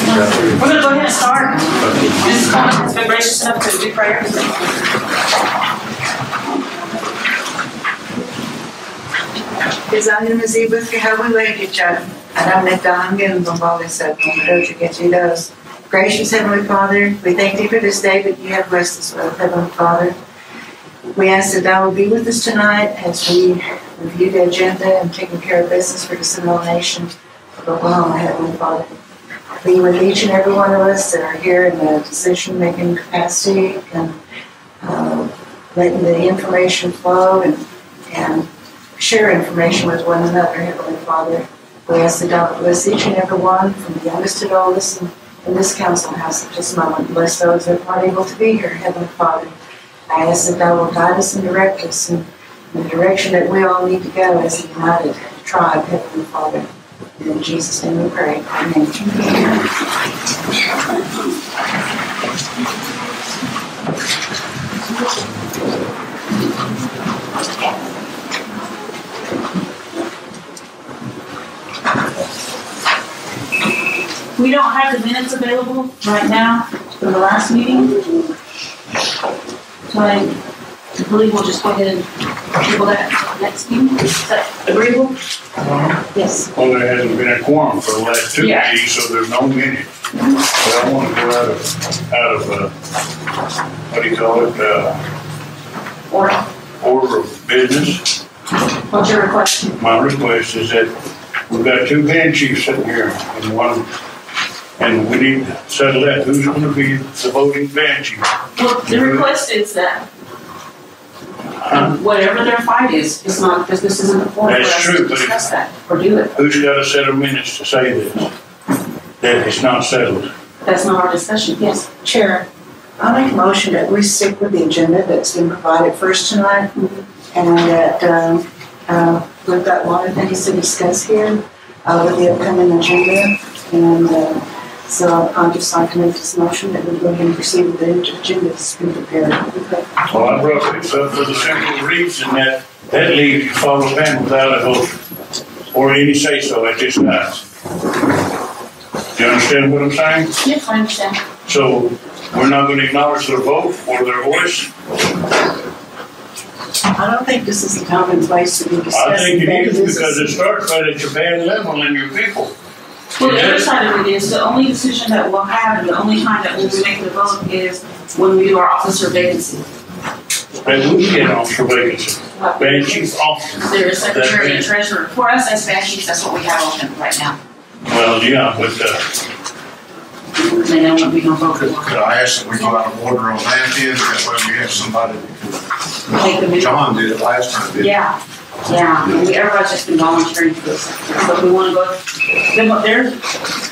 We're going to go ahead and start. Mrs. Coleman has been gracious enough to do prayer. Izanımız iyi bir havayla geçer. Aramnetan gelin bombalı sabun. Don't you get you those. Gracious Heavenly Father, we thank you for this day that you have blessed us with, Heavenly Father. We ask that thou will be with us tonight as we review the agenda and taking care of business for the Seminole Nation of Oklahoma, Heavenly Father. Be with each and every one of us that are here in the decision-making capacity and letting the information flow and share information with one another, Heavenly Father. We ask that thou bless each and every one, from the youngest to the oldest, in this council house at this moment. Bless those that aren't able to be here, Heavenly Father. I ask that thou will guide us and direct us in the direction that we all need to go as a united tribe, Heavenly Father. In Jesus' name we pray. Amen. We don't have the minutes available right now from the last meeting. So I believe we'll just go ahead and table that next meeting. Is that agreeable? Yes. Well, there hasn't been a quorum for the last two meetings, so there's no minutes. But I want to go out of what do you call it? Order of business. What's your request? My request is that we've got two band chiefs sitting here, and we need to settle that. Who's going to be the voting band chief? Well, the request is that whatever their fight is, it's not, because this isn't the forum for us to discuss that or do it. Who's got a set of minutes to say this? That it's not settled. That's not our discussion. Yes. Chair, I'll make a motion that we stick with the agenda that's been provided first tonight, and that we've got a lot of things to discuss here with the upcoming agenda, and so I'd just like to make this motion that we go ahead and proceed with the agenda that's been prepared. Well, I brought this up for the simple reason that leaves you follow Pam without a vote or any say so at this time. Do you understand what I'm saying? Yes, I understand. So we're not going to acknowledge their vote or their voice? I don't think this is the time and place to be discussing. I think it is, because it starts right at your band level and your people. Well, the other side of it is the only decision that we'll have and the only time that we'll be making the vote is when we do our officer vacancy. They would get an officer vacancy. Band chief officer. There is secretary and treasurer. For us as band chiefs, that's what we have open right now. Well, yeah, but they don't want to be no vote. Could I ask that we go out of order on that then? That way we have somebody. John did it last time, didn't he? Yeah. Yeah, everybody's just been volunteering for this. But we want to go,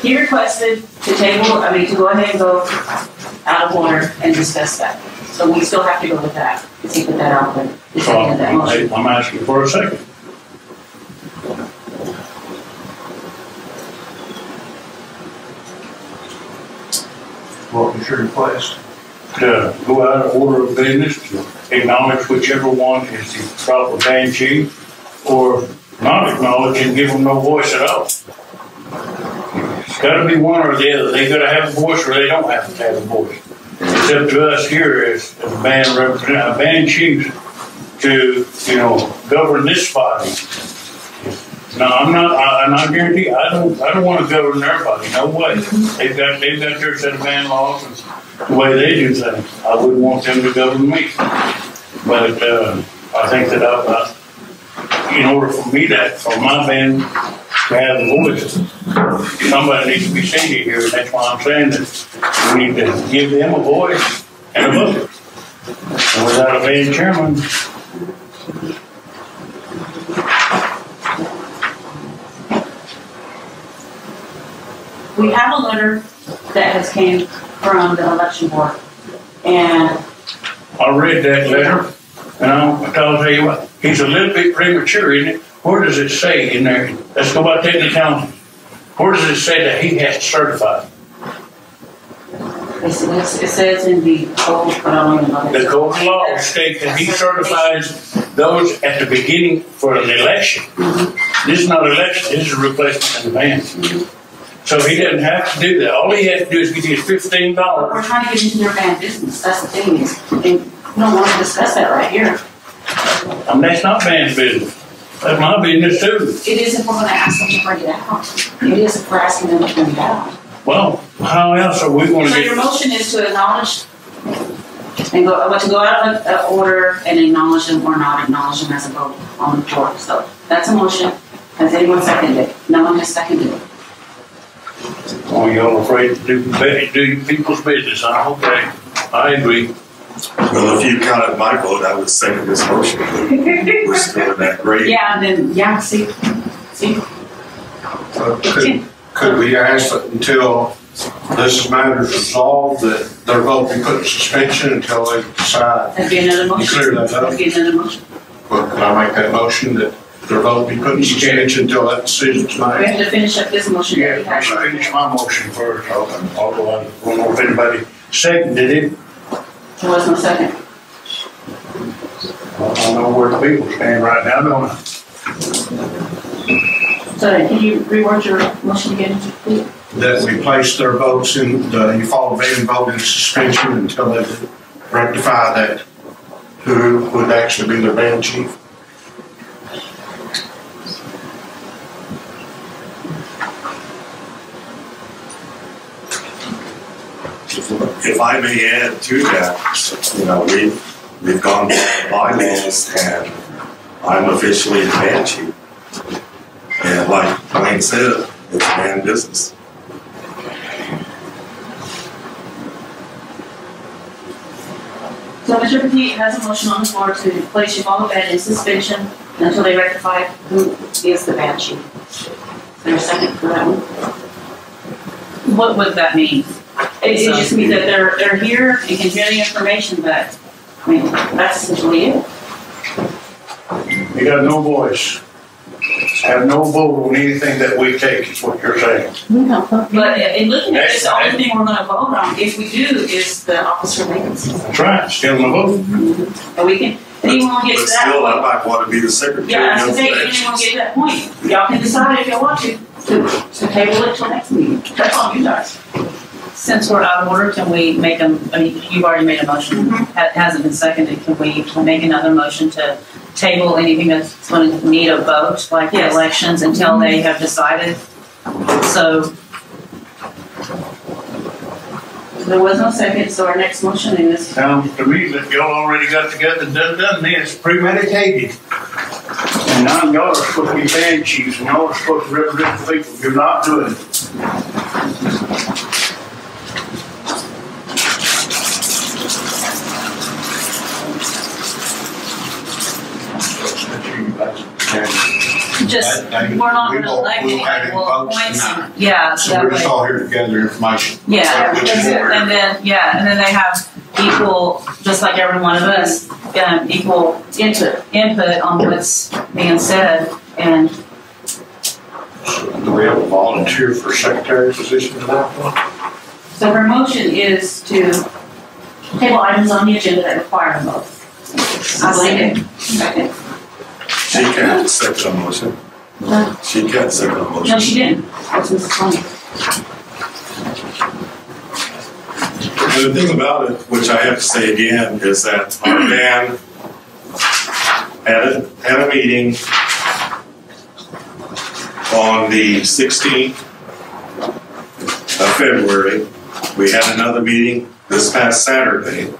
he requested to go ahead and go out of order and discuss that. So we still have to go with that. He put that out there. I'm asking for a second. What was your request? To go out of order of business, to acknowledge whichever one is the proper band chief, or not acknowledge and give them no voice at all. It's got to be one or the other. They got to have a voice or they don't have to have a voice. It's up to us here as a band chief to, govern this body. No, I'm not, and I guarantee I don't want to govern their body. No way. They've got their set of band laws and the way they do things. I wouldn't want them to govern me. But I think that in order for my band to have a voice, somebody needs to be seated here. And that's why I'm saying that we need to give them a voice and a vote. And without a band chairman, we have a letter that has came from the election board, and I read that letter, and I'll tell you what, he's a little bit premature, isn't it? Where does it say in there? Let's go by technicality. Where does it say that he has to certify? It says in the code, but I don't even know. The code of law states that he certifies those at the beginning for an election. This is not an election, this is a replacement in the band. So he doesn't have to do that. All he has to do is get his $15. But we're trying to get into their band business, that's the thing is, and we don't want to discuss that right here. That's not band business. That's my business too. It is if we're gonna ask them to bring it out. It is if we're asking them to bring it out. Well, how else are we gonna So your get? motion is to acknowledge and go out of order and acknowledge them or not acknowledge them as a vote on the floor. So that's a motion. Has anyone seconded it? No one has seconded it. Oh, y'all afraid to do people's business, huh? Okay, I agree. Well, if you counted my vote, I would second this motion. We're still in that grade. Yeah, and then, yeah, see. Could we ask that until this matter is resolved, that their vote be put in suspension until they decide? That'd be another motion. Clear that up. That'd be another motion. Well, could I make that motion that their vote be put in suspension until that decision's We made? have to finish up this motion. Yeah, I finish my motion first, although I don't know if anybody seconded it. There was no second. I don't know where the people stand right now, don't I? So can you reword your motion again, please? That we place their votes in, you follow van vote in suspension until they rectify that, who would actually be their band chief. If I may add to that, we've gone by the bylaws and I'm officially the band chief. And like Wayne said, it's band business. So Mr. Petit has a motion on the floor to place your follow band in suspension until they rectify who is the band chief. Is there a second for that one? What would that mean? It just means that they're here and can hear the information, but, I mean, that's essentially it. You got no voice. Have no vote on anything that we take, is what you're saying. But in looking at this, the only thing we're gonna vote on, if we do, is the officer vacancy. That's right, still no vote. And we can, anyone But gets to that still, I point. might want to be the secretary. Yeah, I was of gonna say, the anyone elections. get to that point. Y'all can decide if y'all want to table it till next meeting. That's on you guys. Since we're out of order, can we make a, I mean, you've already made a motion, it hasn't been seconded, can we make another motion to table anything that's going to need a vote, like the Yes. elections, until they have decided? So, There was no second, so our next motion is, Sounds to me that y'all already got together and done this, premeditated. And now y'all are supposed to be band chiefs, and y'all are supposed to represent the people. You're not doing it. just, we're not going to elect anyone, we'll appoint some, yeah, so So that we're way. just all here to gather information. Yeah, Which is what we're- and then they have equal, just like every one of us, equal input on what's being said, and Do we have a volunteer for secretary position for that one? so her motion is to table items on the agenda that require a vote. I believe it. Second. She can't second a motion. No, She can't second a motion. she didn't. That's Mrs. Tony. The thing about it, which I have to say again, is that our band had a meeting on the 16th of February. We had another meeting this past Saturday.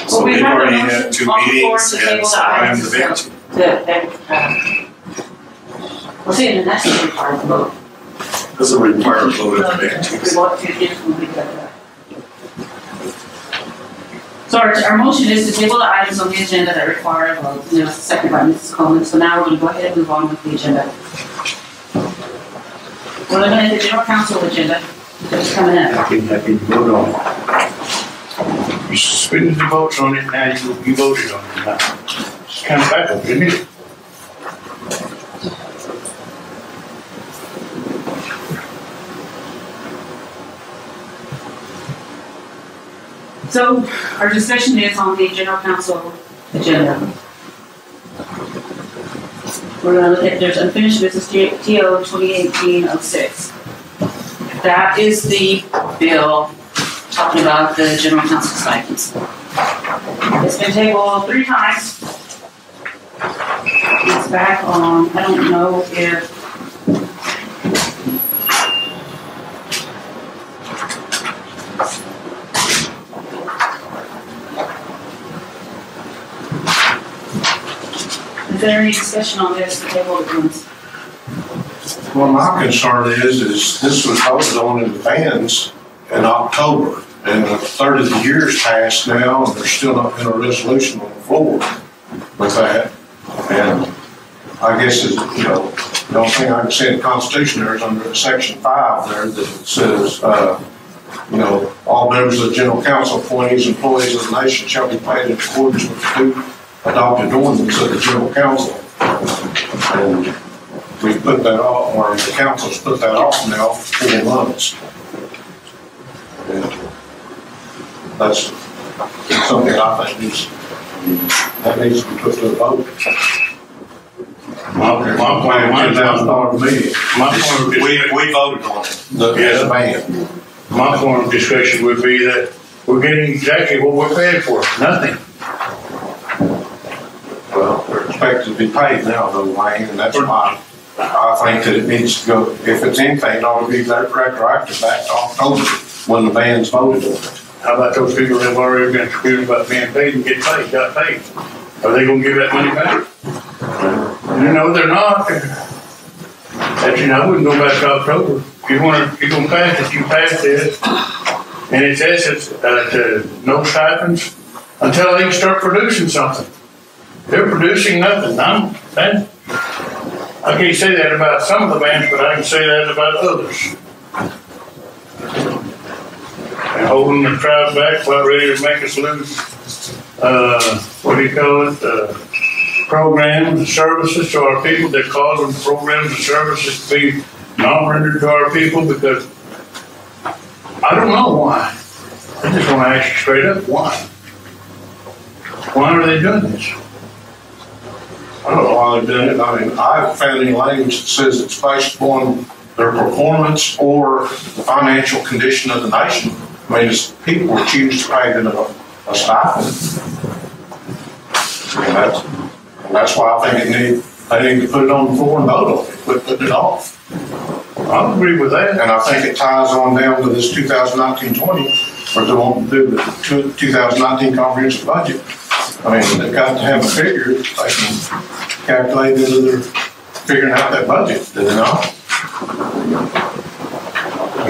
So Well, we we've have a already motion had two on the floor meetings, to and table so the I am items the band chief. Well, see, and that's the required vote. Doesn't require a vote of the band chief. We vote to just complete that. So our motion is to table the items on the agenda that require a vote. There was a second by Mrs. Coleman, so now we're going to go ahead and move on with the agenda. We're looking at the general council agenda that's coming up. Happy to vote on it. You suspended the votes on it, now you voted on it. Now, it's kind of backwards, isn't it? So our discussion is on the general council agenda. We're going to look at, there's unfinished business TO 2018-06. That is the bill talking about the general council stipends. It's been tabled 3 times. It's back on, I don't know if, is there any discussion on this, the table of ones? Well, my concern is this was voted on in advance in October, and 30 years passed now, and there's still not been a resolution on the floor with that. And I guess, the only thing I can say in the Constitution there is under Section 5 there that it says, all members of the General Council, appointees, employees of the nation shall be paid in accordance with the adopted ordinance of the General Council. And we've put that off, or the council's put that off now for 4 months. And that's something I think needs to be put to a vote. My $10,000 meeting. We voted on it. The ban. My point of discussion would be that we're getting exactly what we're paying for, nothing. Well, we're expected to be paid now, though, Wayne, and that's why I think that it needs to go, if it's anything, it ought to be retroactive back to October when the ban's voted on it. How about those people that have already been screwed about being paid and get paid, got paid? Are they gonna give that money back? No, they're not. Actually, I wouldn't go back to October. If you're gonna pass it, you pass it. And it says it's no stipends until they can start producing something. They're producing nothing. I can't say that about some of the bands, but I can say that about others. And holding the crowd back, about ready to make us lose, programs and services to our people. They're causing programs and services to be non-rendered to our people because I don't know why. I just want to ask you straight up, why? Why are they doing this? I don't know why they're doing it. I mean, I haven't found any language that says it's based upon their performance or the financial condition of the nation. I mean, it's people who choose to pay them a stipend. And that's why I think they need to put it on the floor and vote on it, quit putting it off. I agree with that. And I think it ties on down to this 2019-20, or they want to do the 2019 comprehensive budget. I mean, they've got to have a figure they can calculate into their figuring out that budget, do they not?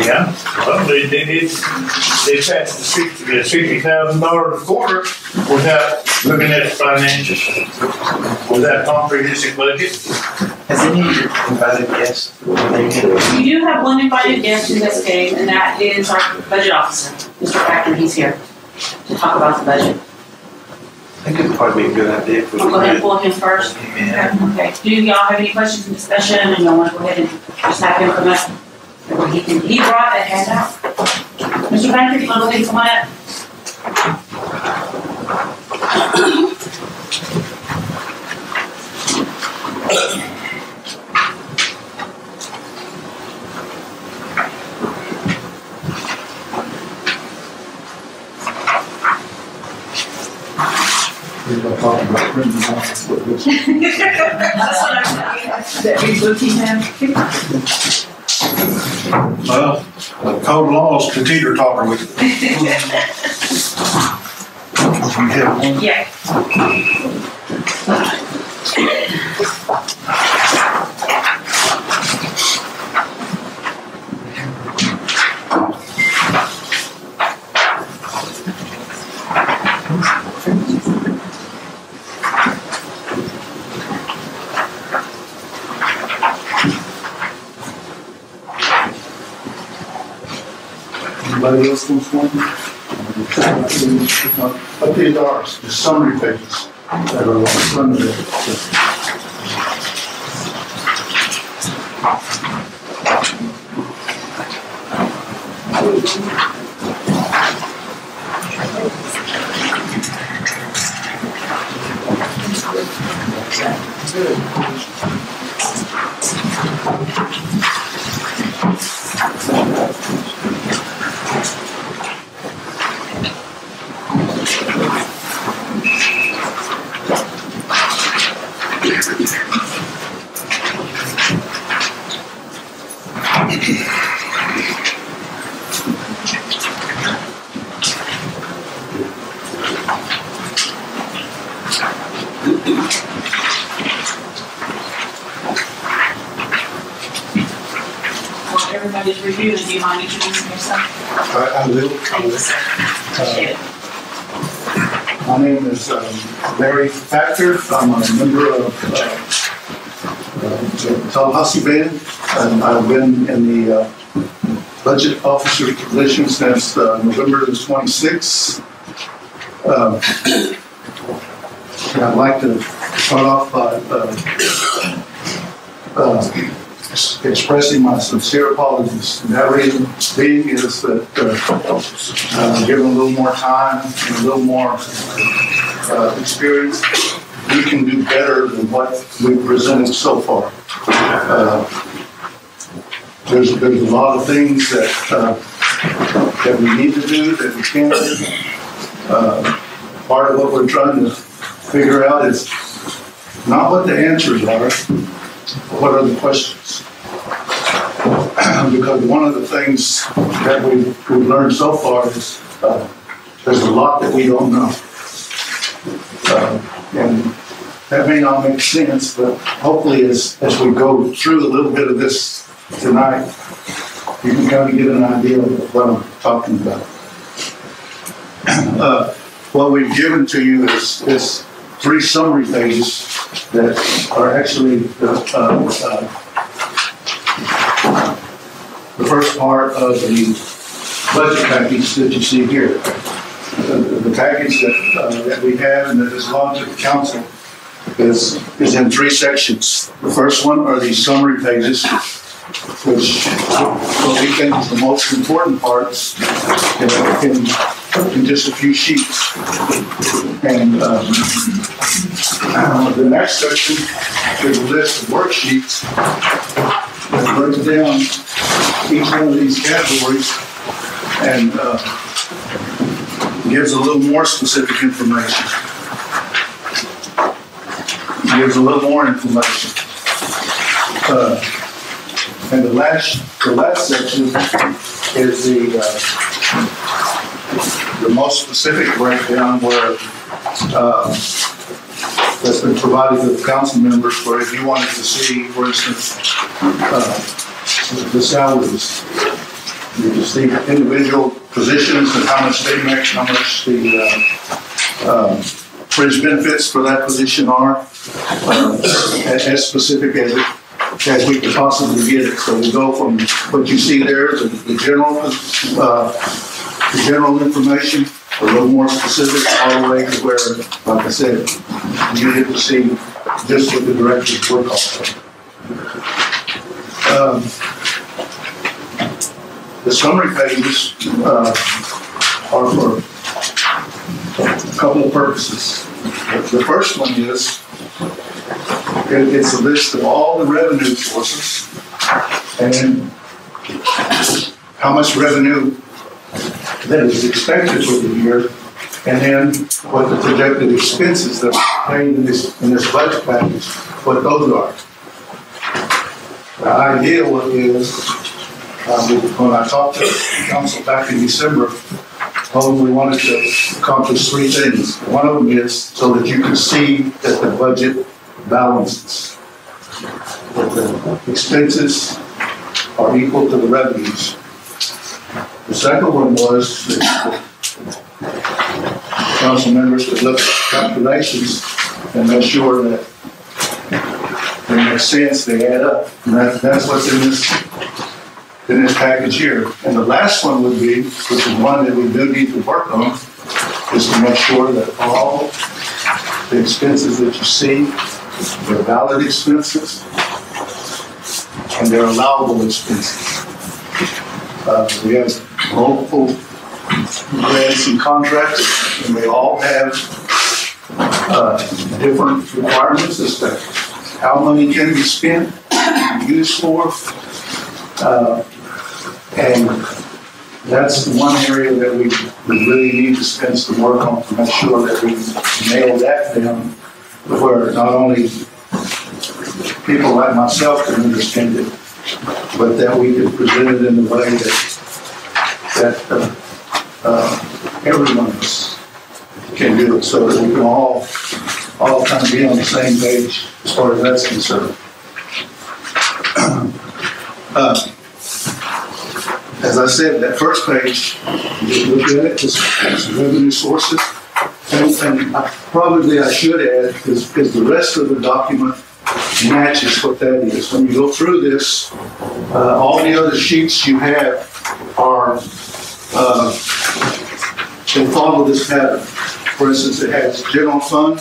Yeah, well, they passed the $60,000 a quarter without looking at the financials, without comprehensive budget. Has any of your invited guests? We do have one invited guest in this game, and that is our budget officer, Mr. Factor. He's here to talk about the budget. I think it'd probably be a good idea if we I'll go ahead and pull him first. Yeah. Okay. Do y'all have any questions and discussion, and y'all want to go ahead and just have him come up? He brought a handout. Mr. Patrick, you want to go ahead and come on up? That's what I'm saying. That he's looking at. Well, the code laws can teeter totter with it. Yeah. Anybody else wants one? Okay, ours, the summary pages that are on the front of it. you mind introducing yourself? I will. Thank you, sir. Appreciate it. My name is Larry Factor. I'm a member of the Tallahassee Band, and I've been in the budget officer position since November the 26th. And I'd like to start off by expressing my sincere apologies. And that reason being is that given a little more time and a little more experience, we can do better than what we've presented so far. There's a lot of things that we need to do, that we can do. Part of what we're trying to figure out is not what the answers are, but what are the questions. Because one of the things that we've learned so far is there's a lot that we don't know. And that may not make sense, but hopefully as we go through a little bit of this tonight, you can kind of get an idea of what I'm talking about. What we've given to you is 3 summary pages that are actually the first part of the budget package that you see here. The package that we have and that has gone to the council is in 3 sections. The first one are these summary pages, which what we think is the most important parts in just a few sheets. And the next section is a list of worksheets that breaks down each one of these categories and gives a little more specific information. Gives a little more information. And the last section is the most specific breakdown where that's been provided to the council members, where if you wanted to see, for instance, the salaries, you just see individual positions and how much they make, how much the fringe benefits for that position are, as specific as we could possibly get it. So we go from what you see there, the general information, a little more specific, all the way to where, like I said, you get to see just what the directors work on. The summary pages are for a couple of purposes. The first one is, it's a list of all the revenue sources and how much revenue that is expected for the year, and then what the projected expenses that are paid in this budget package, what those are. The idea is, when I talked to the council back in December, we wanted to accomplish 3 things. One of them is so that you can see that the budget balances, that the expenses are equal to the revenues. The second one was that council members could look at calculations and make sure that they make sense, they add up. And that's what's in this package here. And the last one would be, which is one that we do need to work on, is to make sure that all the expenses that you see, they're valid expenses and they're allowable expenses. We have multiple grants and contracts, and they all have different requirements as to how money can be spent, used for, and that's the one area that we really need to spend some work on to make sure that we nail that down, where not only people like myself can understand it, but that we can present it in a way that every one of us can do it, so that we can all kind of be on the same page as far as that's concerned. As I said, that first page, you look at it, it's revenue sources. And probably I should add, because the rest of the document matches what that is. When you go through this, all the other sheets you have are, they follow this pattern. For instance, it has general fund.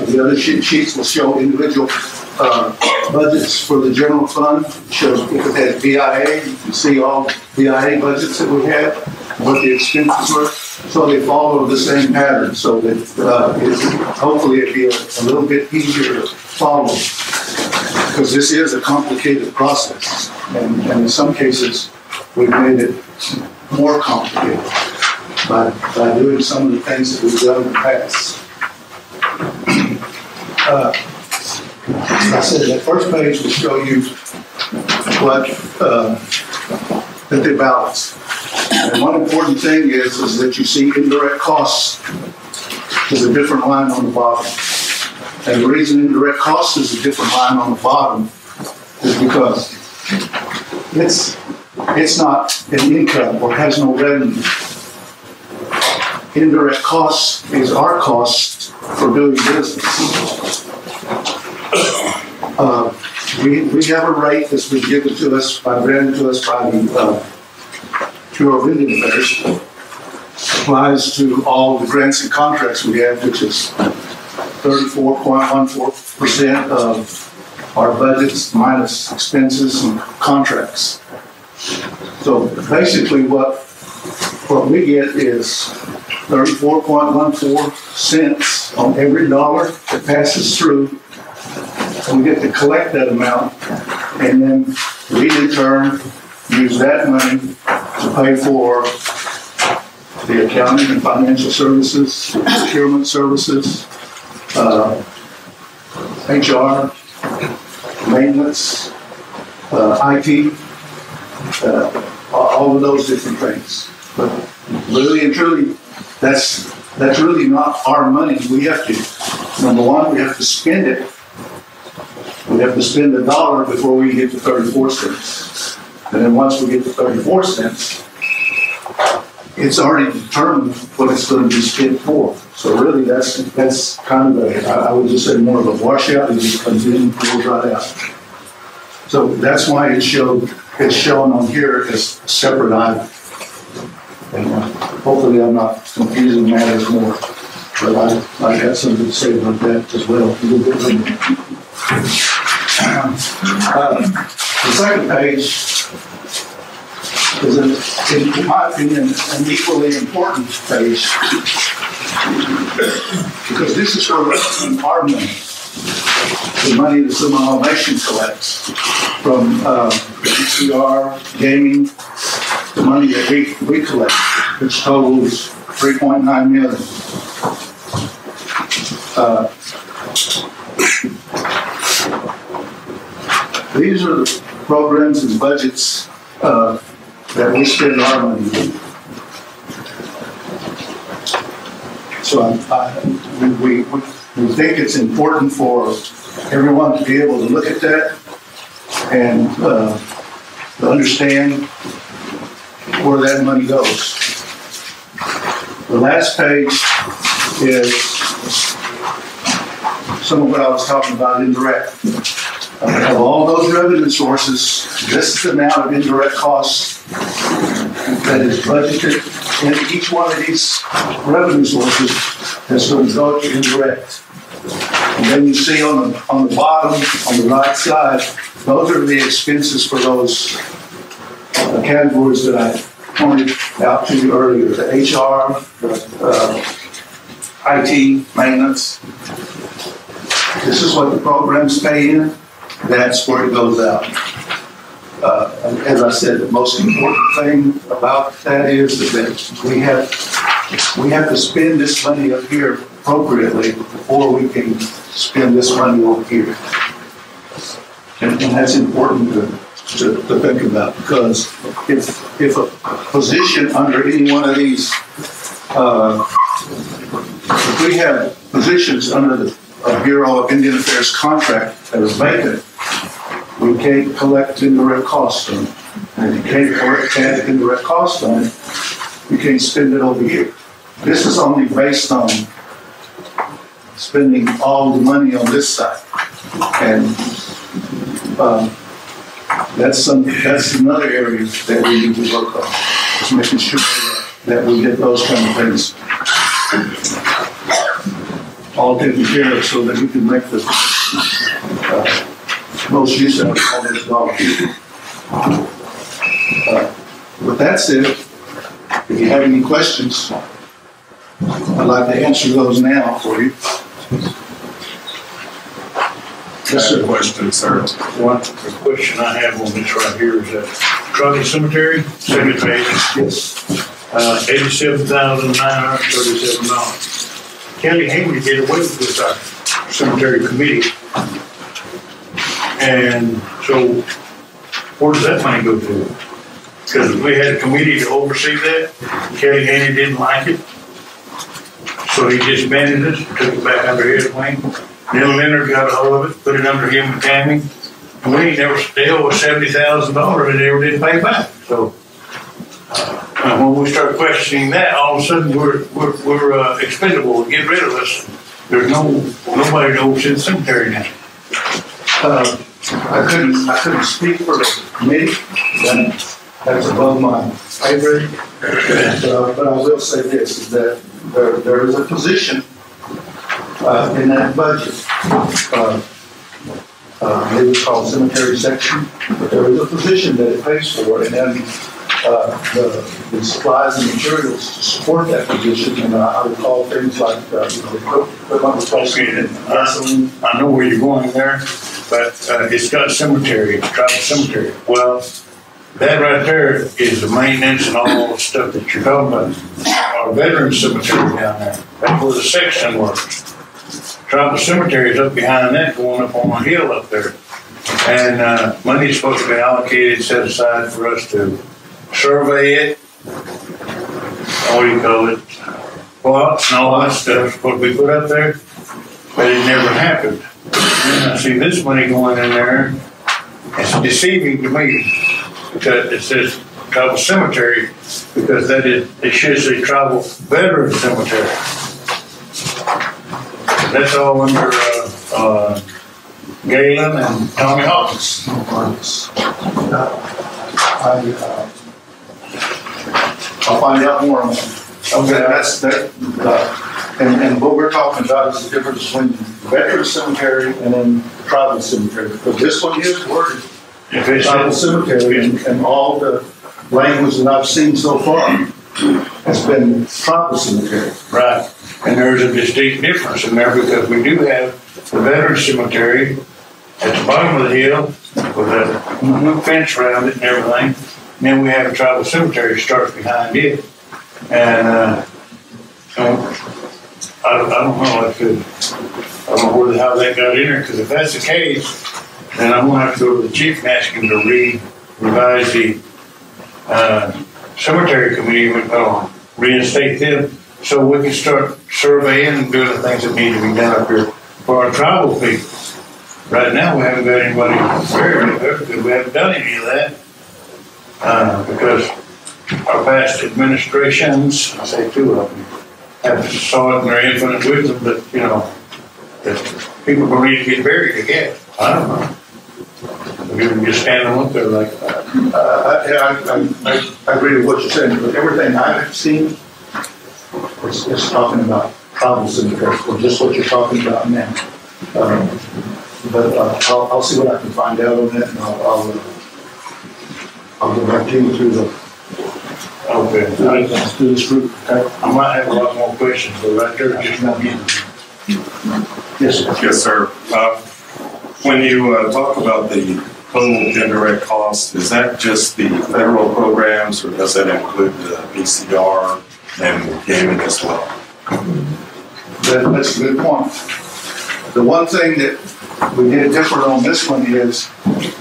The other sheets will show individual budgets for the general fund. It shows if it has BIA, you can see all BIA budgets that we have, what the expenses were. So they follow the same pattern, so that hopefully it'll be a little bit easier to follow, because this is a complicated process, and in some cases we've made it more complicated by doing some of the things that we've done in the past. As I said, that first page will show you what that they balance. And one important thing is that you see indirect costs is a different line on the bottom. And the reason indirect costs is a different line on the bottom is because it's not an income or has no revenue. Indirect costs is our cost for doing business. We have a rate that's been given to us granted to us by the Bureau of Indian Affairs. Applies to all the grants and contracts we have, which is 34.14% of our budgets minus expenses and contracts. So basically what we get is 34.14 cents on every dollar that passes through. And we get to collect that amount, and then we in turn use that money to pay for the accounting and financial services, procurement services, HR, maintenance, IT, all of those different things. But really and truly, that's really not our money. We have to, number one, we have to spend it. We have to spend $1 before we get to 34 cents. And then once we get to 34 cents, it's already determined what it's going to be spent for. So really, that's kind of I would just say more of a washout. It just comes in and goes right out. So that's why it's shown on here as a separate item. And hopefully I'm not confusing matters more. But I got something to say about that as well. The second page is, in my opinion, an equally important page, because this is where our money, the money the Seminole Nation collects from PCR, gaming, the money that we collect, which totals $3.9 million. These are the programs and budgets that we spend our money on. So we think it's important for everyone to be able to look at that and to understand where that money goes. The last page is some of what I was talking about indirect. Of all those revenue sources, this is the amount of indirect costs that is budgeted in each one of these revenue sources that's going to go to indirect. And then you see on the bottom, on the right side, those are the expenses for those categories that I pointed out to you earlier, the HR, the IT, maintenance. This is what the programs pay in. That's where it goes out. And as I said, the most important thing about that is that we have to spend this money up here appropriately before we can spend this money over here. And that's important to think about, because if a position under any one of these, if we have positions under the Bureau of Indian Affairs contract that is vacant, we can't collect indirect costs on it. And if you can't indirect cost on it, you can't spend it over here. This is only based on spending all the money on this side. And that's another area that we need to work on, is making sure that we get those kind of things all taken care of so that we can make the most use out of all this dollars. With that said, if you have any questions, I'd like to answer those now for you. Yes, sir. Question, sir. The question I have on this right here is that Trolley Cemetery, cemetery, Yes. $87,937. Kelly Henry did away with this, our cemetery committee. And so, where does that money go to? Because we had a committee to oversee that. Kelly Henry didn't like it. So he disbanded it, took it back under his wing. Then Leonard got a hold of it, put it under him and Tammy. And we they owe us $70,000 and they never did pay back. So when we start questioning that, all of a sudden we're expendable. Get rid of us. There's nobody to oversee the cemetery now. I couldn't speak for the committee. That's above my pay grade. But I will say this, is that there is a position in that budget. It was called cemetery section, but there is a position that it pays for, and then the supplies and materials to support that position, and I would call things like equipment replacement and gasoline. I know where you're going there, but it's got cemetery, it's tribal cemetery. Well, that right there is the maintenance and all the stuff that you're talking about. Our veteran cemetery down there, that's where the section works. Tribal cemetery is up behind that, going up on a hill up there. And money is supposed to be allocated, set aside for us to survey it. What do you call it? Plots and all that stuff supposed to be put up there, but it never happened. And I see this money going in there. It's deceiving to me because it says tribal cemetery, because it should say tribal veteran cemetery. That's all under Galen and Tommy Hawkins. I'll find out more on that. Okay, and what we're talking about is the difference between veteran cemetery and then tribal cemetery. Because this one is worded tribal cemetery, and all the language that I've seen so far has been tribal cemetery. Right. And there's a distinct difference in there, because we do have the veteran cemetery at the bottom of the hill with that fence around it and everything. And then we have a tribal cemetery that starts behind it. And I don't know how that got in there, because if that's the case, then I'm going to have to go to the chief and ask him to revise the cemetery committee, reinstate them, so we can start surveying and doing the things that need to be done up here for our tribal people. Right now, we haven't got anybody buried up there because we haven't done any of that. Because our past administrations, I say two of them, have saw it in their infinite wisdom that, that people don't need to get buried again. I don't know. We can just stand and look there like that. I agree with what you're saying, but everything I've seen is talking about tribal cemetery, or just what you're talking about now. But I'll see what I can find out on that, and I'll go back to you through the. Okay. Through this group. Okay. I might have a lot more questions, but right there, just not getting. Yes, sir. Yes, sir. When you talk about the total indirect cost, is that just the federal programs, or does that include the VCR and gaming as well? That's a good point. The one thing that we did different on this one is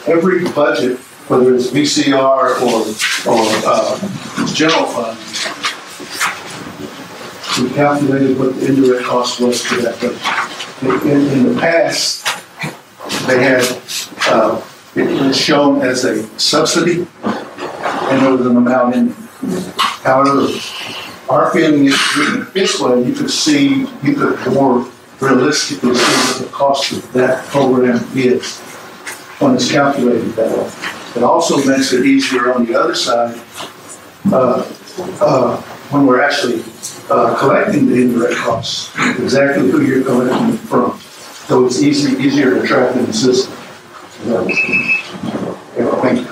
every budget, whether it's VCR or general fund, we calculated what the indirect cost was for that. But in the past, they had it was shown as a subsidy, and there was an amount in it. However, our feeling is reading it this way, you could more realistically see what the cost of that program is when it's calculated that way. It also makes it easier on the other side when we're actually collecting the indirect costs, exactly who you're collecting it from. So it's easier to track in the system. Thank you.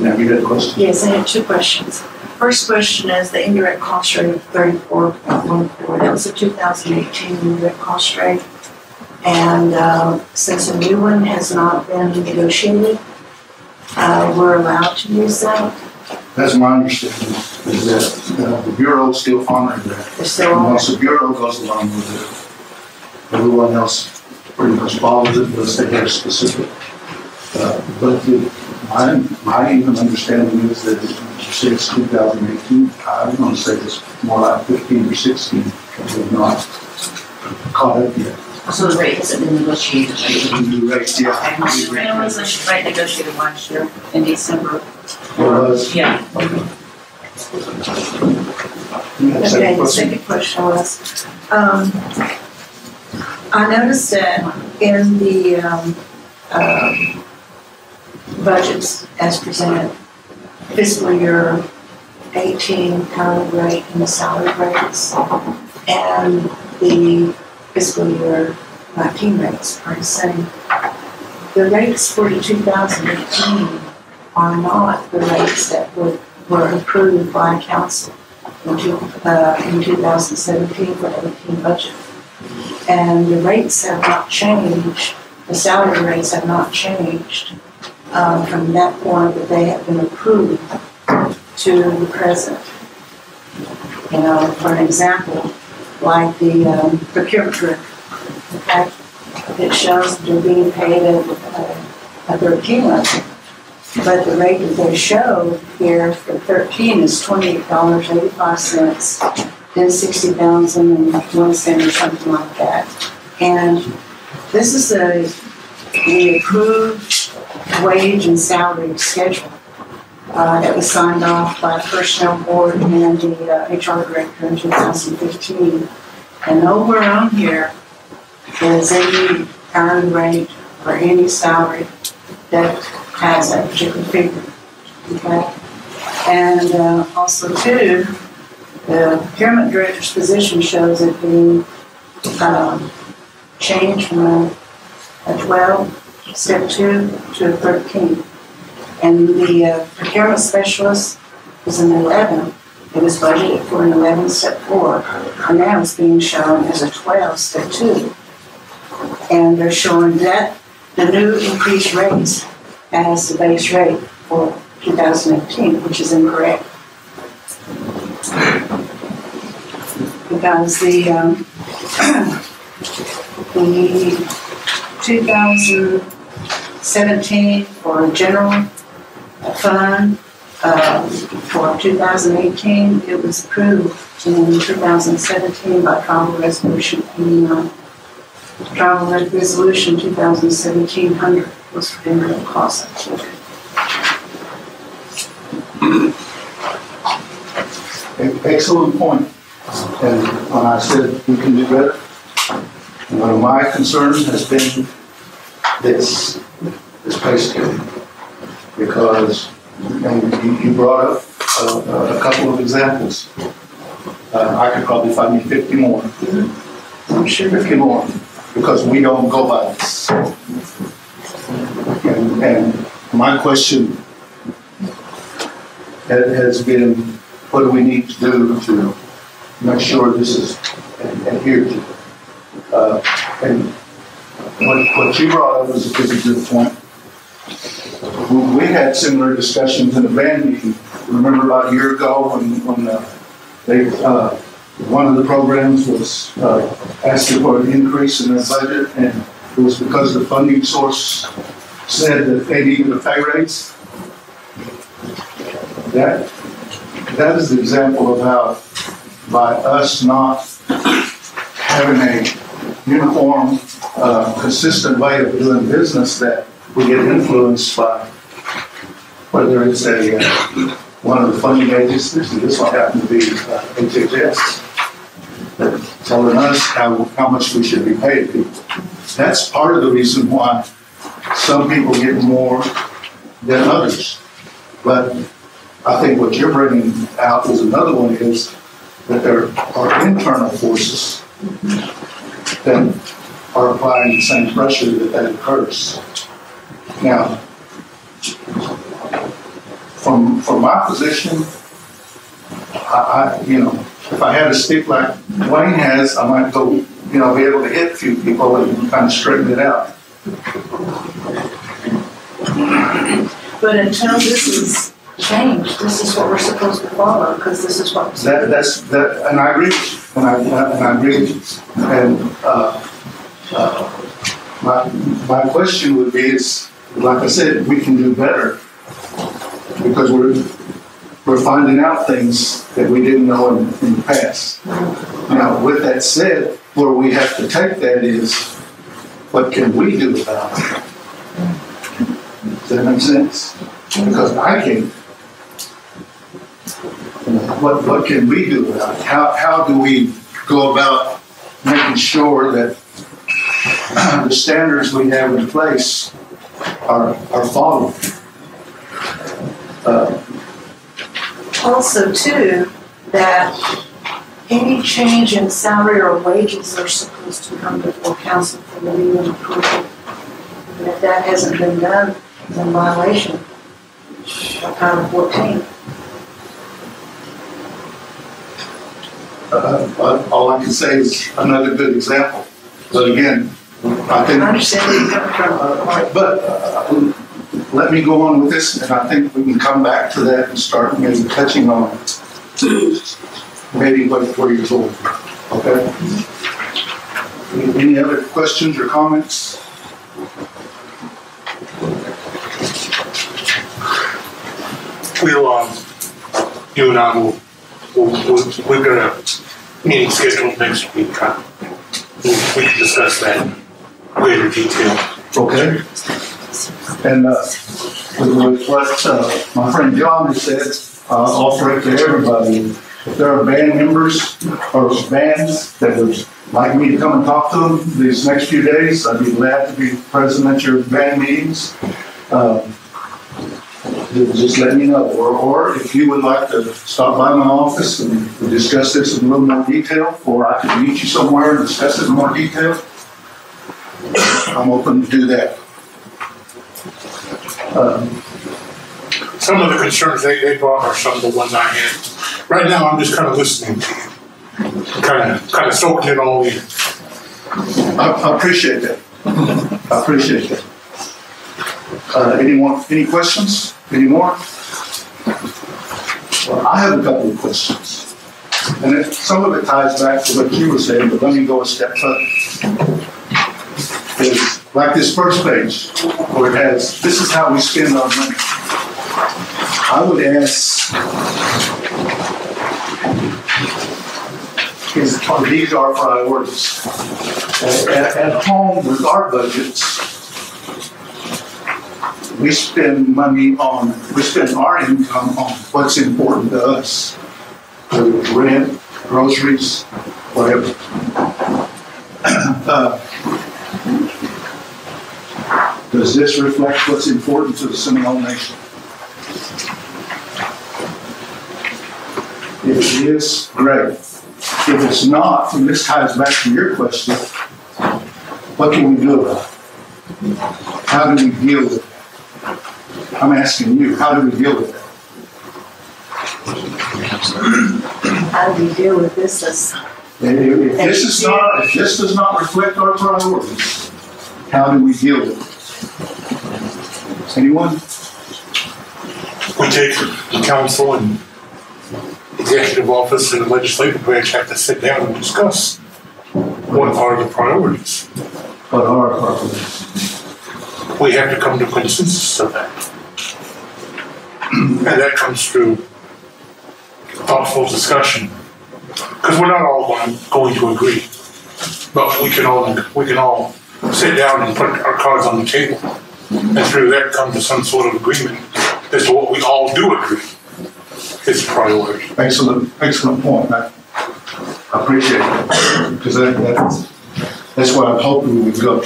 Now you got a question? Yes, I have two questions. First question is the indirect cost rate of 34.14. That was a 2018 indirect cost rate. And since a new one has not been negotiated, we're allowed to use that. That's my understanding, is that the Bureau is still honoring that. They're still And on. once the Bureau goes along with it, everyone else pretty much follows it unless they get specific. My even understanding is that you say it's 2018, I'm going to say it's more like 15 or 16, because we're not caught up yet. So the rate hasn't been negotiated, right? The new rates, yeah. When was the rate negotiated last year in December? Yeah. Yeah. Okay, the second question was, I noticed that in the budgets as presented, fiscal year 18 hourly rate and the salary rates, and the fiscal year 19 rates are the same. The rates for the 2018 are not the rates that were approved by council in 2017 for the 18 budget. And the rates have not changed, the salary rates have not changed from that point that they have been approved to the present. You know, for an example, like the procurement director, okay, it shows that they're being paid at 13 level. But the rate that they show here for 13 is $28.85, then 60,001 cent or something like that. And this is the approved wage and salary schedule that was signed off by the personnel board and the HR director in 2015. And nowhere on here is any hourly rate or any salary that has that particular figure, okay? And also too, the procurement director's position shows it being changed from a 12, step 2, to a 13. And the procurement specialist is an 11. It was budgeted for an 11, step 4, and now it's being shown as a 12, step 2. And they're showing that the new increased rates as the base rate for 2018, which is incorrect. Because the 2017 for general fund for 2018, it was approved in 2017 by Tribal Resolution 89. Tribal Resolution 2017-100 was for indirect cost. Excellent point. And when I said we can do better, one of my concerns has been this basically, because you brought up a couple of examples. I could probably find you 50 more. I'm sure 50 more, because we don't go by this. And my question has been, what do we need to do to make sure this is adhered to? And what you brought up is a good point. We had similar discussions in the band meeting. Remember about a year ago when one of the programs was asking for an increase in their budget, and it was because the funding source said that they needed a pay raise. That is the example of how, by us not having a uniform, consistent way of doing business, that we get influenced by whether it's a one of the funding agencies, and this one happened to be HHS, telling us how much we should be paying people. That's part of the reason why some people get more than others. But I think what you're bringing out is another one is that there are internal forces that are applying the same pressure that occurs. Now, from my position, if I had a stick like Wayne has, I might go, be able to hit a few people and kind of straighten it out. But until this is changed, this is what we're supposed to follow, because this is what. And I agree with you. And I agree with you. And my question would be is, like I said, we can do better because we're finding out things that we didn't know in the past. Now, with that said, where we have to take that is, what can we do about it? Does that make sense? Because I can't. What can we do about it? How do we go about making sure that the standards we have in place are followed? Also, too, that any change in salary or wages are supposed to come before council for review and approval. And if that hasn't been done, it's in violation of Title 14. All I can say is another good example. But again, I understand where you're coming from. But let me go on with this, and I think we can come back to that and start maybe touching on maybe where you're going. Okay? Any other questions or comments? You and I we've got a meeting scheduled next week. We can discuss that in greater detail. Okay. And with what my friend John has said, I'll offer it to everybody. If there are band members or bands that would like me to come and talk to them these next few days, I'd be glad to be present at your band meetings. Just let me know. Or if you would like to stop by my office and discuss this in a little more detail, or I could meet you somewhere and discuss it in more detail, I'm open to do that. Some of the concerns they brought are some of the ones I had. Right now, I'm just kind of listening to you, kind of soaking it all in. I appreciate that. I appreciate that. Any questions? Any more? Well, I have a couple of questions. And some of it ties back to what you were saying, but let me go a step further. It's like this first page, where it has, this is how we spend our money. I would ask, these are priorities. At home with our budgets, we spend our income on what's important to us, whether it's rent, groceries, whatever. Does this reflect what's important to the Seminole Nation? If it is, great. If it's not, and this ties back to your question, what can we do about it? How do we deal with it? I'm asking you, how do we deal with that? How do we deal with this? If this does not reflect our priorities, how do we deal with it? Anyone? We take the council and executive office and the legislative branch have to sit down and discuss what are the priorities. What are our priorities? We have to come to consensus of that. And that comes through thoughtful discussion. Because we're not all going to agree. But we can all sit down and put our cards on the table. And through that come to some sort of agreement as to what we all do agree. it's a priority. Excellent point. I appreciate it, because that's what I'm hoping we would go.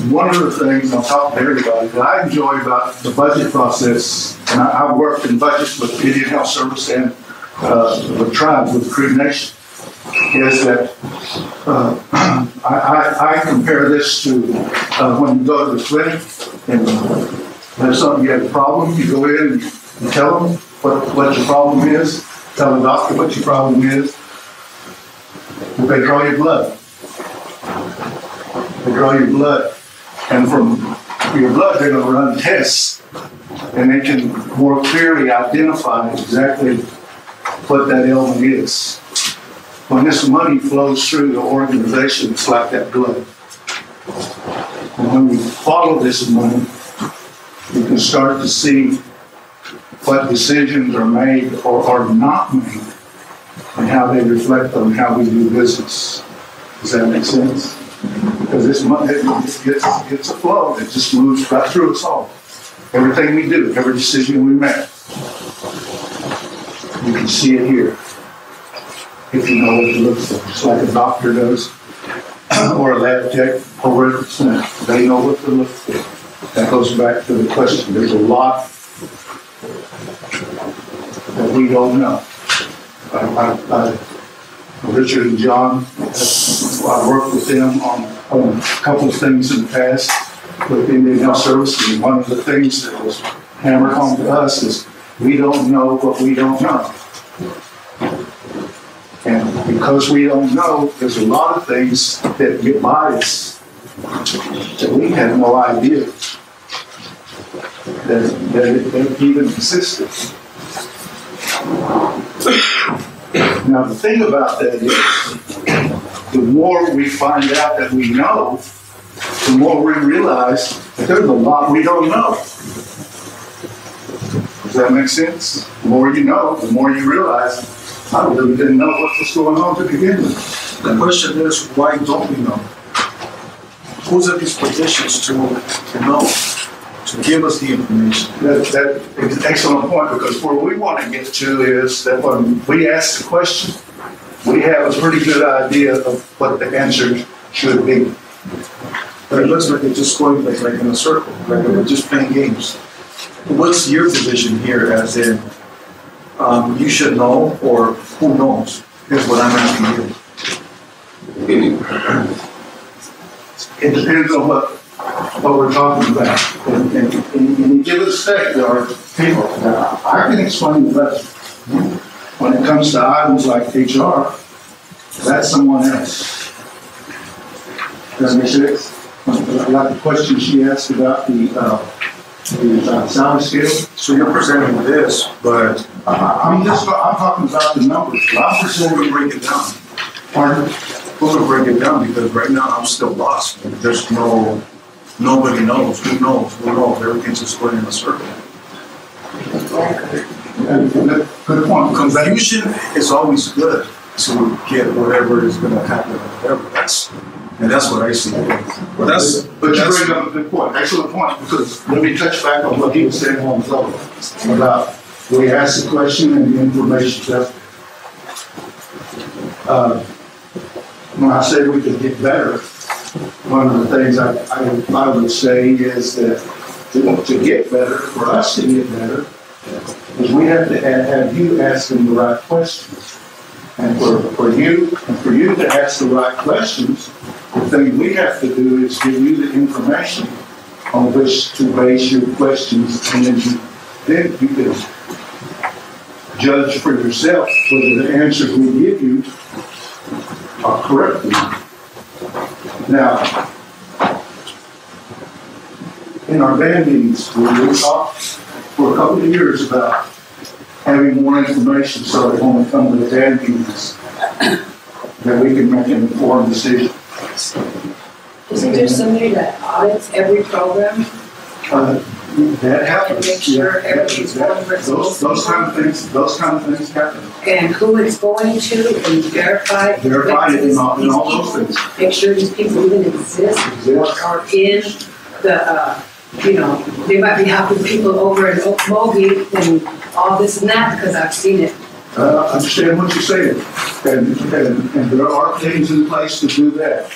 One of the things on top of everybody that I enjoy about the budget process, and I've worked in budgets with Indian Health Service and with tribes, with the Cree Nation, is that I compare this to when you go to the clinic and there's something, you have a problem, you go in and you tell them what your problem is, tell the doctor what your problem is, and they draw your blood. They draw your blood, and from your blood they're going to run tests, and they can more clearly identify exactly what that ailment is. When this money flows through the organization, it's like that blood. And when we follow this money, we can start to see what decisions are made or are not made, and how they reflect on how we do business. Does that make sense? Because this money, it's a flow that just moves right through us all. Everything we do, every decision we make, you can see it here if you know what to look for. Just like a doctor does, or a lab tech, or a center. They know what to look for. That goes back to the question. There's a lot that we don't know. Richard and John, I worked with them on a couple of things in the past with Indian Health Service, and one of the things that was hammered home to us is we don't know what we don't know. And because we don't know, there's a lot of things that get by us that we have no idea that even existed. Now, the thing about that is, the more we find out that we know, the more we realize that there's a lot we don't know. Does that make sense? The more you know, the more you realize, I really didn't know what was going on to begin with. The question is, why don't we know? Who's in these positions to know, to give us the information? That's an excellent point, because where we want to get to is that when we ask the question, we have a pretty good idea of what the answer should be. But it looks like it's just going like in a circle, like we're just playing games. What's your position here, as in, you should know, or who knows, is what I'm asking you. It depends on what we're talking about. And in a given state, there are people. Now, I can explain the best. When it comes to items like HR, that's someone else. Does that make sense? Like the question she asked about the sound scale. So you're presenting this, but I'm talking about the numbers. I'm presenting. break it down. Pardon? We'll break it down, because right now I'm still lost. There's nobody knows. Who knows? Who knows? Everything's just going in a circle. Good point. Confusion is always good to get whatever is going to happen, whatever. That's what I see. But you bring up a good point, excellent point, because let me touch back on what he was saying on the floor about we ask the question and the information. When I say we could get better, one of the things I would say is that to get better, for us to get better, is we have to have you asking the right questions. And for you to ask the right questions, the thing we have to do is give you the information on which to base your questions, and then you can judge for yourself whether the answers we give you are correct or not. Now, in our band meetings, we talked for a couple of years about having more information so that when we come to the band meetings, that we can make an informed decision. Isn't there somebody that audits every program? That happens. To make sure everything's going where it's supposed to be. Those kind of things happen. And who it's going to, and verify it And all those things. Make sure these people even exist or are in the you know, they might be helping people over in Okmulgee and all this and that, because I've seen it. I understand what you're saying, and there are things in place to do that.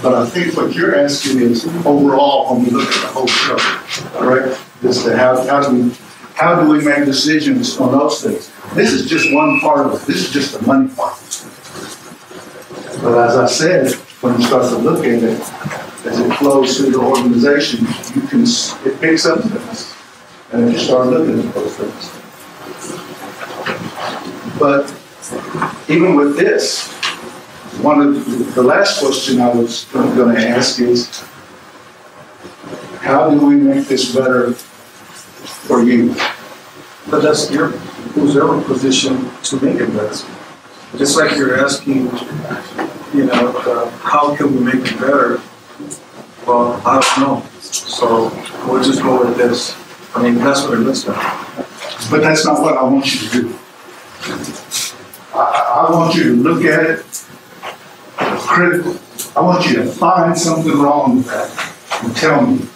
But I think what you're asking is overall, when we look at the whole show, correct? Is to how do we make decisions on those things? This is just one part of it. This is just the money part. But as I said, when you start to look at it, as it flows through the organization, it picks up things, and you start looking at those things. But even with this, one of the last question I was going to ask is, how do we make this better for you? But that's who's our position to make it better. Just like you're asking, you know, how can we make it better? Well, I don't know. So we'll just go with this. I mean, that's what it looks like. But that's not what I want you to do. I want you to look at it critically. I want you to find something wrong with that and tell me.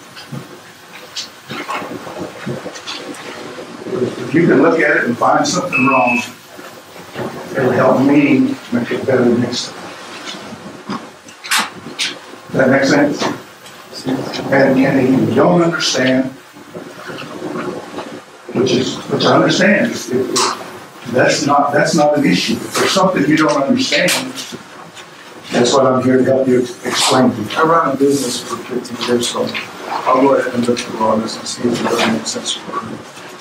If you can look at it and find something wrong, it'll help me make it better next time. Does that make sense? And if you don't understand, which I understand, that's not an issue. If there's something you don't understand, that's what I'm here to help you explain to you. I ran a business for 15 years, so I'll go ahead and look through all this and see if it doesn't make sense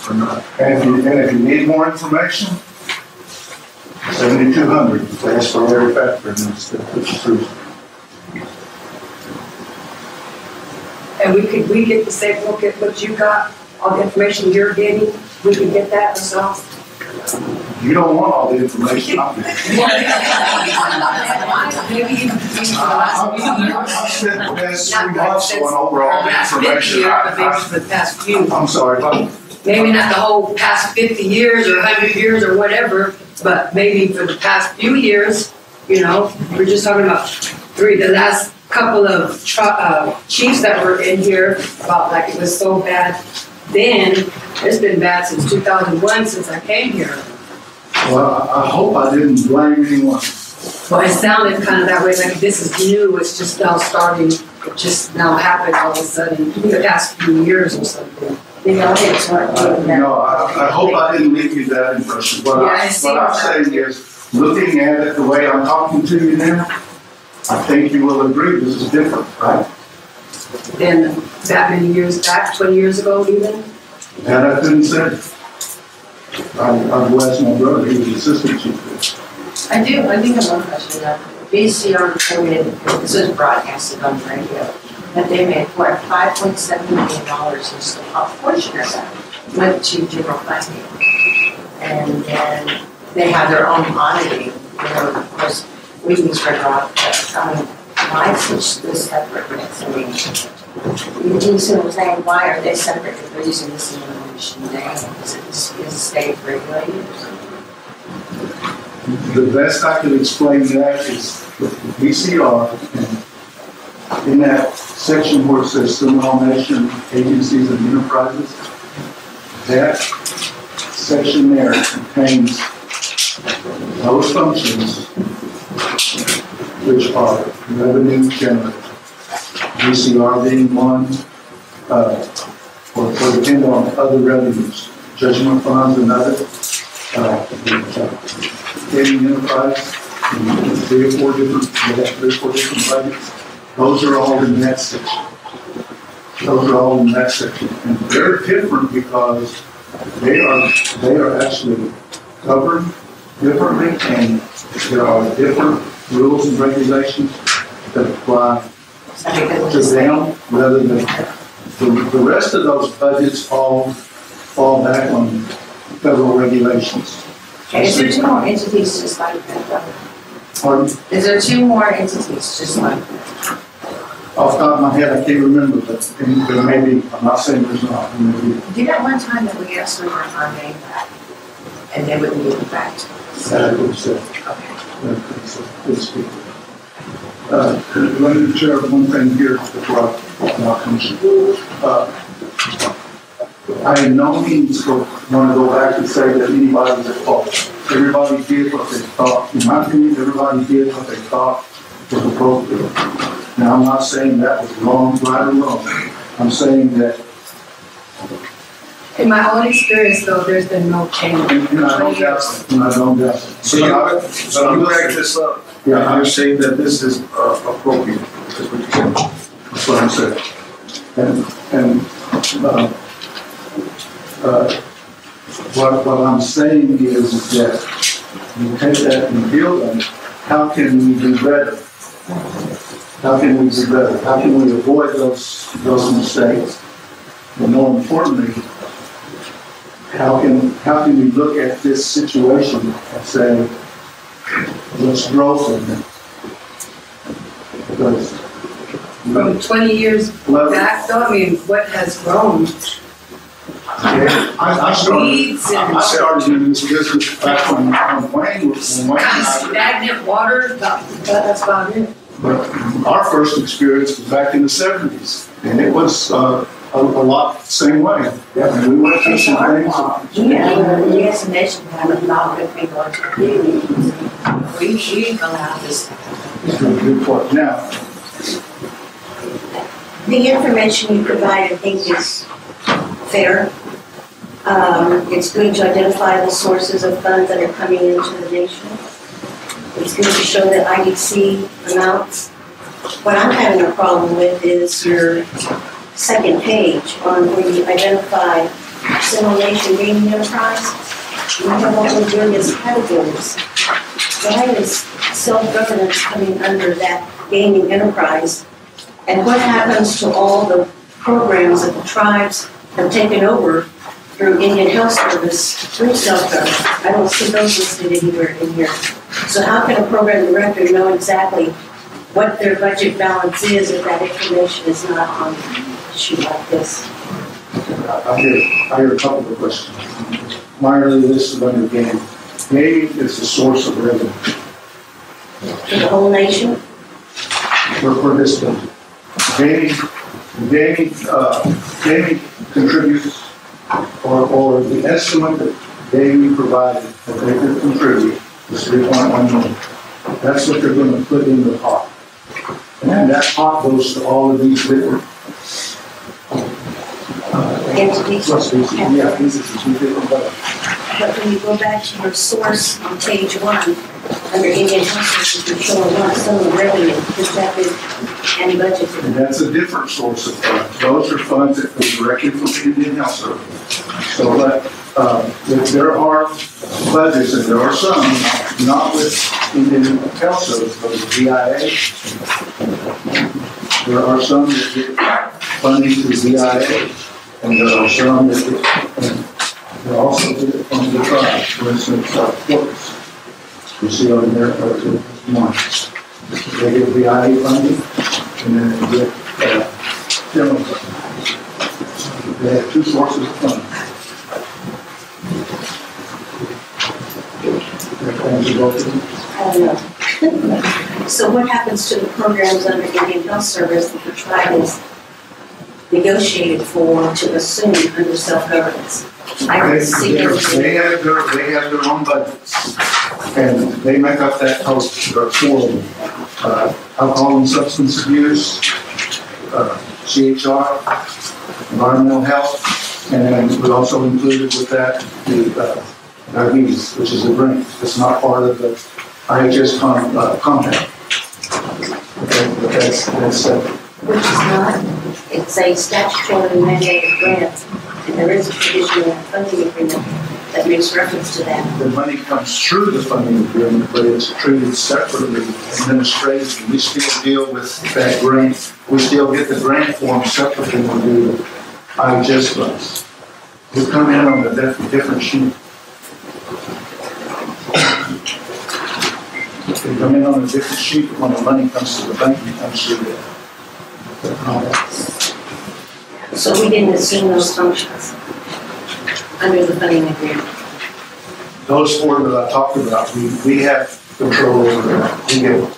or not. And if you need more information, 7200, ask for Larry Factor, and that's the put you through. And we get the same look at what you got, all the information you're getting, we can get that ourselves. You don't want all the information I'm getting. I've spent the past 3 months going over all the information. The past few. I'm sorry, but Maybe not the whole past 50 years or 100 years or whatever, but maybe for the past few years, you know, we're just talking about the last couple of chiefs that were in here about like it was so bad then. It's been bad since 2001 since I came here. well, I hope I didn't blame anyone. Well, it sounded kind of that way, like this is new, it's just now starting, it just now happened all of a sudden, in the past few years or something. The audience weren't doing that. No, I hope I didn't leave you that impression. What I'm saying is, looking at it the way I'm talking to you now, I think you will agree this is different, right? Then that many years back, 20 years ago even? That I couldn't say. I've asked my brother, he was assistant chief. I do have one question though. VCR reported, this was broadcasted on the radio, that they made what, $5.7 million, and so a portion of that went to general funding. And then they have their own auditing, you know, of course, meetings are dropped, but why is this separate? I mean, you see what I'm saying? Why are they separate if they're using the same information today? Is the state regulated? The best I can explain that is the VCR, and in that section where it says Seminole Nation Agencies and Enterprises, that section there contains those functions which are revenue generated. VCR being one, or depend on other revenues, judgment funds another, Gaming enterprise, three or four different budgets. Those are all in that section. And they're different because they are actually governed differently, and there are different rules and regulations that apply to them rather than the rest of those budgets fall back on federal regulations. Okay, is there two more entities just like that though? Pardon? Is there two more entities just like that? Off the top of my head, I can't remember, but there may be. I'm not saying there's not. There may be. Did at one time that we asked for our name back, and they wouldn't give it back to us? That would say. Let me share one thing here before I finish. I in no means want to go back and say that anybody's at fault. Everybody did what they thought, in my opinion, everybody did what they thought was appropriate. Now, I'm not saying that was wrong, right or wrong. I'm saying that. In my own experience, though, there's been no change. And I don't doubt it. And I don't doubt it. So you back this up. Yeah, You're saying that this is appropriate, is what you're saying. that's what I'm saying. And what I'm saying is that you take that and build on it. How can we do better? How can we do better? How can we avoid those mistakes? And more importantly, how can we look at this situation and say, let's grow from it? Because From 20 years back, though, I mean, what has grown? I started in this business back when Wayne was. Stagnant water, that's about it. But our first experience was back in the 70s, and it was a lot the same way. And we went through some things. The estimation kind of not if we go to meetings. We allow this. Good point. Now, The information you provide, I think, is fair. It's good to identify the sources of funds that are coming into the nation. It's good to show the IDC amounts. What I'm having a problem with is your second page on where you identify Seminole Nation Gaming Enterprise. You have all those various categories. Why is self-governance coming under that gaming enterprise? And what happens to all the programs that the tribes have taken over through Indian Health Service through self-governance? I don't see those listed anywhere in here. So how can a program director know exactly what their budget balance is if that information is not on a sheet like this? I hear a couple of questions. My early list is under gaming. Gaming is the source of revenue. For the whole nation? For this thing. Gaming contributes, or the estimate that gaming provided that they could contribute is 3.1 million. That's what they're going to put in the pot. And that pot goes to all of these different Entities? yeah, these are different. But when you go back to your source on page 1, under Indian Health Services, you're showing one sum of revenue, projected and budgeted. And that's a different source of funds. Those are funds that come directly from the Indian Health Service. So that there are budgets, and there are some, not with Indian Health Service, but with DIA. There are some that get funding through DIA, and there are some that get, they also get it from the tribe. For instance, Forks. You see over there, one. They get DIA funding, and then they get general funding. They have two sources of funding. I don't know. So what happens to the programs under Indian Health Service that the tribe is negotiated for to assume under self-governance? I don't see anything. They have their own budgets, and they make up that total. There are 4 of them. Alcohol and substance abuse, CHR, environmental health, and then we also included with that the diabetes, which is a grant. It's not part of the IHS compact. Okay, but that's separate. Which is not, it's a statutory mandated grant, and there is a provision in that funding agreement that makes reference to that. The money comes through the funding agreement, but it's treated separately administratively. We still deal with that grant. We still get the grant form separately when we do the IHS funds. We come in on a different sheet. We come in on a different sheet when the money comes to the bank and comes to the So we didn't assume those functions under the funding agreement. Those 4 that I talked about, we have control over that. We get,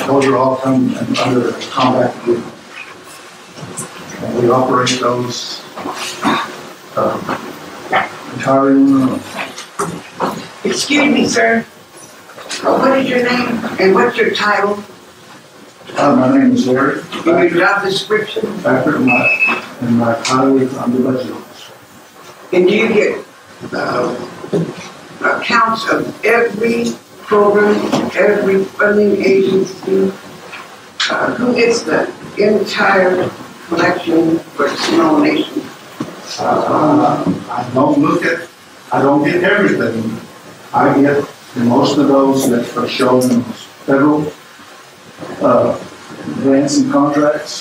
those are all coming under the compact agreement. And we operate those entirely on our own. Excuse me, sir. What is your name and what's your title? My name is Larry. In your job description? Backer, and my title is I'm the budget officer. And do you get accounts of every program, every funding agency? Who gets the entire collection for the Seminole Nation? I don't get everything. I get most of those that are shown in federal grants and contracts.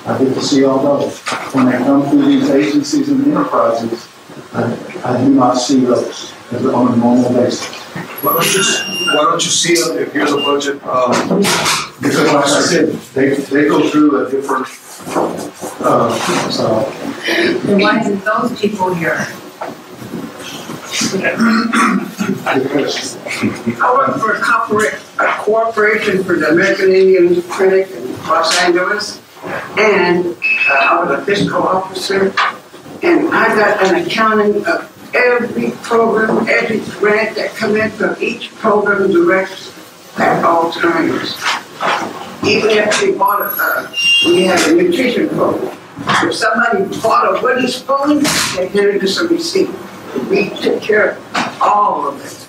I get to see all those. When they come through these agencies and enterprises, I do not see those on a normal basis. Why don't you see them if here's a budget? Because like I said, they go through a different, Then why isn't those people here? because I work for a corporation for the American Indian Clinic in Los Angeles, and I was a fiscal officer, and I got an accounting of every program, every grant that come in from each program direct at all times. Even if they bought we had a nutrition program. If somebody bought a wooden spoon, they handed us a receipt. We took care of all of it.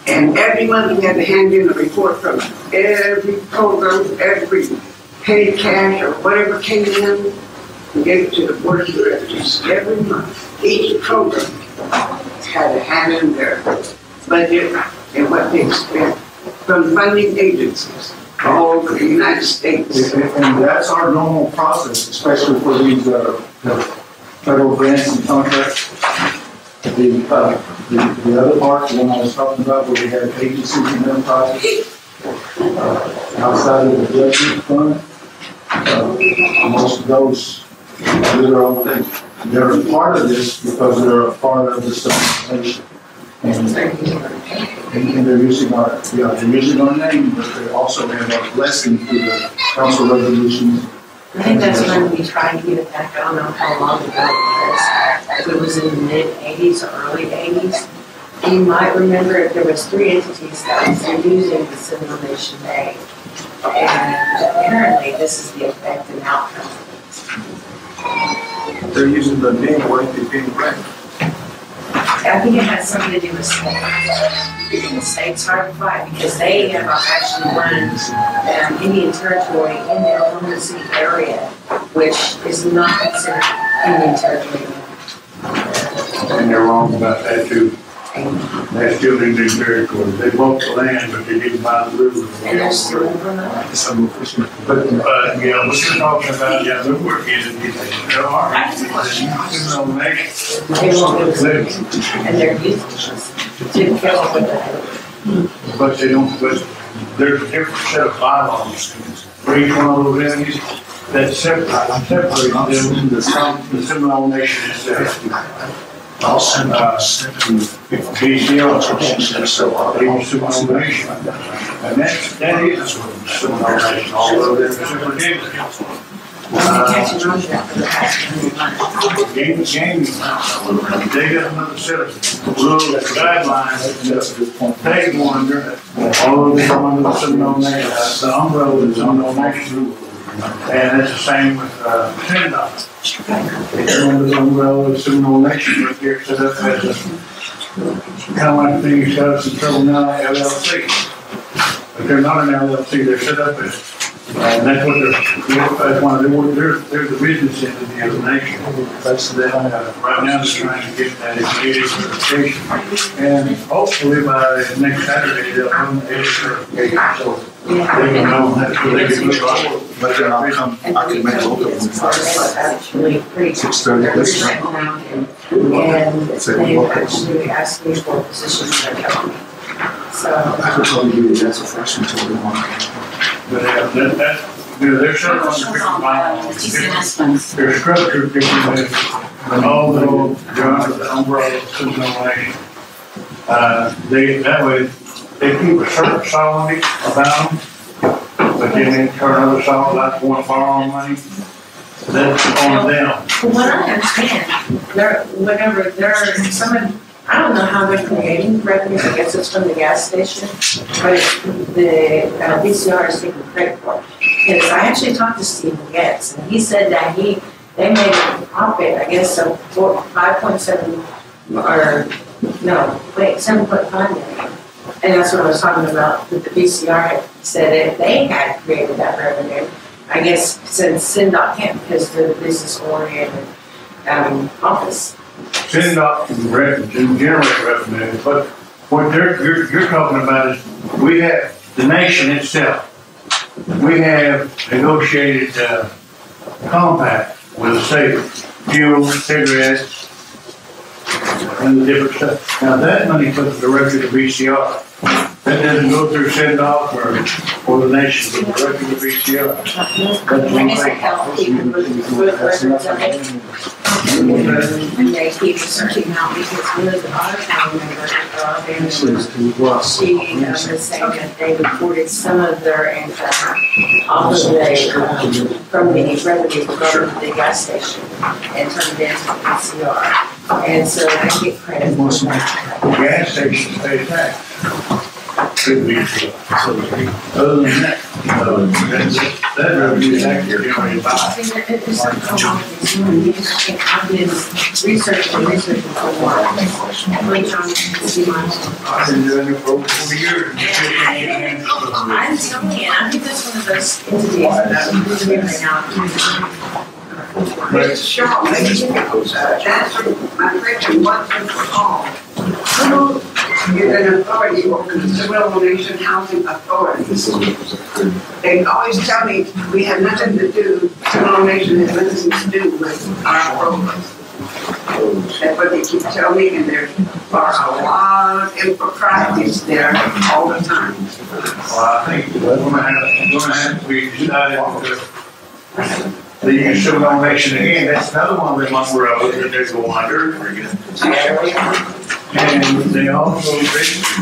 And every month we had to hand in a report from every program, every paid cash or whatever came in, and gave it to the board of directors every month. Each program had to hand in their budget and what they spent from funding agencies all over the United States. and that's our normal process, especially for these federal grants and contracts. The other part, the one I was talking about, where we had agencies and enterprises outside of the judgment fund, most of those do their own thing. They're a part of this because they're a part of the nation. And they're using our name, but they also have our blessing through the council resolutions. I think that's when we tried to get it back. I don't know how long ago it was. If it was in the mid-'80s or early '80s. You might remember there was 3 entities that were using the Seminole Nation name. And apparently this is the effect and outcome. They're using the name, why aren't they paying rent? I think it has something to do with state. The state's hard to fight because they have actually run Indian territory in the Oklahoma City area, which is not considered Indian territory. And they're wrong about that too. They're still in their territory. They bought the land, but they didn't buy the river. And they're still over that. But yeah, what you're talking about, yeah, they're working in it. There are. And they're using this to kill with that. But they don't, but there's a different set of bylaws for each one of those entities that separate them from the Seminole Nation itself. BCO, Seminole Nation. And that is Seminole Nation, although they're separate entities. They got another set of rules and guidelines that they go under, although they come under the Seminole Nation, the umbrella of the Seminole Nation. And it's the same with Seminole. They come under the umbrella of the Seminole Nation, but they're set up as a kind of like things got us in trouble now, LLC. But they're not an LLC, they're set up as. And that's what that's why they're the business entity of the nation. That's that. Right now, they're trying to get that ADA certification, and hopefully by next Saturday they'll have the ADA certification. So they can know that's where they can look on. But then I can make a little bit more. Actually, pretty. 6:30. And they actually asked me for a position in their company. So. I could probably give you that's a freshman until we want. But they're set up on different bylaws. They're structured differently, and although they're under the umbrella of Seminole Nation, that way they keep a certain solemnity about them, but then they turn other solemn like want to borrow money. That's on them. From what I understand, I don't know how they're creating revenues, I guess it's from the gas station, but the VCR is taking credit for it. Because I actually talked to Stephen Getz, and he said that they made a profit, I guess, of 5.7, or, no, wait, 7.5 million. And that's what I was talking about, that the VCR said that they had created that revenue. I guess since CINDOT can't because the business oriented office. CINDOT can generate revenue, but what you're talking about is we have the nation itself. We have negotiated compact with the state, fuel, cigarettes, and the different stuff. Now that money comes directly to VCR. That doesn't go through CINDOT or the nation, but directly to VCR. That's one thing. And they keep searching out because one of the other family members, she was saying that they reported some of their income off of from the revenue from the gas station and turned it into the PCR. And so they get credit for that. The gas station pays tax. Could be. Other than that, that revenue is actually generated by. I've been researching for a while. I've been trying to see my. I've been doing it for over 4 years. I'm telling you, I think that's one of those entities that I'm doing right now. Mr. Shaw, that's my question, what's the call? You're an authority over the Seminole Nation Housing Authority. They always tell me we have nothing to do, Seminole Nation has nothing to do with our programs. That's what they keep telling me, and there are a lot of improprieties there all the time. Well, I think we're gonna have to be decided to use Seminole Nation again. That's another one of them umbrellas that they go under. And they also,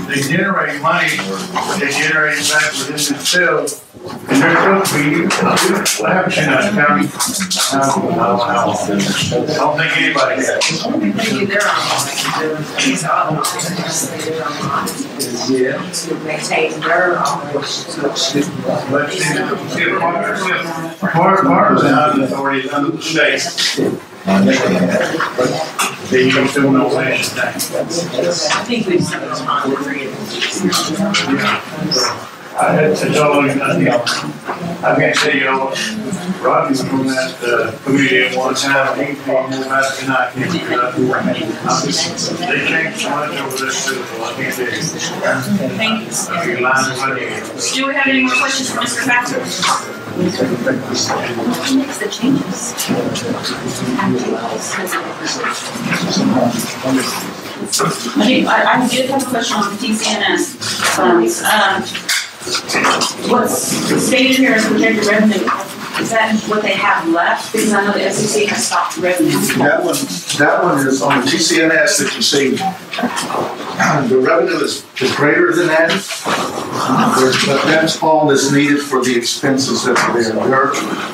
they generate money, they generate it back within themselves, and they're supposed to be labs in that county. I don't think anybody has. Maybe they're Yeah. to maintain their operations. But see, part of the housing authority is under the state. They come to no nation. I think we've spent time to create I had to tell you, I can't say, Rodney was on that committee at one time, he came in about tonight. They changed so much over this too, I can't tell you. Thank you. Do we have any more questions for Mr. Baxter? Who makes the changes? I did have a question on the TCNS funds. What's stated here as projected revenue? Is that what they have left? Because I know the FCC has stopped revenue. That one is on the TCNS that you see. The revenue is greater than that, but that's all that's needed for the expenses that are there.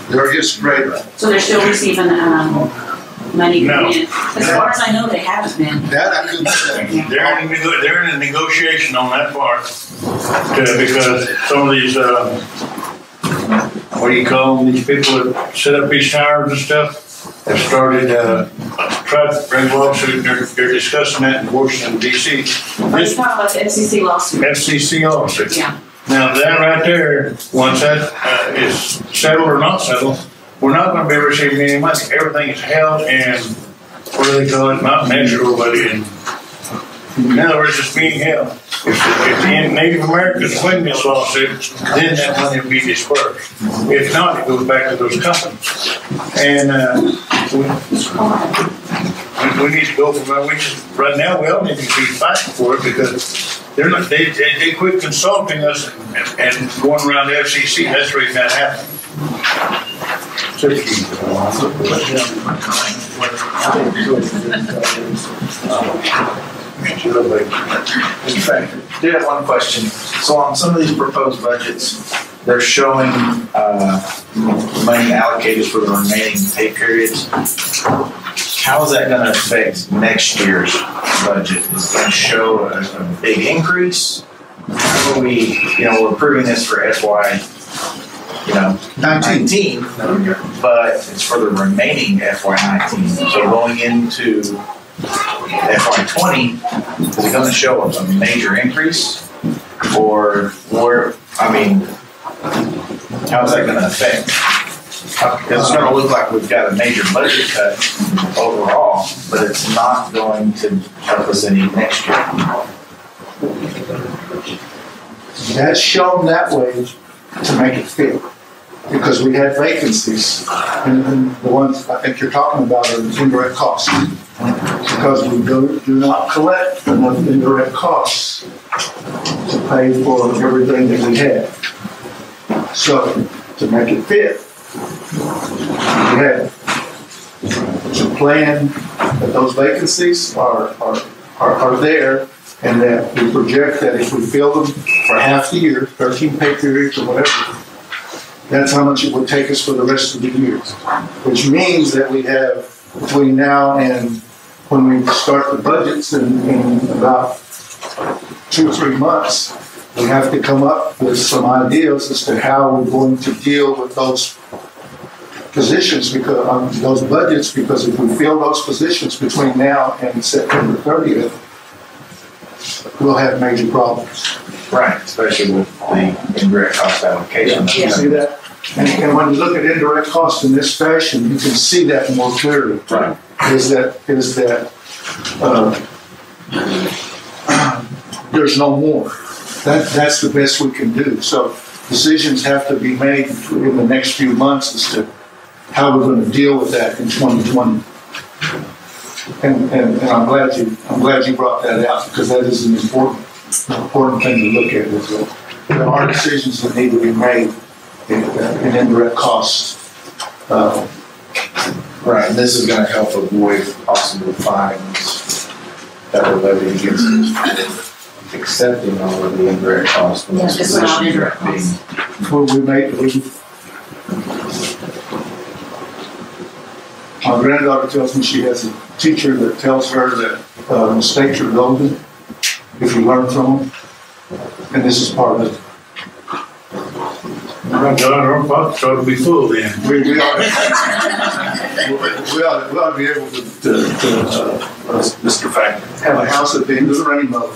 There is greater. So they're still receiving money coming in? As far as I know, they haven't been. That I couldn't say. They're in a negotiation on that part, because some of these, what do you call them, these people that set up these towers and stuff, have started, tried to bring lawsuit, and they're discussing that in Washington, D.C. Let's talk about the FCC lawsuit. FCC lawsuit. Yeah. Now that right there, once that is settled or not settled, we're not going to be receiving any money. Everything is held in, what do they call it, not metro, but in other words, it's being held. If the Native Americans win this lawsuit, then that money will be dispersed. If not, it goes back to those companies. And we need to go from there. Right now, we all need to be fighting for it, because they quit consulting us and going around the FCC. That's the reason that happened. In fact, I did have one question. So on some of these proposed budgets, they're showing money allocated for the remaining pay periods. How is that going to affect next year's budget? Is it going to show a big increase? How are we, we're approving this for FY, 19, but it's for the remaining FY 19. So going into FY 20, is it going to show a major increase? Or how is that going to affect? Because it's going to look like we've got a major budget cut overall, but it's not going to help us any next year. That's shown that way to make it fit, because we had vacancies, and the ones I think you're talking about are indirect costs, because we do not collect enough indirect costs to pay for everything that we have. So to make it fit, we had to plan that those vacancies are there, and that we project that if we fill them for half the year, 13 pay periods or whatever, that's how much it would take us for the rest of the year. Which means that we have, between now and when we start the budgets in about 2 or 3 months, we have to come up with some ideas as to how we're going to deal with those positions, because those budgets, because if we fill those positions between now and September 30th, we'll have major problems. Right, especially with the indirect cost allocation. You see that? And when you look at indirect costs in this fashion, you can see that more clearly. Right. Is that there's no more. That's the best we can do. So decisions have to be made in the next few months as to how we're going to deal with that in 2020. And I'm glad you brought that out, because that is an important thing to look at as well. There are decisions that need to be made in indirect costs. Right, and this is going to help avoid possible fines that are levied against us, accepting all of the indirect costs. When those positions are being. My granddaughter tells me she has a teacher that tells her that mistakes are golden if you learn from them, and this is part of it. Our bucks ought to be full then. We ought to be able to Mr. Fact. have a house at the end of the rainbow.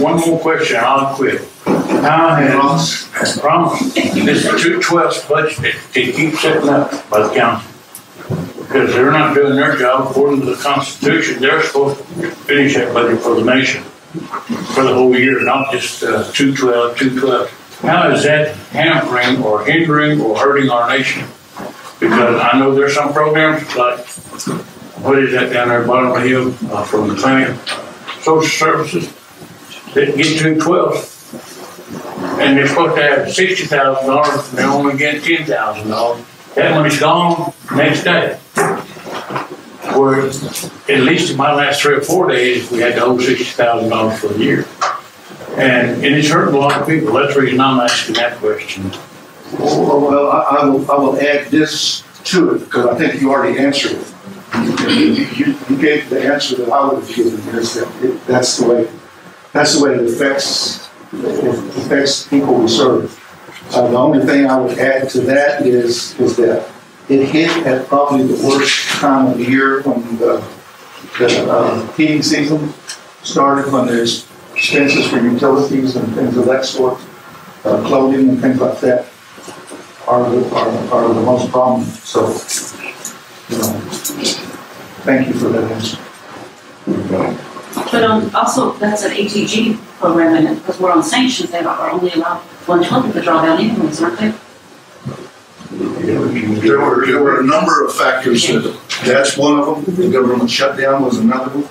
One more question, I'll quit. How has this 2/12 budget to keep setting up by the council? Because they're not doing their job according to the Constitution. They're supposed to finish that budget for the nation for the whole year, not just 2/12. How is that hampering or hindering or hurting our nation? Because I know there's some programs like, what is that down there bottom of the hill from the clinic, social services, that get 2/12. And they're supposed to have $60,000 and they only get $10,000. That money's gone next day. Where at least in my last 3 or 4 days, we had to owe $60,000 for the year. And it's hurting a lot of people. That's the reason I'm asking that question. Well, I will add this to it, because I think you already answered it. You gave the answer that I would have given, is that that's the way it affects people we serve. The only thing I would add to that is that it hit at probably the worst time of the year when the heating season started, when there's expenses for utilities and things of that sort, clothing and things like that are the most prominent. So, thank you for that answer. But also, that's an ATG program, and because we're on sanctions, they are only allowed 1/12 to draw down anyways, aren't they? There were a number of factors. That's one of them. The government shutdown was another one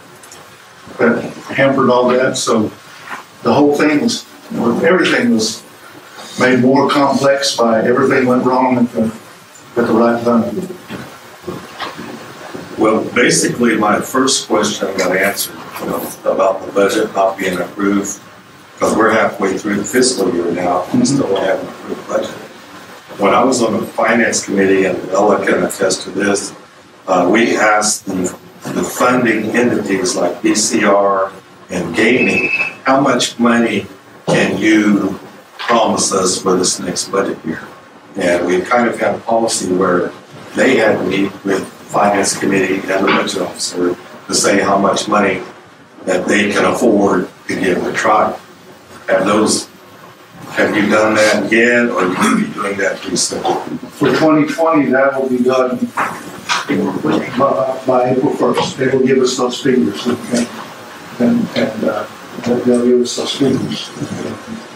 that hampered all that. So the whole thing everything was made more complex by everything went wrong at the right time. Well, basically, my first question got answered, about the budget not being approved. because we're halfway through the fiscal year now, and still haven't approved budget. When I was on the finance committee, and Ella can attest to this, we asked the funding entities like BCR and gaming, how much money can you promise us for this next budget year? And we kind of had a policy where they had to meet with the finance committee and the budget officer to say how much money that they can afford to give it a try. Have you done that yet, or will you be doing that recently? For 2020, that will be done by April 1st. They will give us those figures, and they'll give us those figures.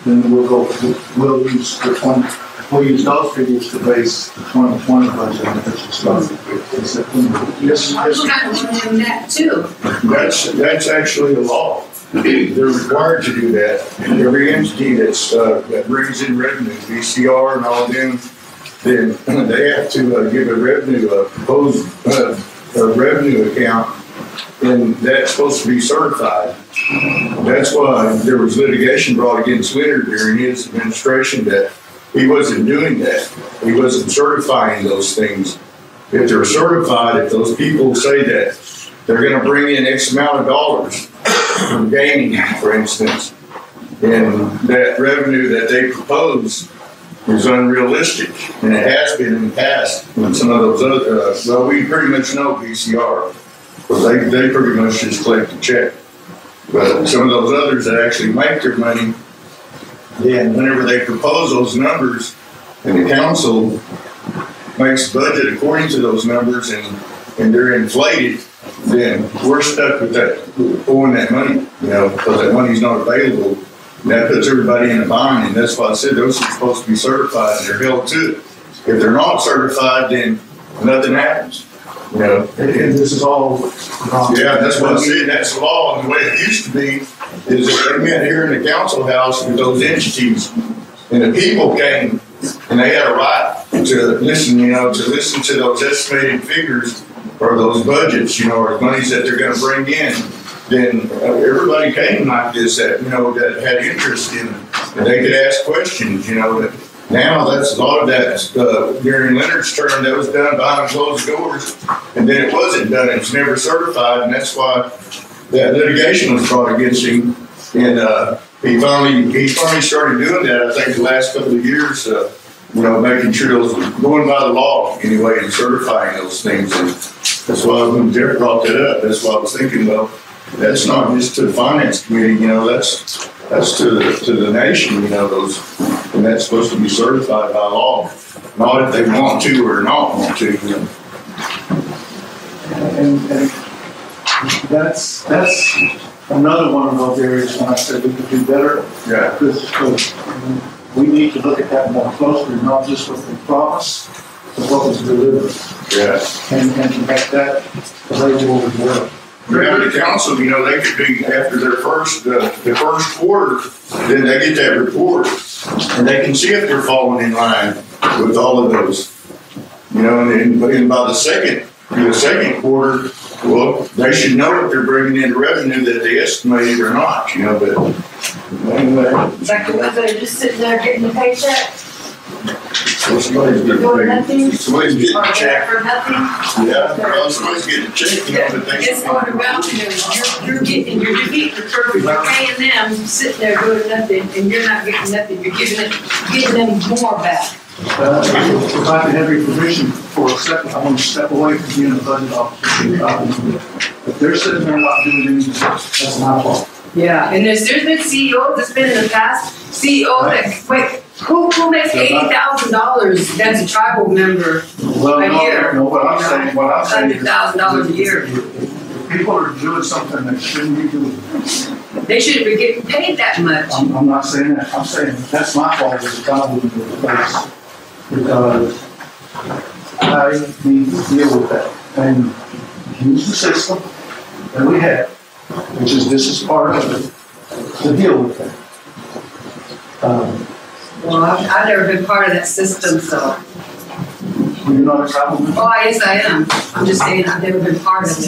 Then we'll use those figures to base the 2020 budget on in September. Yes, I was kind of wondering that too. That's actually the law. They're required to do that. And every entity that brings in revenue, VCR and all of them, then they have to give a proposed revenue account, and that's supposed to be certified. That's why there was litigation brought against Leonard during his administration that he wasn't doing that. He wasn't certifying those things. If they're certified, if those people say that they're going to bring in X amount of dollars from gaming, for instance, and that revenue that they propose is unrealistic, and it has been in the past. And some of those other, well, we pretty much know VCR, because they pretty much just collect the check. But some of those others that actually make their money, then whenever they propose those numbers, and the council makes the budget according to those numbers, and they're inflated, then we're stuck with that, owing that money, because that money's not available. And that puts everybody in a bind, and that's why I said those are supposed to be certified, and they're held to it. If they're not certified, then nothing happens. And this is all wrong. Yeah, that's what I said. That's the law. And the way it used to be is that they met here in the council house with those entities, and the people came, and they had a right to listen, to those estimated figures or those budgets, or the monies that they're going to bring in. Then everybody came like this that had interest in it, and they could ask questions. Now that's a lot of that during Leonard's term that was done behind closed doors, and then it wasn't done. It was never certified, and that's why that litigation was brought against him. And he finally started doing that. I think the last couple of years, making sure those going by the law anyway and certifying those things. And that's why when Derek brought that up, that's why I was thinking, well, that's not just to the finance committee, that's to the nation, and that's supposed to be certified by law, not if they want to or not want to. And that's another one of those areas when I said we could do better. Yeah. Because we need to look at that more closely, not just what they promised, but what was delivered. Yeah. And to make that available as well. Yeah, the council, they could be after their the first quarter, then they get that report, and they can see if they're falling in line with all of those. And by the second quarter, well, they should know if they're bringing in the revenue that they estimated or not. But anyway. Like the ones that are just sitting there getting the paycheck. So somebody's getting a check. For nothing. Yeah, well, somebody's getting a check. It's going around here. You're defeating the purpose. You're paying them, sitting there doing nothing, and you're not getting nothing. You're giving them more back. If I could have your permission for a second, I want to step away from being a budget officer. If they're sitting there not doing anything, that's my fault. Yeah, and there's been CEOs that's been in the past, who makes $80,000? That's a tribal member a year. No, what I'm saying $100,000 a year. People are doing something that shouldn't be doing. They shouldn't be getting paid that much. I'm not saying that. I'm saying that's my fault as a God in the place, because I need to deal with that and use the system that we have, which is this is part of it, to deal with that. Well, I've never been part of that system, so. You're not a tribal member? Oh, yes, I am. I'm just saying I've never been part of it.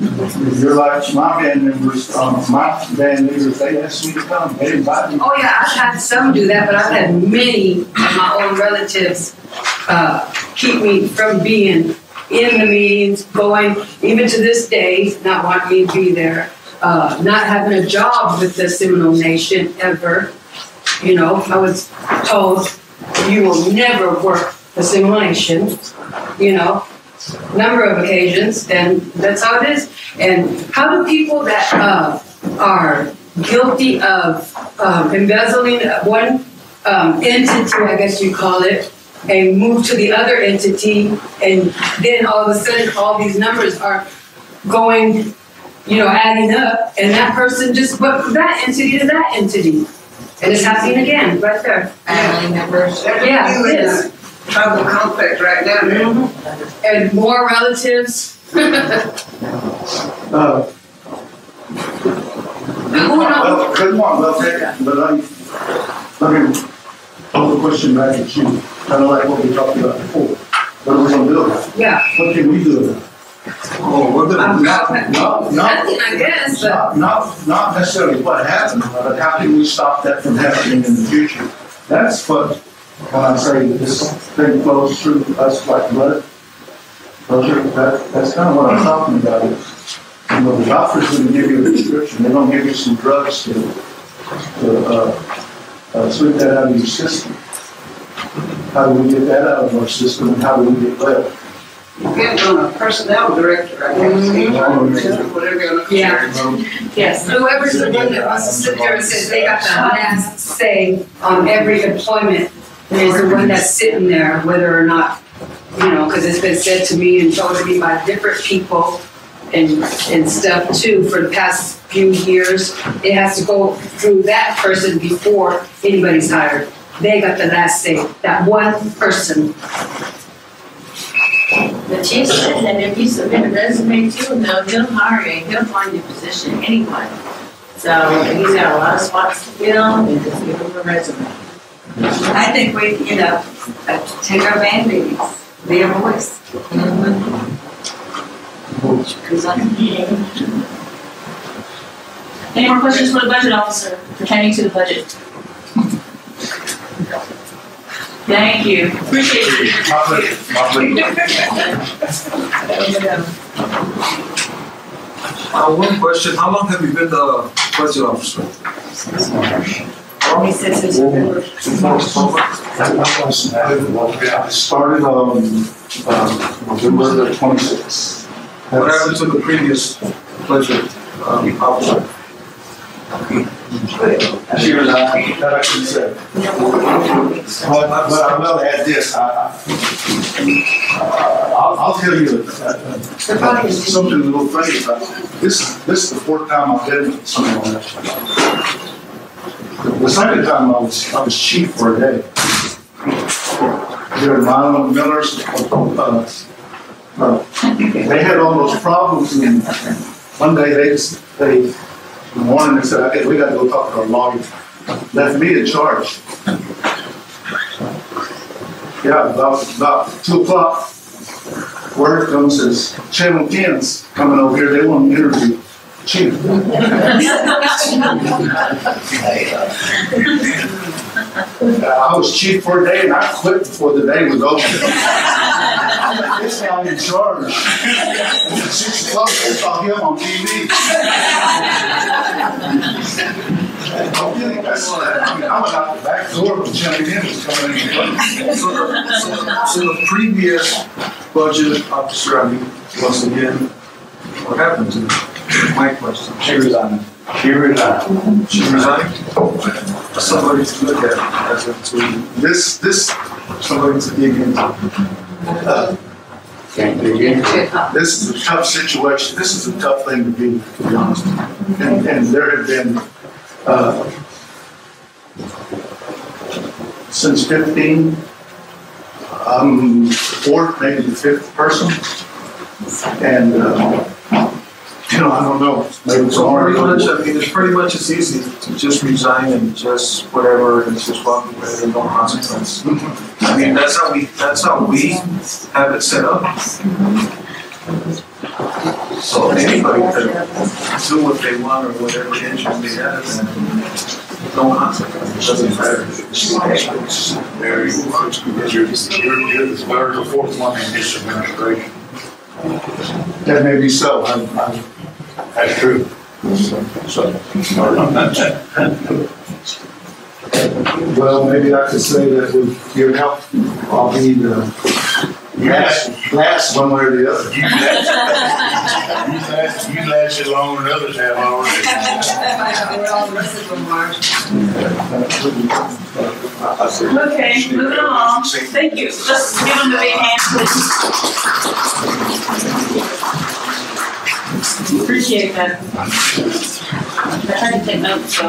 You're like my band members, they asked me to come, they invited me. Oh, yeah, I've had some do that, but I've had many of my own relatives keep me from being in the meetings, going, even to this day, not wanting me to be there, not having a job with the Seminole Nation ever. You know, I was told, you will never work the Seminole Nation, you know, number of occasions, and that's how it is. And how do people that are guilty of embezzling one entity, I guess you call it, and move to the other entity, and then all of a sudden all these numbers are going, you know, adding up, and that person just went from that entity to that entity. And it's happening again, right there. Family members. Yeah, it is. Trouble conflict right down there. Mm-hmm. And more relatives. Good one, well taken, but let me put the question back at you, kind of like what we talked about before. What are we gonna do about it? Yeah. What can we do about it? Oh, we're gonna, Nothing, I guess, but. Not necessarily what happened, but how can we stop that from happening in the future? That's what, when I say this thing flows through us like blood, that's kind of what I'm talking about. You know, the doctor's going to give you a prescription, they're going to give you some drugs to sweep that out of your system. How do we get that out of our system, and how do we get well? Depends on a personnel director, I guess. Whatever you're looking Yeah. Yes, whoever's the one that wants to sit there and says they got the last say on every employment is the one that's sitting there, whether or not, you know, because it's been said to me and told to me by different people and stuff too for the past few years. It has to go through that person before anybody's hired. They got the last say, that one person. The chief said that if you submit a resume to him, he'll hire you, he'll find your position anyway. So he's got a lot of spots to fill, and just give him a resume. I think we, take our band meetings, be a voice. Any more questions for the budget officer pertaining to the budget? Thank you. Appreciate one question, how long have you been the budget officer? He says it's I started on November the 26th. What happened to the previous budget officer? She resigned, that I can say. But I will add this, I'll tell you something a little funny about it. This is the fourth time I've been with Seminole. The second time I was chief for a day. Here at Milo and Miller's, they had all those problems, and one day they in the morning they said, "Okay, we got to go talk to our lawyer." Left me in charge. Yeah, about 2 o'clock, word comes as Channel 10's coming over here. They want to interview chief. I was chief for a day, and I quit before the day was over. This guy in charge. At 6 o'clock, I saw him on TV. I went out the back door when Channel 10 was coming in. So the previous budget officer, once again, what happened to her? My question. She resigned. She resigned. She resigned? Somebody to look at as of to This somebody to dig into. This is a tough situation. This is a tough thing to be honest. And there have been, since 15, I'm the fourth, maybe the fifth person. And, I don't know. Maybe it's So pretty hard. much, it's pretty much as easy to just resign and just whatever, and just walk away and no consequence. I mean, that's how we have it set up. So anybody can do what they want or whatever engine they have, and no consequence, it doesn't matter. Very, you're the third or fourth one in this administration. That may be so. That's true. Well, maybe I could say that with your help, I'll be the last one way or the other. You lasted longer than others have already. We're all the rest of them are. Okay, moving along. Thank you. Just give them the big hand, please. Appreciate that. I tried to take notes, so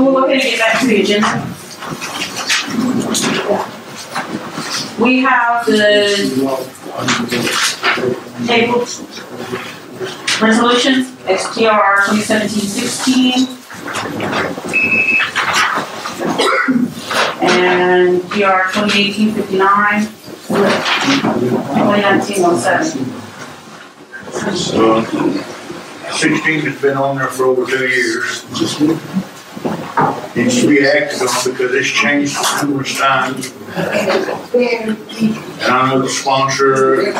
we'll go ahead and get back to the agenda. We have the table resolutions, XTR 2017-16 and PR 2018-59, 2019-07. 16 has been on there for over 2 years. Needs to be acted on because it's changed numerous times. And I know the sponsor, I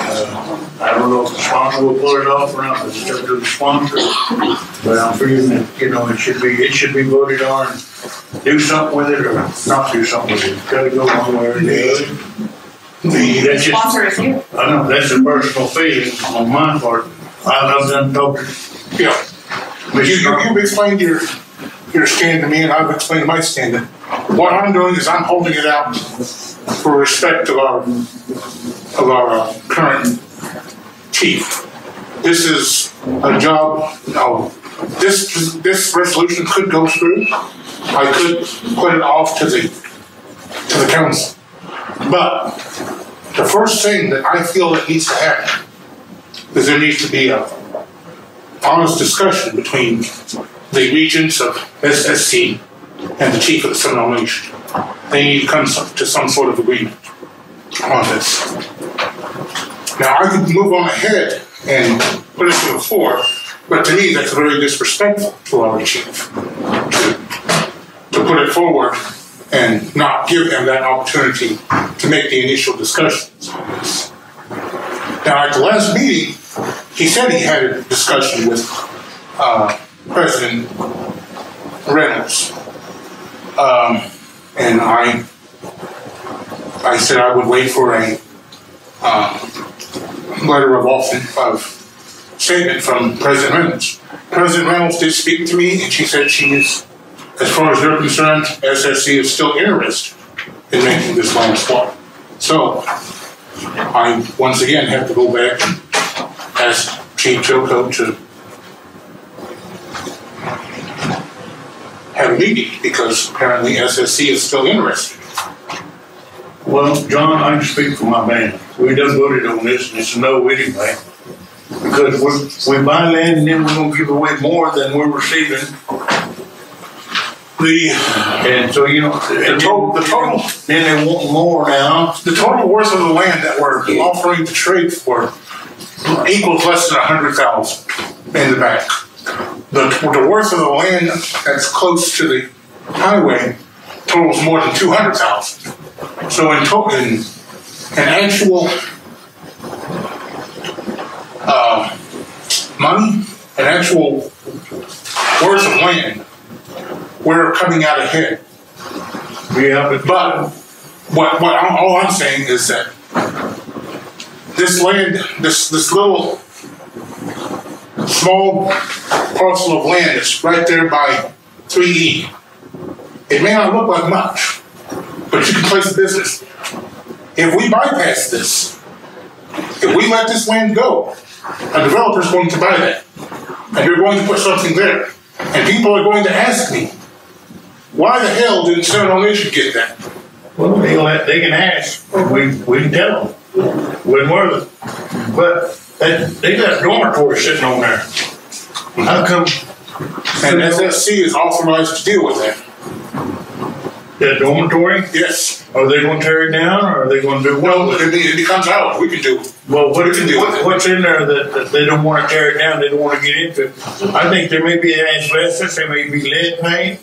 don't know if the sponsor will pull it off or not, it's up to the sponsor. But I'm feeling that, it should be voted on, do something with it or not do something with it. It's gotta go one way or the other. The sponsor is you. I know, that's a personal feeling on my part. I've done talking. Yeah. But you've explained your stand to me, and I've explained my stand. What I'm doing is I'm holding it out for respect of our current chief. This is a job. This resolution could go through. I could put it off to the council. But the first thing that I feel that needs to happen is there needs to be a honest discussion between the regents of SSC and the chief of the Seminole Nation. They need to come to some sort of agreement on this. Now, I could move on ahead and put it to the floor, but to me, that's very disrespectful to our chief to put it forward and not give him that opportunity to make the initial discussions on this. Now, at the last meeting, he said he had a discussion with President Reynolds, and I said I would wait for a letter of statement from President Reynolds. President Reynolds did speak to me, and she said she is, as far as they're concerned, SSC is still interested in making this land swap. So I once again have to go back and ask Chief Chilcote to have a meeting because apparently SSC is still interested. Well, John, I can speak for my man. We done voted on this, and it's a no anyway. Because we buy land and then we're going to give away more than we're receiving. And so, the total, then they want more now. The total worth of the land that we're offering to trade for equals less than $100,000 in the bank. The worth of the land that's close to the highway totals more than $200,000. So in total, an actual money, an actual worth of land, we're coming out ahead. Yeah, but all I'm saying is that this land, this little small parcel of land is right there by 3E. It may not look like much, but you can place a business. If we bypass this, if we let this land go, a developer's going to buy that, and they're going to put something there, and people are going to ask me, why the hell didn't Seminole Nation get that? Well, they can ask. We can tell them. Wouldn't worth it. But they got a dormitory sitting on there. How come? And SSC is authorized to deal with that. That dormitory? Yes. Are they gonna tear it down, or are they gonna do Well, what? it becomes ours, we can do. Well, We can do it. what's in there that they don't wanna tear it down, they don't wanna get into it? I think there may be asbestos, there may be lead paint,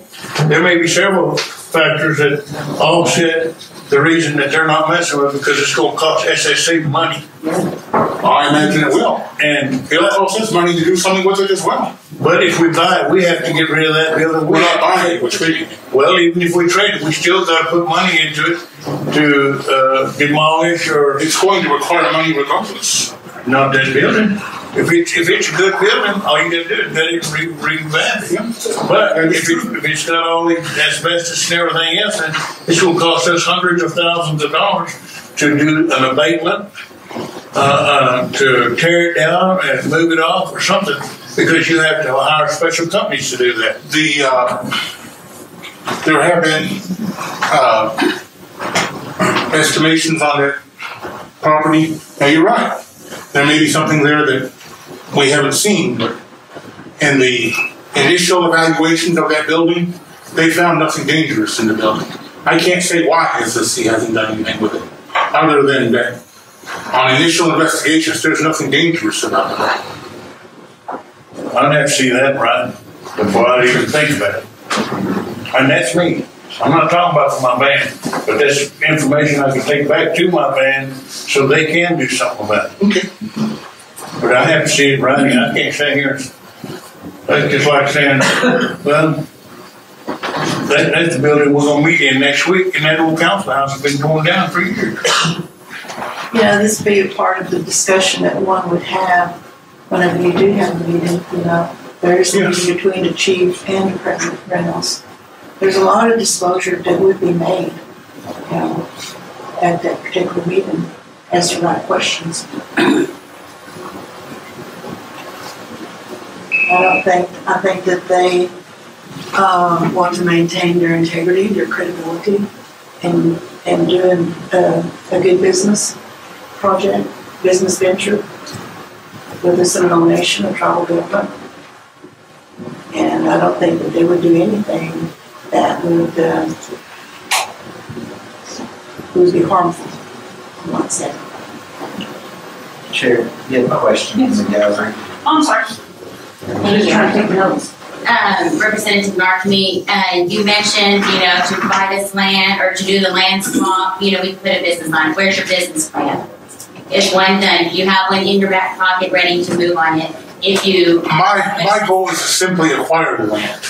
there may be several factors that offset the reason that they're not messing with it, because it's gonna cost SSC money. I imagine it will. And, It'll cost us money to do something with it as well. but if we buy it, we have to get rid of that building. We're not buying it, we're trading it. Well, even if we trade it, we still gotta put money into it to, demolish or It's going to require money regardless. not that building. If it's a good building, all you gotta do is let it revamp it. But if it's got all the asbestos and everything else, then it's gonna cost us hundreds of thousands of dollars to do an abatement, to tear it down and move it off or something, because you have to hire special companies to do that. There have been, estimations on that property. Now, you're right. There may be something there that we haven't seen, but in the initial evaluations of that building, they found nothing dangerous in the building. I can't say why SSC hasn't done anything with it, other than that on initial investigations, there's nothing dangerous about it. I'd have to see that right before I even think about it. And that's me. I'm not talking about for my band, but that's information I can take back to my band so they can do something about it. Okay. But I have to see it right. I can't sit here. That's just like saying, well, that's the building we're gonna meet in next week, and that old council house has been going down for years. This would be a part of the discussion that one would have whenever you do have a meeting, there's a meeting between the chief and the President Reynolds. There's a lot of disclosure that would be made, at that particular meeting as to right questions. I think that they want to maintain their integrity, their credibility, and doing a good business project, business venture with the Seminole Nation, a tribal government. And I don't think that they would do anything that would be harmful, I might say. Chair, you have a question in the gallery. Oh, I'm sorry. I'm just trying to take notes. Representative Narkme, you mentioned, to buy this land or to do the land swap, we can put a business on it. Where's your business plan? Is one done? You have one in your back pocket ready to move on it. If you My goal is to simply acquire the land.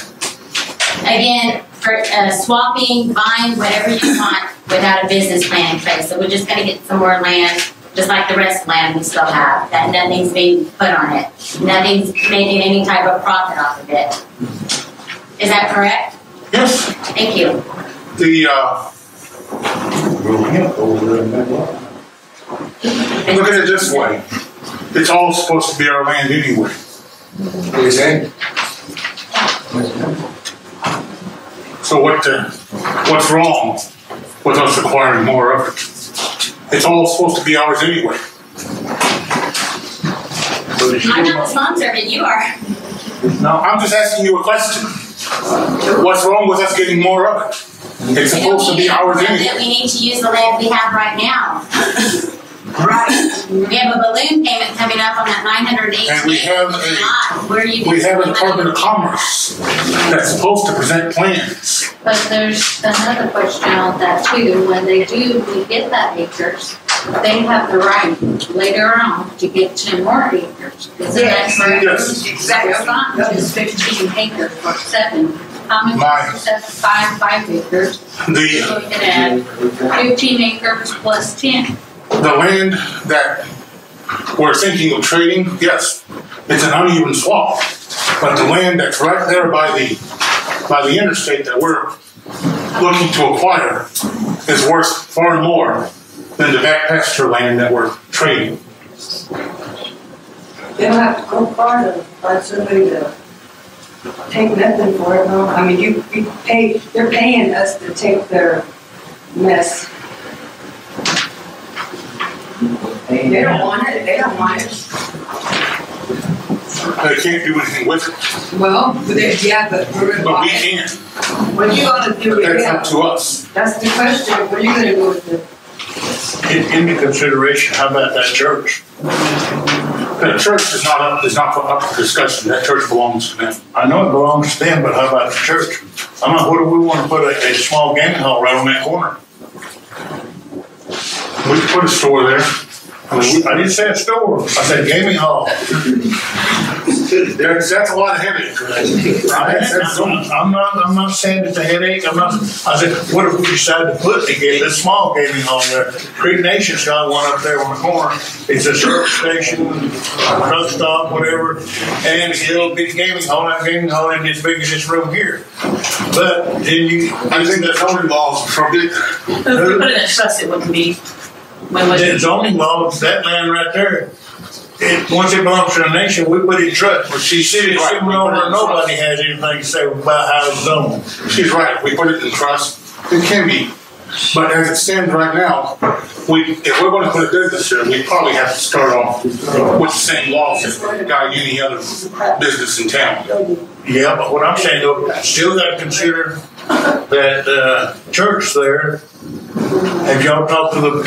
Again, for swapping, buying, whatever you want without a business plan in place. So we're just gonna get some more land, just like the rest of the land we still have, that nothing's being put on it. Nothing's making any type of profit off of it. Is that correct? Yes. Thank you. Look at it this way. It's all supposed to be our land anyway. What do you say? So what's wrong with us acquiring more of it? It's all supposed to be ours anyway. I'm not the sponsor, but you are. No, I'm just asking you a question. What's wrong with us getting more of it? It's supposed to be ours anyway. We need to use the land we have right now. Right. We have a balloon payment coming up on that $980. And we have a Department of Commerce that's supposed to present plans. But there's another question on that too. When we get that acres, they have the right later on to get 10 more acres. Is that correct? Yes. Exactly. It's not just 15 acres or 7. How many acres has 5 acres? So we could add 15 acres plus 10. The land that we're thinking of trading, yes, it's an uneven swap. But the land that's right there by the interstate that we're looking to acquire is worth far more than the back pasture land that we're trading. They don't have to go far to find somebody to take nothing for it, no? I mean, they're paying us to take their mess. They don't want it, they don't want it. They can't do anything with it. Well, but we're gonna But buy we it. can. What are you gonna do with That's it? up to us. That's the question, what are you gonna do with it? Into consideration, how about that church? The church is not up for discussion. That church belongs to them. I know it belongs to them, but how about the church? I mean, what do we want to put a small gaming hall right on that corner? We could put a store there. I didn't say a store, I said gaming hall. That's a lot of headache. I'm not saying it's a headache, I said, what if we decide to put a small gaming hall there? Creek Nation's got one up there on the corner. It's a service station, truck stop, whatever, and it'll be a gaming hall. That gaming hall ain't as big as this room here. But then I think the zoning laws from it. If we put it in trust, it wouldn't be. the zoning laws, that land right there, once it belongs to the nation, we put it in trust. But she said it's Seminole, nobody has anything to say about how it's zoned. She's right, we put it in trust. It can be. But as it stands right now, if we're going to put a business here, we probably have to start off with the same laws as any other business in town. Yeah, but what I'm saying, though, still got to consider that church there. Have y'all talked to the,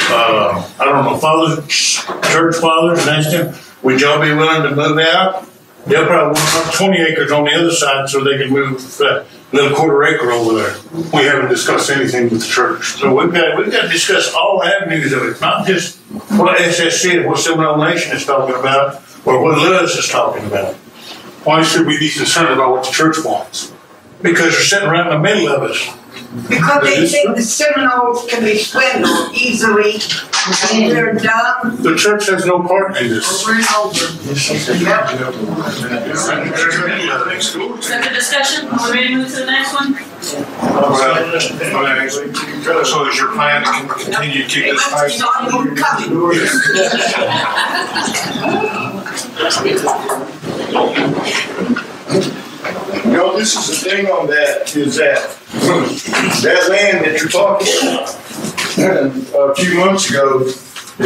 church fathers and asked them, would y'all be willing to move out? They'll probably want 20 acres on the other side so they can move that little quarter acre over there. We haven't discussed anything with the church. So we've got to discuss all avenues of it, not just what SSC, what Seminole Nation is talking about, or what Lewis is talking about. Why should we be concerned about what the church wants? Because they're sitting right in the middle of us. Because they think the Seminoles can be swindled easily, and they're done The church has no part in this. over and over. Yep. Is that the discussion? Are we ready to move to the next one? So is your plan to continue to keep They this must be pace? not even coming. You know, this is the thing on that, is that land that you're talking about, a few months ago, a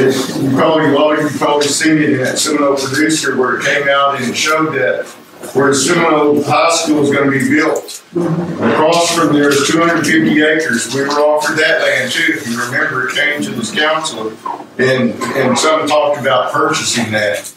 lot of you probably seen it in that Seminole Producer where it came out and it showed that where Seminole High School is going to be built. Across from there is 250 acres. We were offered that land too. If you remember, it came to this council and some talked about purchasing that.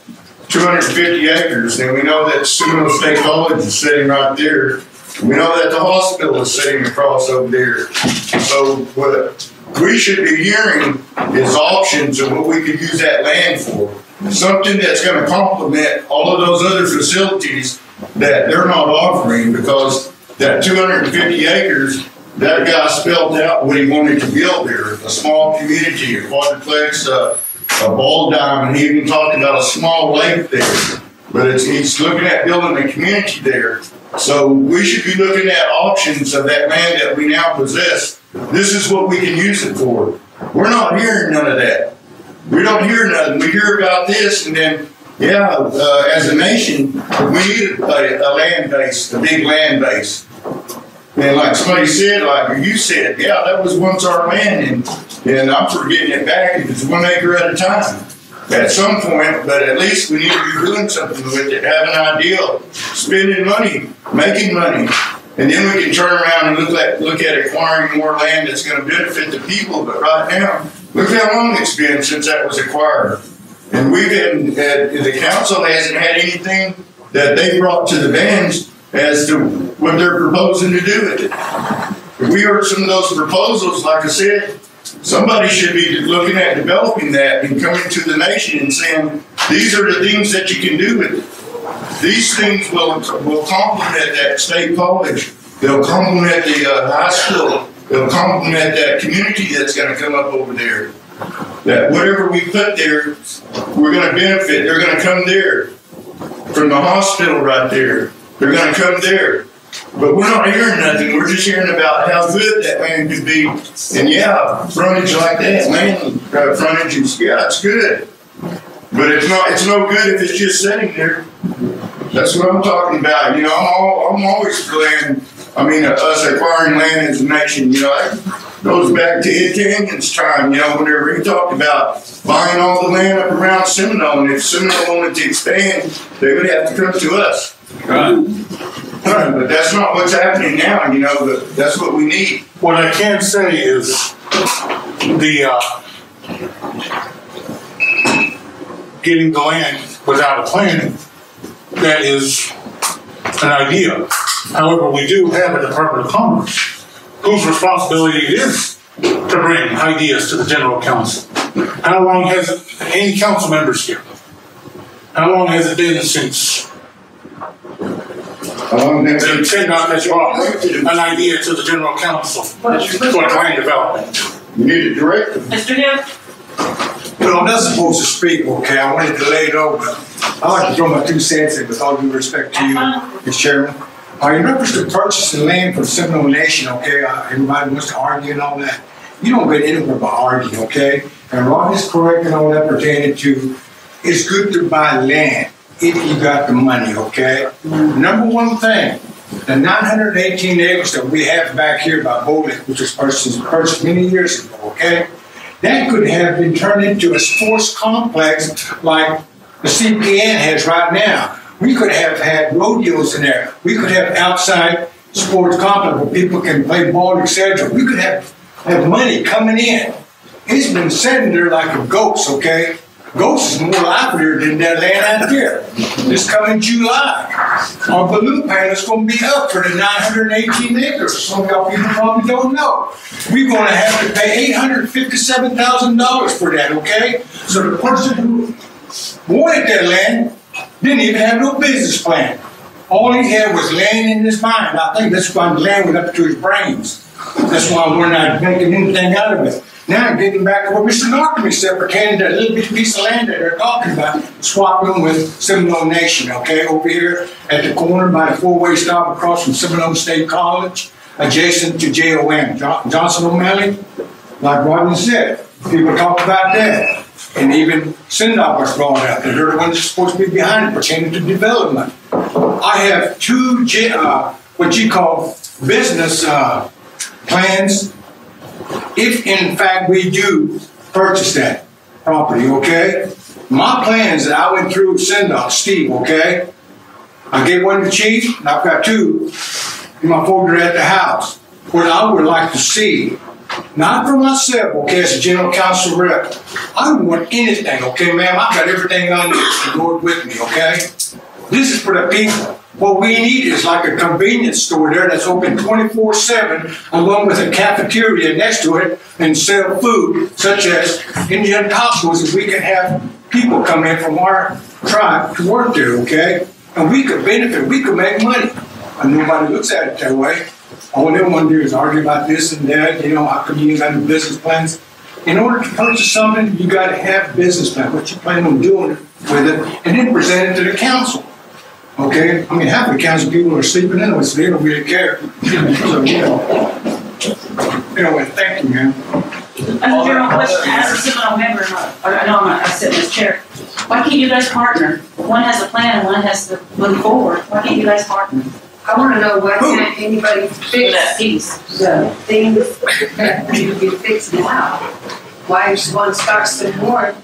250 acres, and we know that Seminole State College is sitting right there. We know that the hospital is sitting across over there. So what we should be hearing is options of what we could use that land for. Something that's going to complement all of those other facilities that they're not offering, because that 250 acres, that guy spelled out what he wanted to build there. A small community, a quadruplex, a ball diamond. He even talked about a small lake there, but he's looking at building a community there. So we should be looking at options of that land that we now possess. This is what we can use it for. We're not hearing none of that. We don't hear nothing. We hear about this, and then, as a nation, we need a land base, a big land base. And like somebody said, like you said, that was once our land, and I'm for getting it back if it's 1 acre at a time at some point, but at least we need to be doing something with it, have an idea, spending money, making money, and then we can turn around and look at acquiring more land that's going to benefit the people. But right now, look how long it's been since that was acquired. And the council hasn't had anything that they brought to the bands as to what they're proposing to do with it. If we heard some of those proposals, like I said, somebody should be looking at developing that and coming to the nation and saying, these are the things that you can do with it. These things will complement that state college. They'll complement the high school. They'll complement that community that's going to come up over there. That whatever we put there, we're going to benefit. They're going to come there. From the hospital right there. They're going to come there. But we're not hearing nothing. We're just hearing about how good that land could be. And frontage like that, land frontage is, it's good. But it's no good if it's just sitting there. That's what I'm talking about. I'm always for land. Us acquiring land as a nation, Goes back to Ed Canyon's time, you know, whenever he talked about buying all the land up around Seminole, and if Seminole wanted to expand, they would have to come to us. Right. But that's not what's happening now, you know, but that's what we need. What I can say is getting the land without a plan, that is an idea. However, we do have a Department of Commerce whose responsibility it is to bring ideas to the General Council. How long has it, any council members here? How long has it been since the TNDOT has brought an idea to the General Council for land development? You need a director. Mr. Hill? Well, I'm not supposed to speak, okay? I wanted to lay it over. I like to throw my 2 cents in with all due respect to you, Mr. Chairman. In reference to purchasing land from Seminole Nation, okay? Everybody wants to argue and all that. You don't get anywhere by arguing, okay? And Ron is correct in all that pertaining to it's good to buy land if you got the money, okay? Number one thing, the 918 acres that we have back here by Bowling, which was purchased many years ago, okay? That could have been turned into a sports complex like the CPN has right now. We could have had rodeos in there. We could have outside sports complex where people can play ball, etc. We could have money coming in. It's been sitting there like a ghost, okay? Ghost is more livelier than that land out there. This coming July, our balloon payment is going to be up for the 918 acres. Some of y'all people probably don't know. We're going to have to pay $857,000 for that, okay? So the person who wanted that land didn't even have no business plan. All he had was land in his mind. I think that's why the land went up to his brains. That's why we're not making anything out of it. Now, getting back to what Mr. Norton said pertaining to that little bitty piece of land that they're talking about, swapping with Seminole Nation, okay, over here at the corner by the 4-way stop across from Seminole State College, adjacent to JOM, Johnson O'Malley. Like Rodney said, people talk about that. And even CNDOT was brought out. They're the ones supposed to be behind it pertaining to development. I have 2, what you call business plans, if in fact we do purchase that property, okay? My plans that I went through CNDOT, Steve, okay? I gave one to Chief, and I've got 2 in my folder at the house. What I would like to see, not for myself, okay, as a general council rep, I don't want anything, okay, ma'am? I've got everything I need to go with me, okay? This is for the people. What we need is like a convenience store there that's open 24/7, along with a cafeteria next to it, and sell food, such as Indian tacos, and we can have people come in from our tribe to work there, okay? And we could benefit, we could make money. And nobody looks at it that way. All they want to do is argue about this and that, you know, how come you got business plans? In order to purchase something, you got to have a business plan, what you plan on doing with it, and then present it to the council. Okay? I mean, half of the council people are sleeping in it, so they don't really care. So, you know. Anyway, thank you, man. As a general question, as a Seminole member, I know I sit in this chair, why can't you guys partner? One has a plan and one has to move forward. Why can't you guys partner? I want to know why can't anybody fix that piece? The things that need to be fixed now? Why just one start some more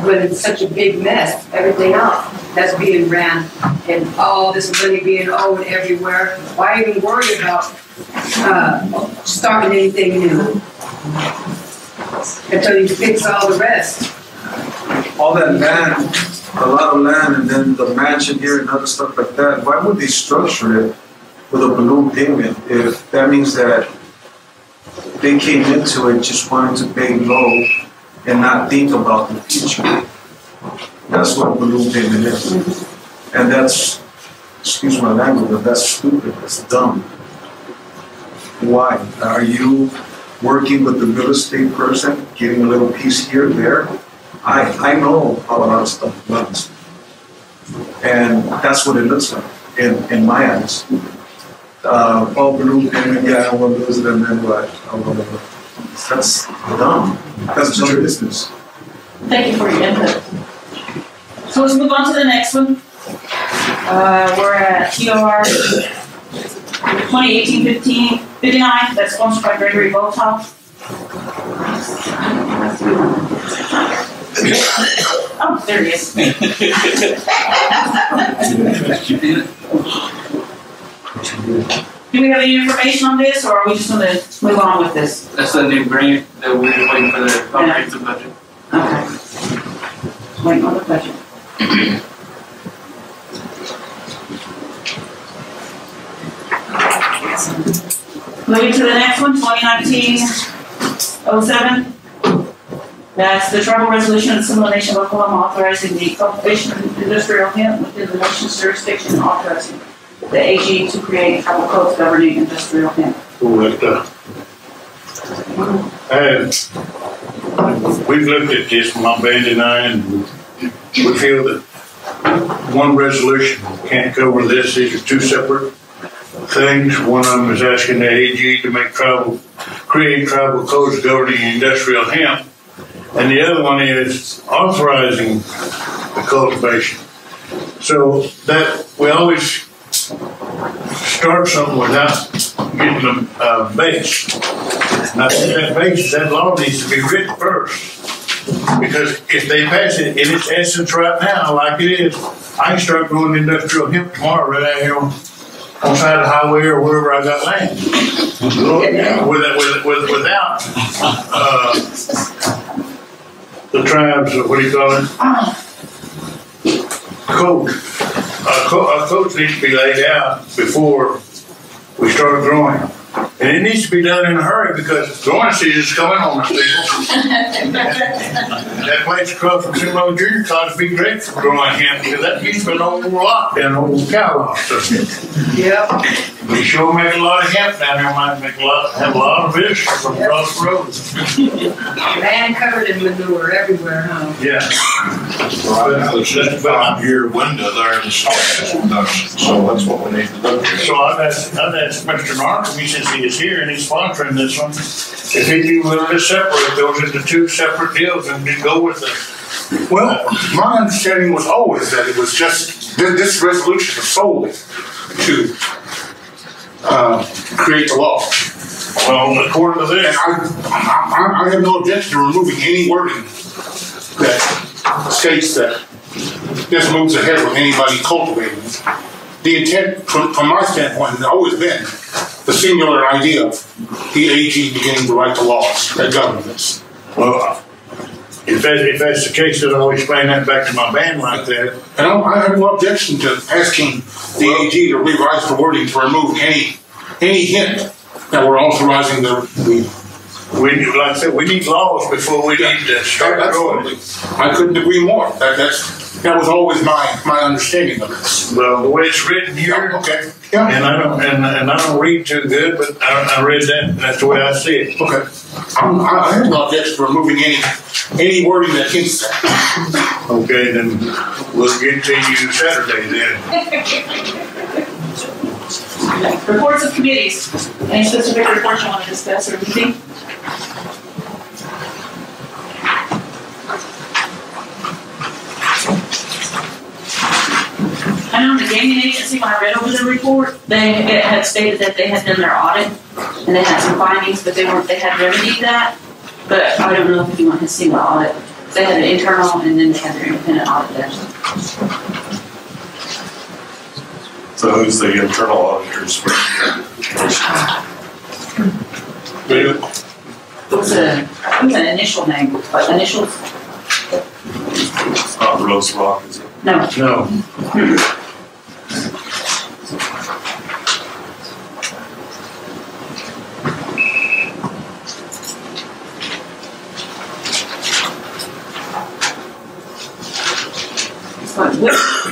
when it's such a big mess? Everything else that's being ran and all this money being owed everywhere. Why even worry about starting anything new until you fix all the rest? All that land, a lot of land, and then the mansion here and other stuff like that, why would they structure it with a balloon payment if that means that they came into it just wanting to pay low and not think about the future? That's what a balloon payment is. And that's, excuse my language, but that's stupid, that's dumb. Why? Are you working with the real estate person, getting a little piece here, there? I know how a lot of stuff runs. And that's what it looks like in my eyes. Balloon payment, yeah, I want to lose it, and then what? That's dumb. That's dumb business. Thank you for your input. So let's move on to the next one. We're at TR 2018-59, that's sponsored by Gregory Botoff. Oh, there he is. Do we have any information on this, or are we just gonna move on with this? That's the new grant that we're waiting for the comprehensive budget. Okay. Waiting on the budget. Moving to the next one, 2019-07. That's the tribal resolution of the Seminole Nation of Oklahoma authorizing the cultivation of industrial hemp within the nation's jurisdiction and authorizing the AG to create tribal codes governing industrial hemp. We've looked at this, my band and I, and we feel that one resolution can't cover this. These are two separate things. One of them is asking the AG to create tribal codes governing industrial hemp, and the other one is authorizing the cultivation. So that we always start something without getting a base. And I think that law needs to be written first. Because if they pass it in its essence right now, like it is, I can start growing industrial hemp tomorrow right out here on side of the highway or wherever I got land. Without the tribes, what do you call it? Code. Codes need to be laid out before we start growing. And it needs to be done in a hurry because growing season is coming on us, people. That place across from Seminole Junior College would be great for growing hemp because that used to be an old lot down old cow lot. Yep. We sure make a lot of hemp down there. Might have a lot of visitors from across the road. Man covered in manure everywhere, huh? Yeah. There's just a 5-year window there in the production, so that's what we need to do. So I've asked Mr. Markham, since he is here and he's sponsoring this one, if he'd be willing to separate those into two separate deals and go with it. Well, my understanding was always that it was just, this resolution was solely to create the law. Well, according to this. And I have no objection to removing any wording that states that this moves ahead with anybody cultivating it. The intent, from my standpoint, has always been the singular idea of the AG beginning to write the laws that govern this. Well, if that's the case, then I'll explain that back to my band like that. And I have no objection to asking the AG to revise the wording to remove any hint that we're authorizing the like I said, we need laws before we need to start growing. I couldn't agree more. That was always my understanding of this. Well, the way it's written here, okay, yeah. And I don't read too good, but I read that, and that's the way I see it. Okay, I have no objection to removing any wording that hints that. Okay, then we'll get to you Saturday then. Reports of committees. Any specific reports you want to discuss or anything? I know the gaming agency, when I read over the report, it had stated that they had done their audit and they had some findings, but they had remedied that. But I don't know if anyone has seen the audit. They had an internal and then they had their independent audit done. So who's the internal auditors for It was an initial name, but initials. It's not Rose Rock, is it? No. No.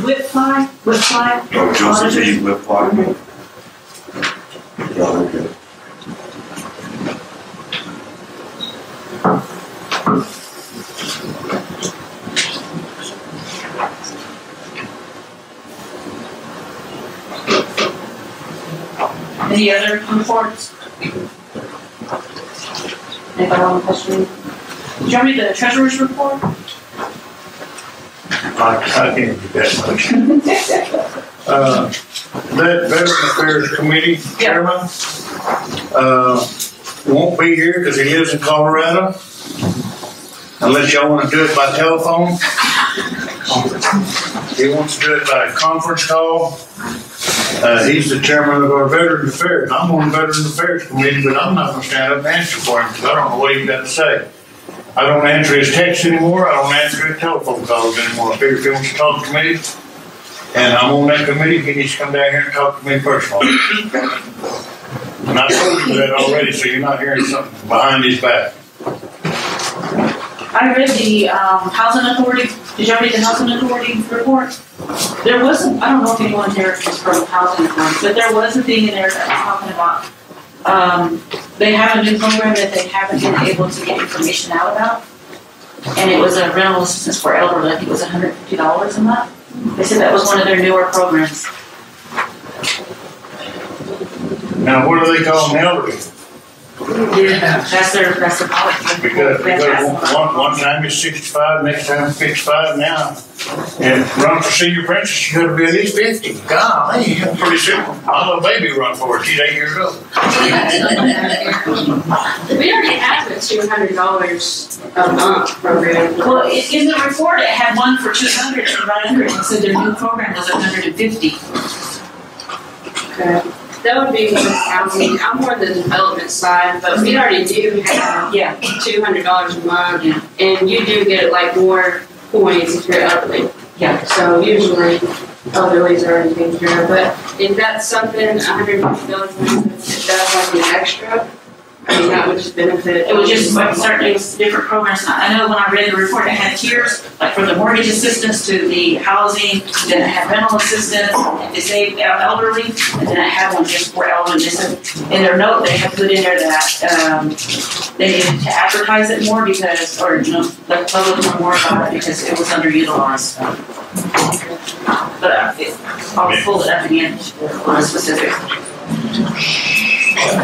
Whitfly? Oh, Joseph E. Whitfly. Yeah, they're good. Any other reports? Anybody want to question me? Did you want me the treasurer's report? I can't do that much. That Veteran Affairs Committee chairman won't be here because he lives in Colorado. Unless y'all wanna do it by telephone. He wants to do it by conference call. He's the chairman of our Veteran Affairs. I'm on the Veteran Affairs Committee, but I'm not gonna stand up and answer for him, because I don't know what he's got to say. I don't answer his texts anymore, I don't answer his telephone calls anymore. I figure if he wants to talk to me, and I'm on that committee, he needs to come down here and talk to me personally. And I told you that already, so you're not hearing something behind his back. I read the Housing Authority. Did y'all read the Housing Authority report? There wasn't, I don't know if anyone here is from Housing Authority, but there was a thing in there that was talking about, they have a new program that they haven't been able to get information out about. And it was a rental assistance for elderly. I think it was $150 a month. They said that was one of their newer programs. Now, what do they call them, elderly? Yeah, that's their policy. Because one time you're 65, next time 55 now. And run for senior princess, you gotta be at least 50. Golly, pretty soon. My little baby run for it, she's 8 years old. We already have the $200 a month program. Well, in the report, it had one for 200 and 900, and said their new program was 150. Okay. That would be more housing. I'm more the development side, but we already do have $200 a month, and you do get like more points if you're elderly. Yeah. So usually elderlies are already taken care of. But if that's something $150 a month, that's like an extra. I mean, that would just benefit. It was just like certainly it was different programs. I know when I read the report, it had tiers, like from the mortgage assistance to the housing, then it had rental assistance, disabled elderly, and then it had one just for elderly. Just in their note, they had put in there that they needed to advertise it more because, or you know, let the public know more about it because it was underutilized. But I'll pull it up again on a specific. Council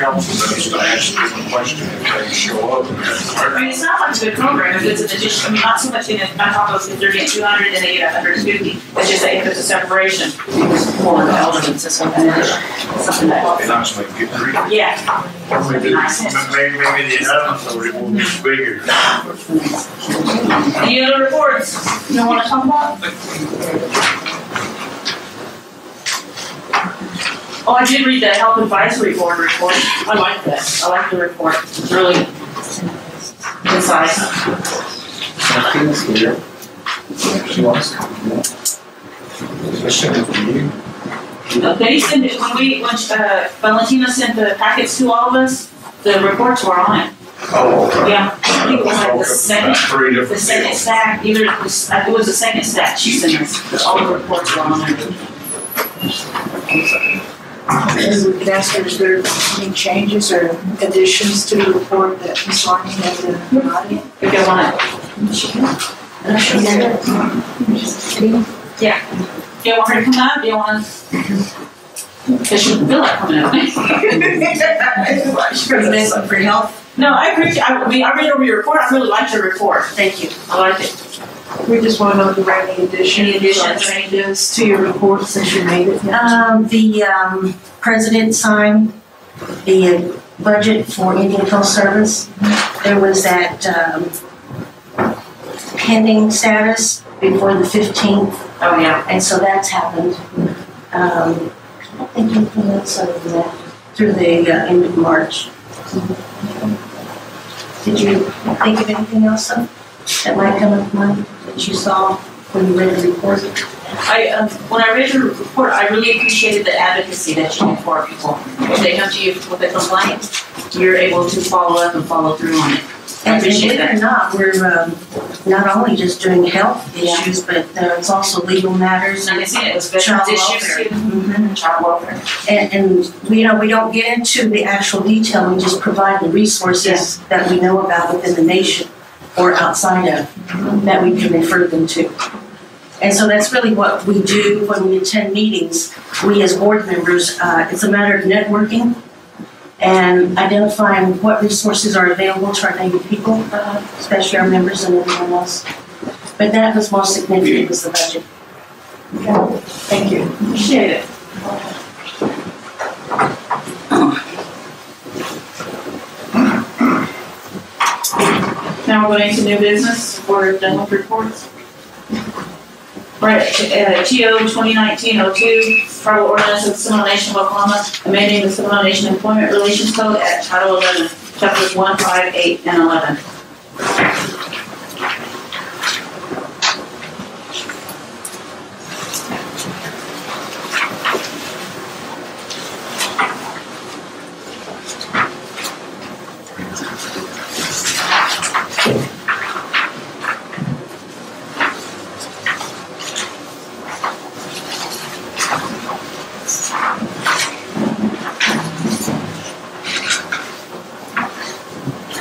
knows to ask them a question if they show up. I mean, it's not like a good program, if it's an addition, I mean, not so much in it, on top of if they're getting 200 and they get 150, it's just that if it's a separation, it's more of the elements or something that. Be nice when you get three. Yeah. Maybe the other will be bigger. Any other reports you don't want to talk about? Oh, I did read the Health Advisory Board report. I like that. I like the report. It's really concise. She wants to. Send it to you. They sent it when Valentina sent the packets to all of us. The reports were on it. Oh, okay. Yeah, I think it was like the second stack. Either it was the second stack she sent us. All the reports were on there. And we could ask her, is there any changes or additions to the report that Ms. Larney has provided? If you want it. She can. Yeah. Do you want her to come out? Do you want to? Because she doesn't feel like coming out. She's pretty nice for health. No, I appreciate I read over your report. I really liked your report. Thank you. I liked it. We just want to know if there are any additions to your report since you made it. The president signed the budget for Indian Health Service. There was that pending status before the 15th. Oh, yeah. And so that's happened. I don't think anything else other than that through the end of March. Did you think of anything else that might come up mind that you saw when you read the report? When I read your report, I really appreciated the advocacy that you have for our people. If they come to you with a complaint, you're able to follow up and follow through on it. I appreciate that. And believe it or not, we're not only just doing health issues, but there's also legal matters. And I see it was veterans issues too. Child welfare. And we don't get into the actual detail. We just provide the resources that we know about within the nation or outside of that we can refer them to. And so that's really what we do when we attend meetings. We as board members, it's a matter of networking and identifying what resources are available to our Native people, especially our members and everyone else. But that was most significant was the budget. Okay. Thank you. Appreciate it. Now we're going into new business for general reports. Right, TO 2019-02, Tribal Ordinance of the Seminole Nation of Oklahoma, amending the Seminole Nation Employment Relations Code at Title 11, Chapters 1, 5, 8, and 11.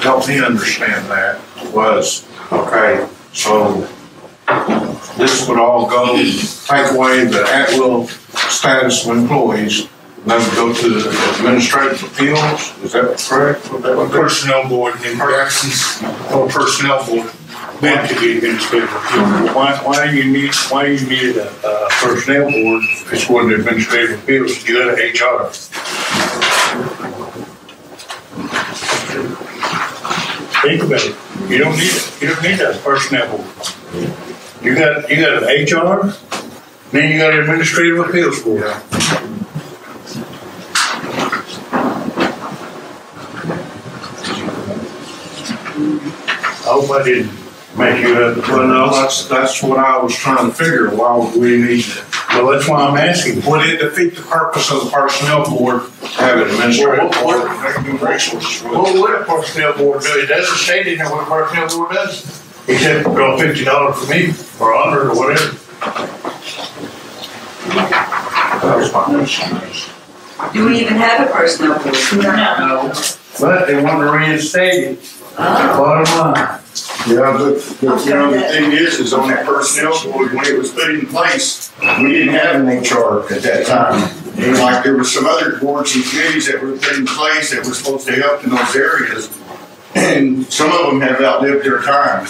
Help me understand that was, okay, so this would all go, take away the at-will status of employees, and then go to the administrative appeals, is that correct? Personnel board in absence of personnel board, then to be administrative appeals. Why do you need a personnel board if it's going to administrative appeals? You got an HR. Think about it. You don't need it. You don't need that personnel board. You got an HR, then you got an administrative appeals board. I hope I didn't make you up. Well, no, that's what I was trying to figure. Why would we need it? Well, that's why I'm asking. Would it defeat the purpose of the personnel board having administrative board? What would a personnel board do? It doesn't state in there what a personnel board does. He said, draw $50 for me, or $100, or whatever. That was my question. Do we even have a personnel board? No. But they want to reinstate it. Bottom line. Yeah, but you know, the thing is on that personnel board, when it was put in place, we didn't have an HR at that time. And like there were some other boards and committees that were put in place that were supposed to help in those areas. And some of them have outlived their time.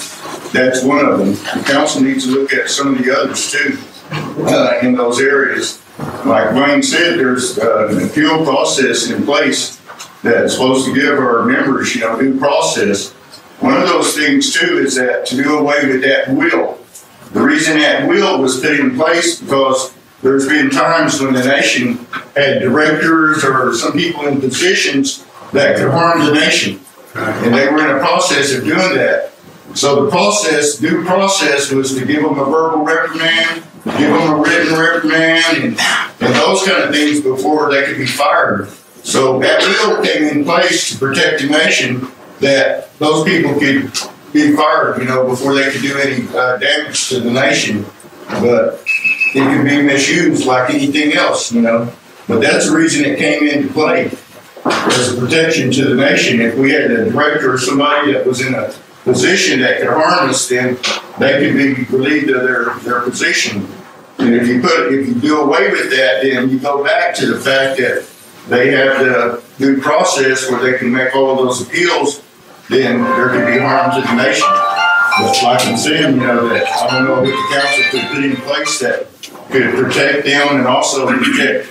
That's one of them. The council needs to look at some of the others too, in those areas. Like Wayne said, there's an appeal process in place that's supposed to give our members, you know, due process. One of those things too is that to do away with that will. The reason that will was put in place because there's been times when the nation had directors or some people in positions that could harm the nation. And they were in a process of doing that. So the process, due process, was to give them a verbal reprimand, give them a written reprimand, and those kind of things before they could be fired. So that will came in place to protect the nation, that those people could be fired, you know, before they could do any damage to the nation. But it could be misused like anything else, you know. But that's the reason it came into play, as a protection to the nation. If we had a director or somebody that was in a position that could harm us, then they could be relieved of their position. And if you do away with that, then you go back to the fact that they have the due process where they can make all of those appeals, then there could be harm to the nation. But like I'm saying, you know, that I don't know what the council could put in place that could protect them and also protect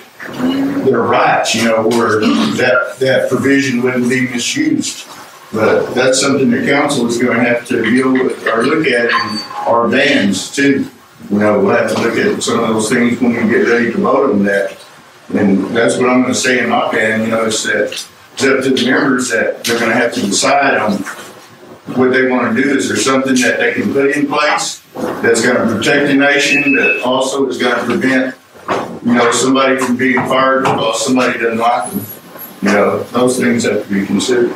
their rights, you know, where that provision wouldn't be misused. But that's something the council is going to have to deal with or look at in our bans too. You know, we'll have to look at some of those things when we get ready to vote on that. And that's what I'm going to say in my ban, you know, is that it's up to the members that they're going to have to decide on what they want to do. Is there something that they can put in place that's going to protect the nation, that also is going to prevent, you know, somebody from being fired because somebody doesn't like them? You know, those things have to be considered.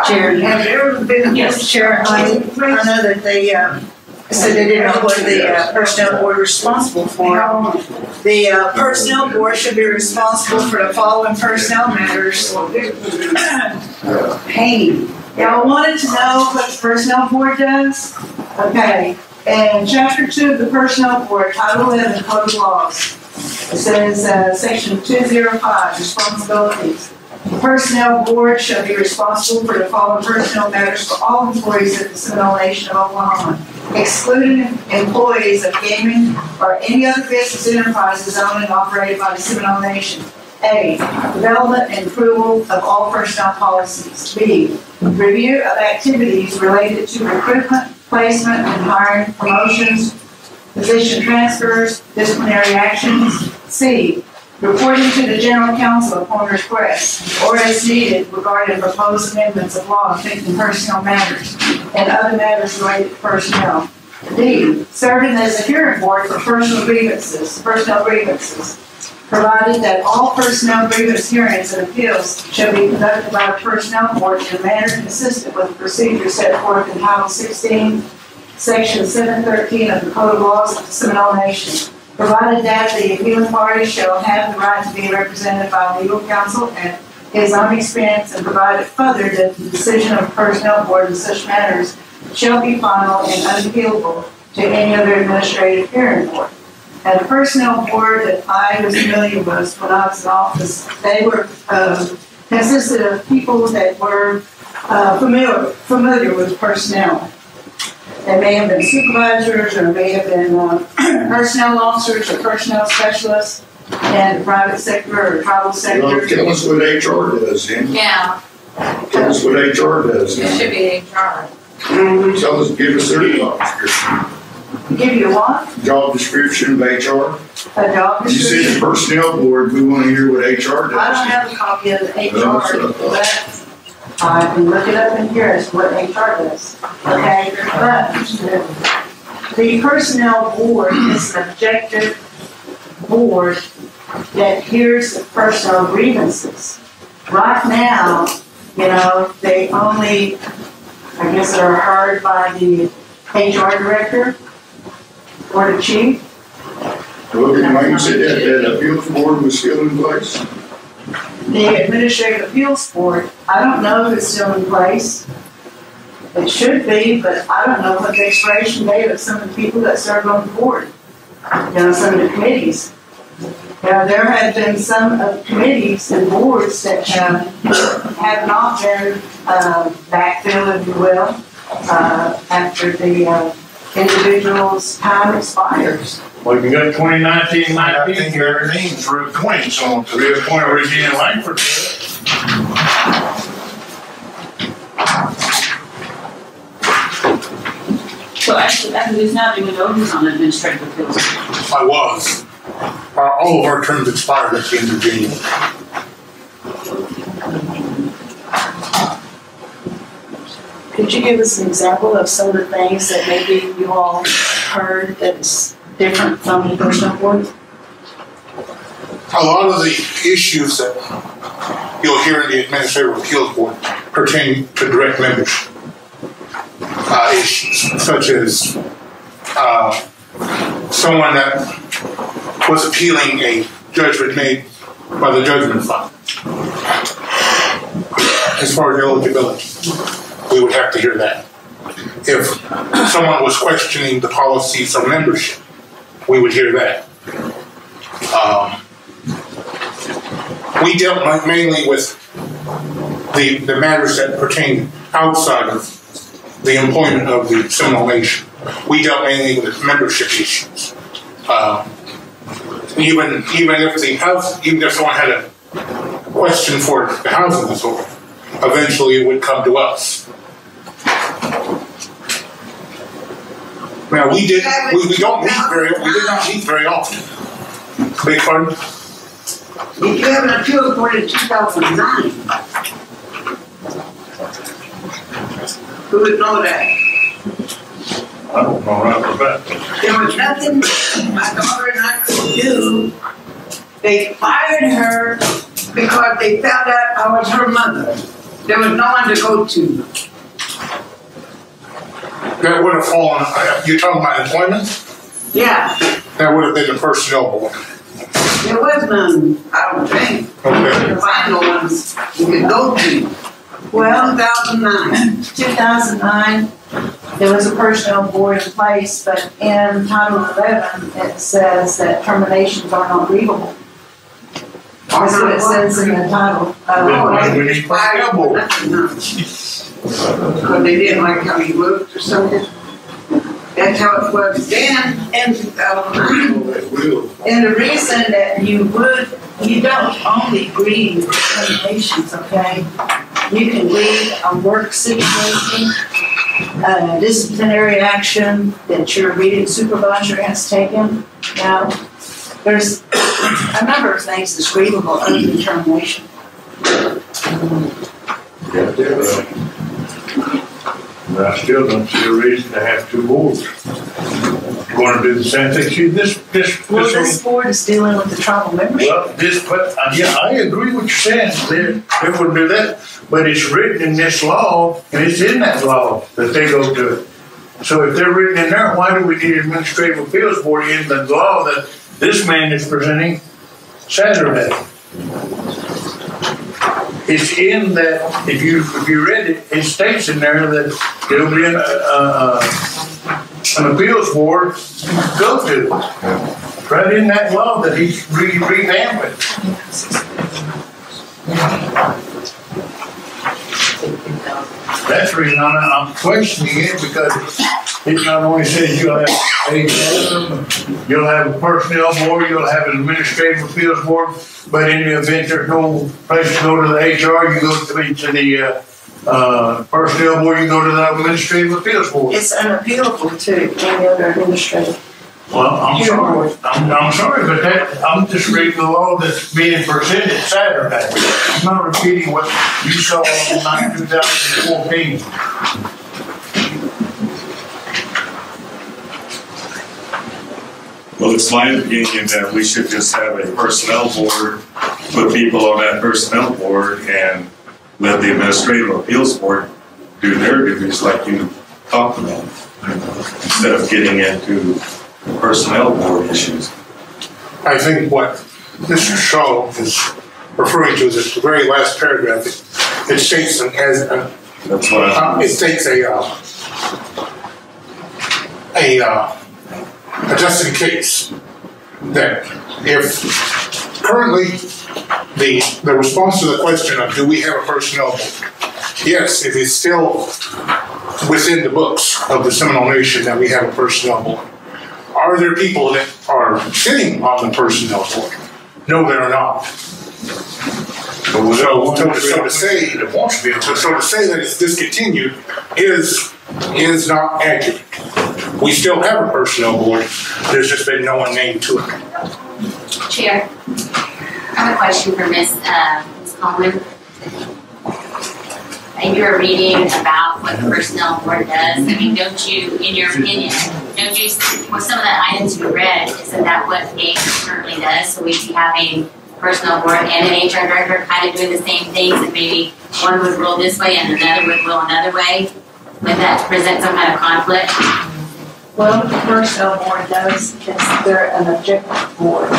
Chair, Has there ever been? yes, Chair, I know that they said they didn't know what the personnel board was responsible for. The personnel board should be responsible for the following personnel matters. Hey, y'all wanted to know what the personnel board does? Okay, in Chapter 2 of the Personnel Board, Title 11, Code of Laws, it says, Section 205, Responsibilities. The Personnel Board shall be responsible for the following personnel matters for all employees of the Seminole Nation of Oklahoma, excluding employees of gaming or any other business enterprises owned and operated by the Seminole Nation. A, development and approval of all personnel policies. B, review of activities related to recruitment, placement, and hiring, promotions, position transfers, disciplinary actions. C, reporting to the general counsel upon request or as needed regarding proposed amendments of law affecting personnel matters and other matters related to personnel. D, serving as a hearing board for personnel grievances, provided that all personnel grievance hearings and appeals shall be conducted by the personnel board in a manner consistent with the procedure set forth in Title 16, Section 713 of the Code of Laws of the Seminole Nation, provided that the appealing party shall have the right to be represented by legal counsel and his own experience, and provided further that the decision of the personnel board in such matters shall be final and unappealable to any other administrative hearing board. And the personnel board that I was familiar with when I was in office, they were consisted of people that were familiar with personnel. They may have been supervisors, or may have been personnel officers, or personnel specialists in the private sector or tribal sector. Well, tell us what HR does, then. Yeah, Tell us what HR does. it should be HR. Tell us, give us their job description. Give you what? Job description of HR. A job You description? said the personnel board, we want to hear what HR does. I don't have a copy of the That's HR, what I thought. but I can look it up in here as to what HR does. Okay, but the personnel board is an objective board that hears the personnel grievances. Right now, they only, I guess, are heard by the HR director or the chief. Well, when you said that appeals board was still in place? The administrative appeals board, I don't know if it's still in place. It should be, but I don't know what the expiration date of some of the people that serve on the board. Some of the committees. There have been some committees and boards that have not been backfilled, if you will, after the individual's time expires. Well, you got 2019, I think their names reappointed someone to reappoint Regina Langford. So actually, he's not even though he's on administrative appeals. I was. All of our terms expired at the end of January. Could you give us an example of some of the things that maybe you all heard that's different from the personnel board? A lot of the issues that you'll hear in the Administrative Appeals Board pertain to direct membership. Issues such as someone that was appealing a judgment made by the judgment fund. As far as eligibility, we would have to hear that. If someone was questioning the policy for membership, we would hear that. We dealt mainly with the matters that pertain outside of the employment of the Seminole Nation. We dealt mainly with membership issues. Even if someone had a question for the housing authority, eventually it would come to us. Now we did not meet very often. Beg pardon? Did you have an appeal board in 2009? Who would know that? I don't know right about that. There was nothing my daughter and I could do. They fired her because they found out I was her mother. There was no one to go to. That would have fallen, you're talking about employment? Yeah, That would have been the personnel board. there was none, I don't think. Okay. The final ones you could go to. Well, 2009. 2009, there was a personnel board in place, but in Title 11, it says that terminations are not grievable. That's what it says in the title. We need personnel board. Because they didn't like how you looked or something. That's how it was then in 2009. And the reason that you would You don't only read determinations, okay? You can read a work situation, disciplinary action that your reading supervisor has taken. Now, there's a number of things that's readable under determination. But I still don't see a reason to have two boards. You want to do the same thing? See, This board is dealing with the tribal membership. Well, yeah, I agree with you saying, they wouldn't do that, but it's written in this law, and it's in that law that they go to it. So if they're written in there, why do we need administrative appeals board in the law that this man is presenting Saturday? It's in that, if you read it, it states in there that there'll be an appeals board to go to. Right in that law that he's revamping. That's the reason I'm questioning it, because it not only says you'll have you'll have a personnel board, you'll have an administrative appeals board, but in the event there's no place to go to the HR, you go to the personnel board, you go to the administrative appeals board. It's unappealable to any other administrative. Well, I'm sorry, but I'm just reading the law that's being presented Saturday. I'm not repeating what you saw in 2014. Well, it's my opinion that we should just have a personnel board, put people on that personnel board, and let the administrative appeals board do their duties like you talked about, instead of getting into personnel board issues. I think what Mr. Shaw is referring to is the very last paragraph. It states that's what it states just in case that if currently the response to the question of do we have a personnel board? Yes, it is still within the books of the Seminole Nation that we have a personnel board. Are there people that are sitting on the personnel board? No, there are not. So to say that it's discontinued is not accurate. We still have a personnel board. There's just been no one named to it. Chair, I have a question for Ms. Coleman. And you're reading about what the personnel board does. I mean, don't you, in your opinion, with some of the items you read, isn't that what the HR currently does? So we'd be having personnel board and an HR director kind of doing the same things, and maybe one would rule this way and another would rule another way. Would that present some kind of conflict? Well, what the personnel board does is they're an objective board.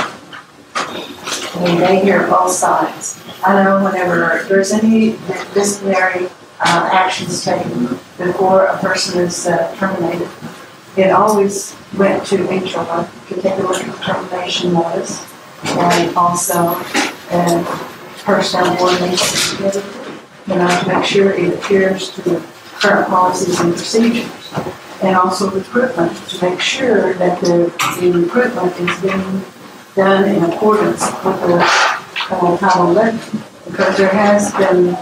I mean, they hear both sides. I know whenever there's any disciplinary actions taken before a person is terminated, it always went to HR to take a look at the termination notice, and also personnel board needs to get it, to make sure it adheres to the current policies and procedures, and also recruitment to make sure that the recruitment is being done in accordance with the Title 11, because there has been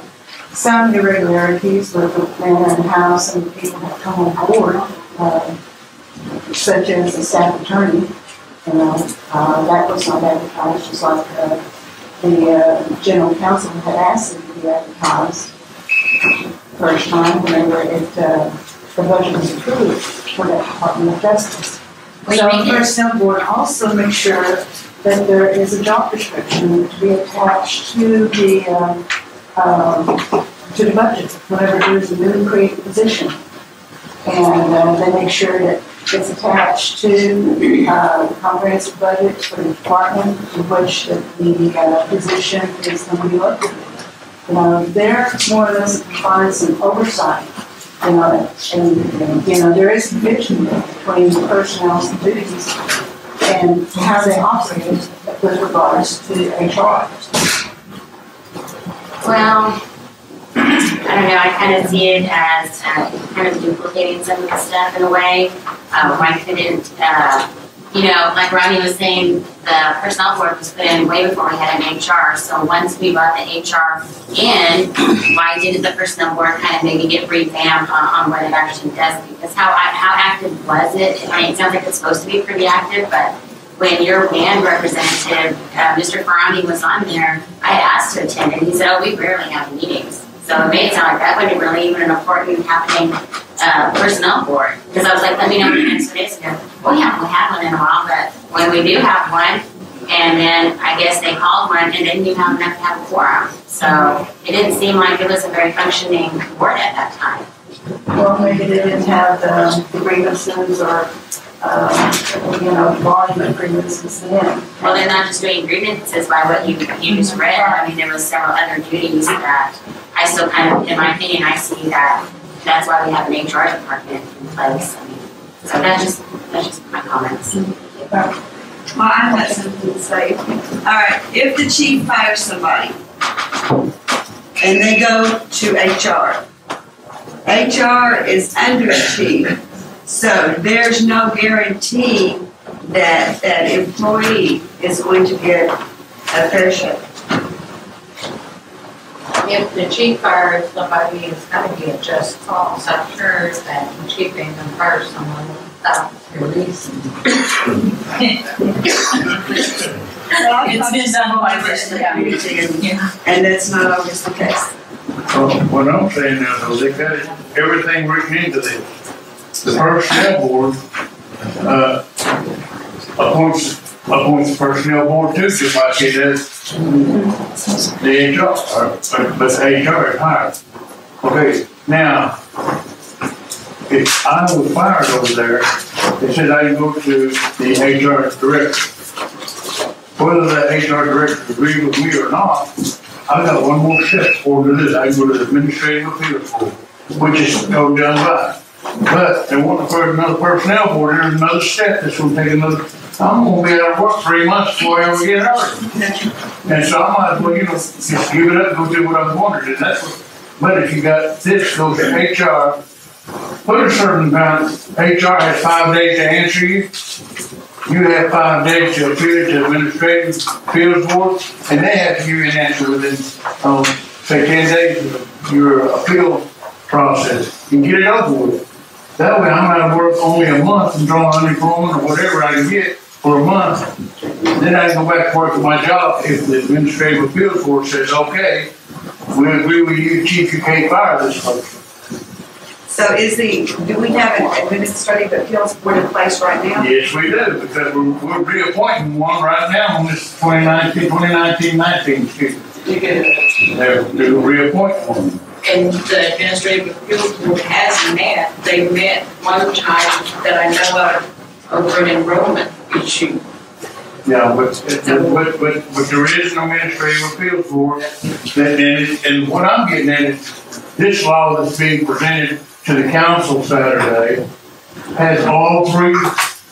some irregularities with the man in the house and the people that come on board, such as the staff attorney. That was not advertised, just like the general counsel had asked it to be advertised first time whenever the budget was approved for that Department of Justice. So the personnel board also makes sure that there is a job description to be attached to the budget whenever there is a newly created position, and they make sure that it's attached to the comprehensive budget for the department in which the position is going to be located. There more or less provides some oversight. And there is division between the personnel's duties and how they operate with regards to HR. Well, I don't know, I kind of see it as kind of duplicating some of the stuff in a way. Why couldn't you know, like Rodney was saying, the personnel board was put in way before we had an HR. So once we brought the HR in, why didn't the personnel board kind of maybe get revamped on what it actually does? Because how active was it? I mean, it sounds like it's supposed to be pretty active, but when your band representative, Mr. Ferrani, was on there, I asked to attend, and he said, oh, we rarely have meetings. So it made it sound like that wasn't really even an important happening personnel board. Because I was like, let me know the next days ago. Well, yeah, we have one in a while, but when we do have one, and then I guess they called one, and didn't even have enough to have a quorum. So it didn't seem like it was a very functioning board at that time. Well, maybe they didn't have the grievances or, volume of grievances then. Well, they're not just doing grievances by what you just read. I mean, there was several other duties that I still kind of, in my opinion, I see that that's why we have an HR department in place. I mean, so that's just my comments. Well, I got something to say. All right, if the chief fires somebody and they go to HR, HR is under the chief, so there's no guarantee that that employee is going to get a fair shake. If the chief fires somebody, it's gotta be a just cause. I'm sure that the chief ain't gonna fire someone without a reason. It's been done by the and that's not always the case. What I'm saying now, though, they got everything written into the personnel board, appoints the personnel board too, just like it does the HR, but HR is hired. Okay, now, if I was fired over there, it said I can go to the HR director. Whether the HR director agrees with me or not, I got one more step forward to this. I can go to the administrative appeals board, which is totally done by. But they want to put another personnel board. There's another step that's going to take another. I'm going to be out of work 3 months before I ever get hurt. And so I might as well, just give it up and go do what I'm wanted. And that's what. But if you got this, go to HR. Put a certain amount. HR has 5 days to answer you. You have 5 days to appeal to the administrative appeals board, and they have to give you an answer within, say, 10 days of your appeal process. You can get it over with. That way, I'm out of work only a month and drawing unemployment or whatever I can get for a month. Then I can go back to work at my job if the administrative appeals board says, okay, we agree with you, chief, you can't fire this person. So do we have an administrative appeals board in place right now? Yes, we do, because we're reappointing one right now on this 2019-19 student. They're reappointing one. And the administrative appeals board has met. They met one time that I know of over an enrollment issue. Yeah, but there is no administrative appeals board. And what I'm getting at is this law that's being presented to the council Saturday has all three,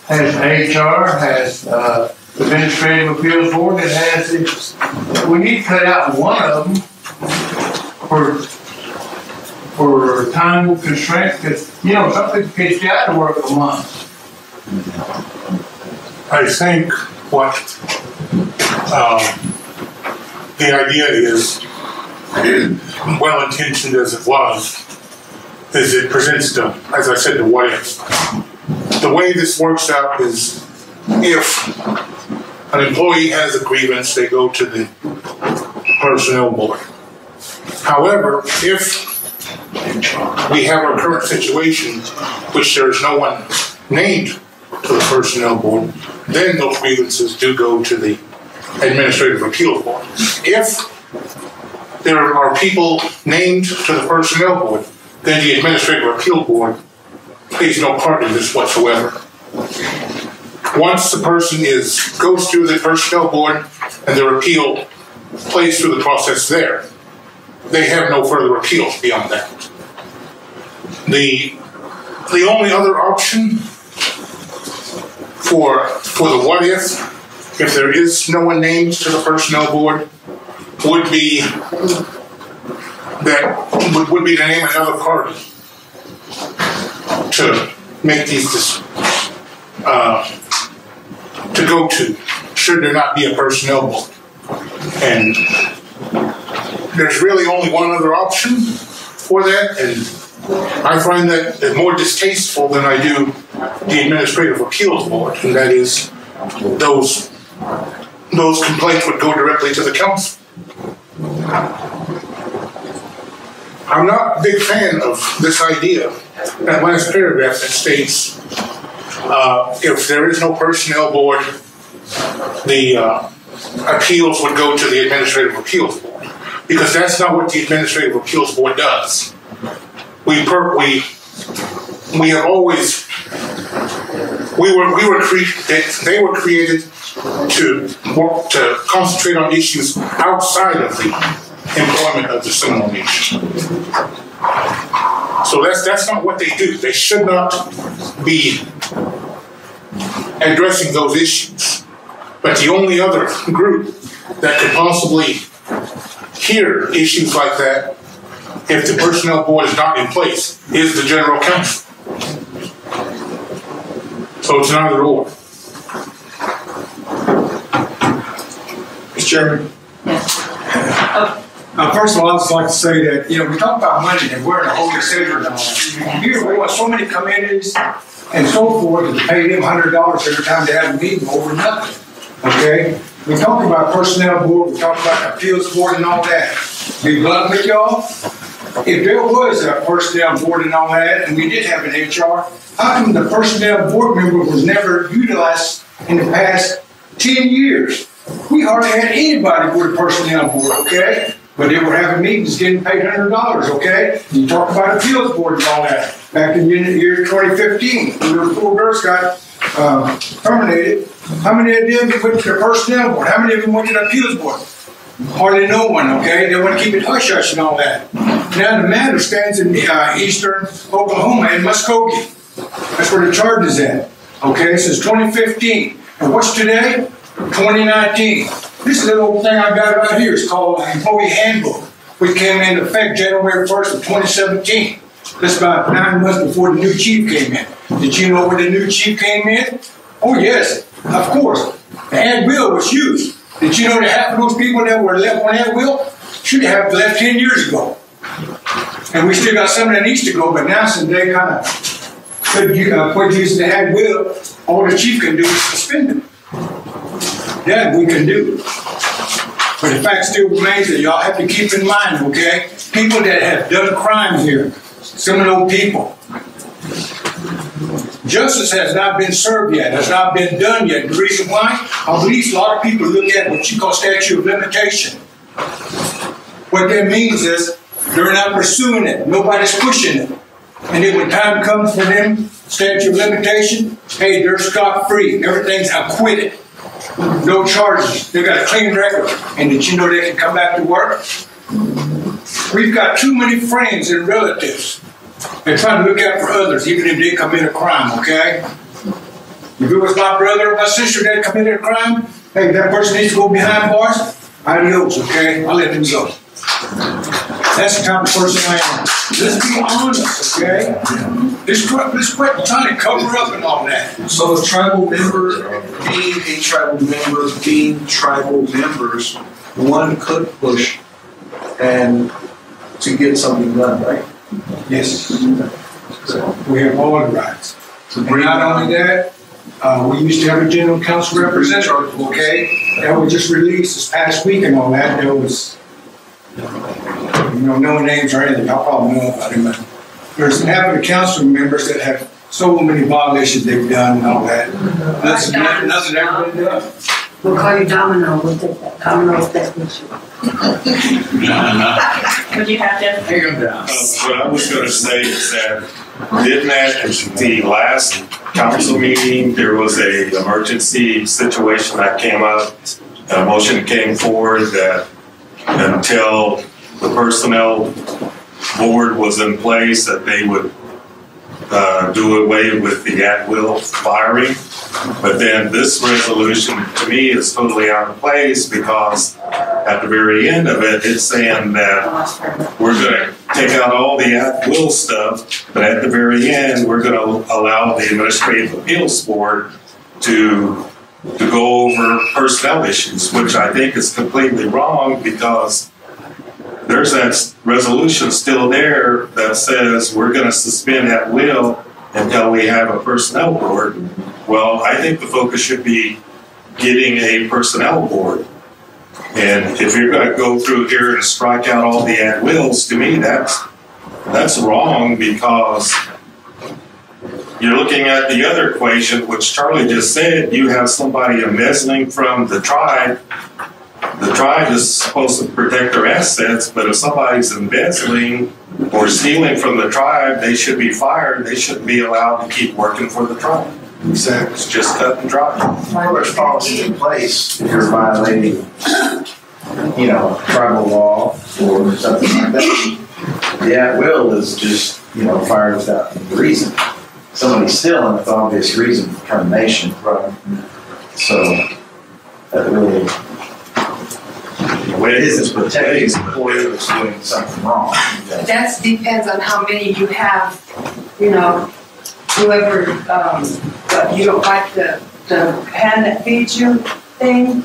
has HR, has administrative appeals board, it has this. We need to cut out one of them for time constraint, because, some people can't get out to work a month. I think what the idea is, well-intentioned as it was, is it presents the, as I said, the what if. The way this works out is if an employee has a grievance, they go to the personnel board. However, if we have our current situation, which there is no one named to the personnel board, then those grievances do go to the administrative appeals board. If there are people named to the personnel board, then the administrative appeal board plays no part in this whatsoever. Once the person goes through the personnel board and their appeal plays through the process there, they have no further appeals beyond that. The only other option for the what if there is no one named to the personnel board, would be to name another party to make these to go to, should there not be a personnel board. And there's really only one other option for that, and I find that more distasteful than I do the Administrative Appeals Board, and that is those complaints would go directly to the council. I'm not a big fan of this idea, that last paragraph that states, if there is no personnel board, the appeals would go to the Administrative Appeals Board, because that's not what the Administrative Appeals Board does. We have always, they were created to concentrate on issues outside of the employment of the Seminole Nation. So that's not what they do. They should not be addressing those issues. But the only other group that could possibly hear issues like that, if the personnel board is not in place, is the General Counsel. So it's an either or. Mr. Chairman? First of all, I'd just like to say that, we talk about money and we're in a holy savior now. Here we want so many committees and so forth to pay them $100 every time they have a meeting over nothing. Okay? We talk about personnel board, we talk about appeals board and all that. Be blunt with y'all. If there was a personnel board and all that, and we did have an HR, how come the personnel board member was never utilized in the past 10 years? We hardly had anybody with a personnel board, okay? But they were having meetings getting paid $100, okay? You talk about appeals board and all that. Back in the year 2015, when the 4 girls got terminated, how many of them went to the personnel board? How many of them went to the appeals board? Hardly no one, okay? They want to keep it hush-hush and all that. Now the matter stands in eastern Oklahoma in Muskogee. That's where the charge is at, okay? Since 2015. And what's today? 2019. This little thing I got right here is called an Employee Handbook, which came into effect January 1st of 2017. That's about 9 months before the new chief came in. Did you know when the new chief came in? Oh yes, of course. The ad will was used. Did you know that half of those people that were left on ad will should have left 10 years ago? And we still got some that needs to go, but now since they kind of quit using the ad will, all the chief can do is suspend them. That we can do. But the fact still remains that y'all have to keep in mind, okay? People that have done a crime here, Seminole people. Justice has not been served yet, has not been done yet. The reason why? I believe a lot of people look at what you call statute of limitation. What that means is they're not pursuing it. Nobody's pushing it. And then when time comes for them, statute of limitation, hey, they're scot-free. Everything's acquitted. No charges. They got a clean record. And did you know they can come back to work? We've got too many friends and relatives that try to look out for others, even if they commit a crime, okay? If it was my brother or my sister that committed a crime, hey, that person needs to go behind bars, adios, okay? I'll let them go. That's the type of person I am. Let's be honest, okay? Let's quit trying to cover up and all that. So a tribal member, being tribal members, one could push and to get something done, right? Yes. We have all the rights. And not only that, we used to have a general counsel representative, okay? That was just released this past week and all that. There was, no names or anything. I'll probably know about him. But there's half of the council members that have so many violations they've done and all that. Nothing ever been done. We'll call you Domino. We'll take that. Domino's definition. Would you have to? Take them down. What I was going to say is that didn't at the last council meeting there was a emergency situation that came up, a motion came forward that until the personnel board was in place that they would do away with the at-will firing. But then this resolution to me is totally out of place because at the very end of it, it's saying that we're going to take out all the at-will stuff, but at the very end, we're going to allow the Administrative Appeals Board to to go over personnel issues, which I think is completely wrong because there's that resolution still there that says we're going to suspend at will until we have a personnel board. Well, I think the focus should be getting a personnel board. And if you're going to go through here and strike out all the at wills, to me, that's wrong because you're looking at the other equation, which Charlie just said. You have somebody embezzling from the tribe. The tribe is supposed to protect their assets, but if somebody's embezzling or stealing from the tribe, they should be fired. They shouldn't be allowed to keep working for the tribe. Exactly. It's just cut and dry. Well, there's policies in place if you're violating, tribal law or something like that. The at will is just, fired without any reason. Somebody's stealing with obvious reason for termination. Right. So that really, it isn't protecting the employee that's doing something wrong. That depends on how many you have, whoever, you don't like the hand that feeds you thing.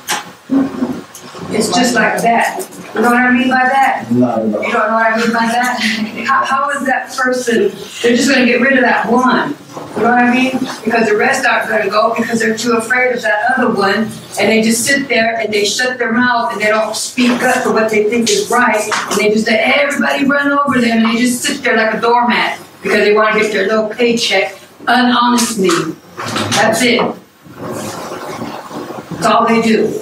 It's just like that. You know what I mean by that? No. You don't know what I mean by that? How is that person, they're just gonna get rid of that one. You know what I mean? Because the rest aren't gonna go because they're too afraid of that other one. And they just sit there and they shut their mouth and they don't speak up for what they think is right. And they just let everybody run over them and they just sit there like a doormat because they wanna get their little paycheck unhonestly. That's it. That's all they do.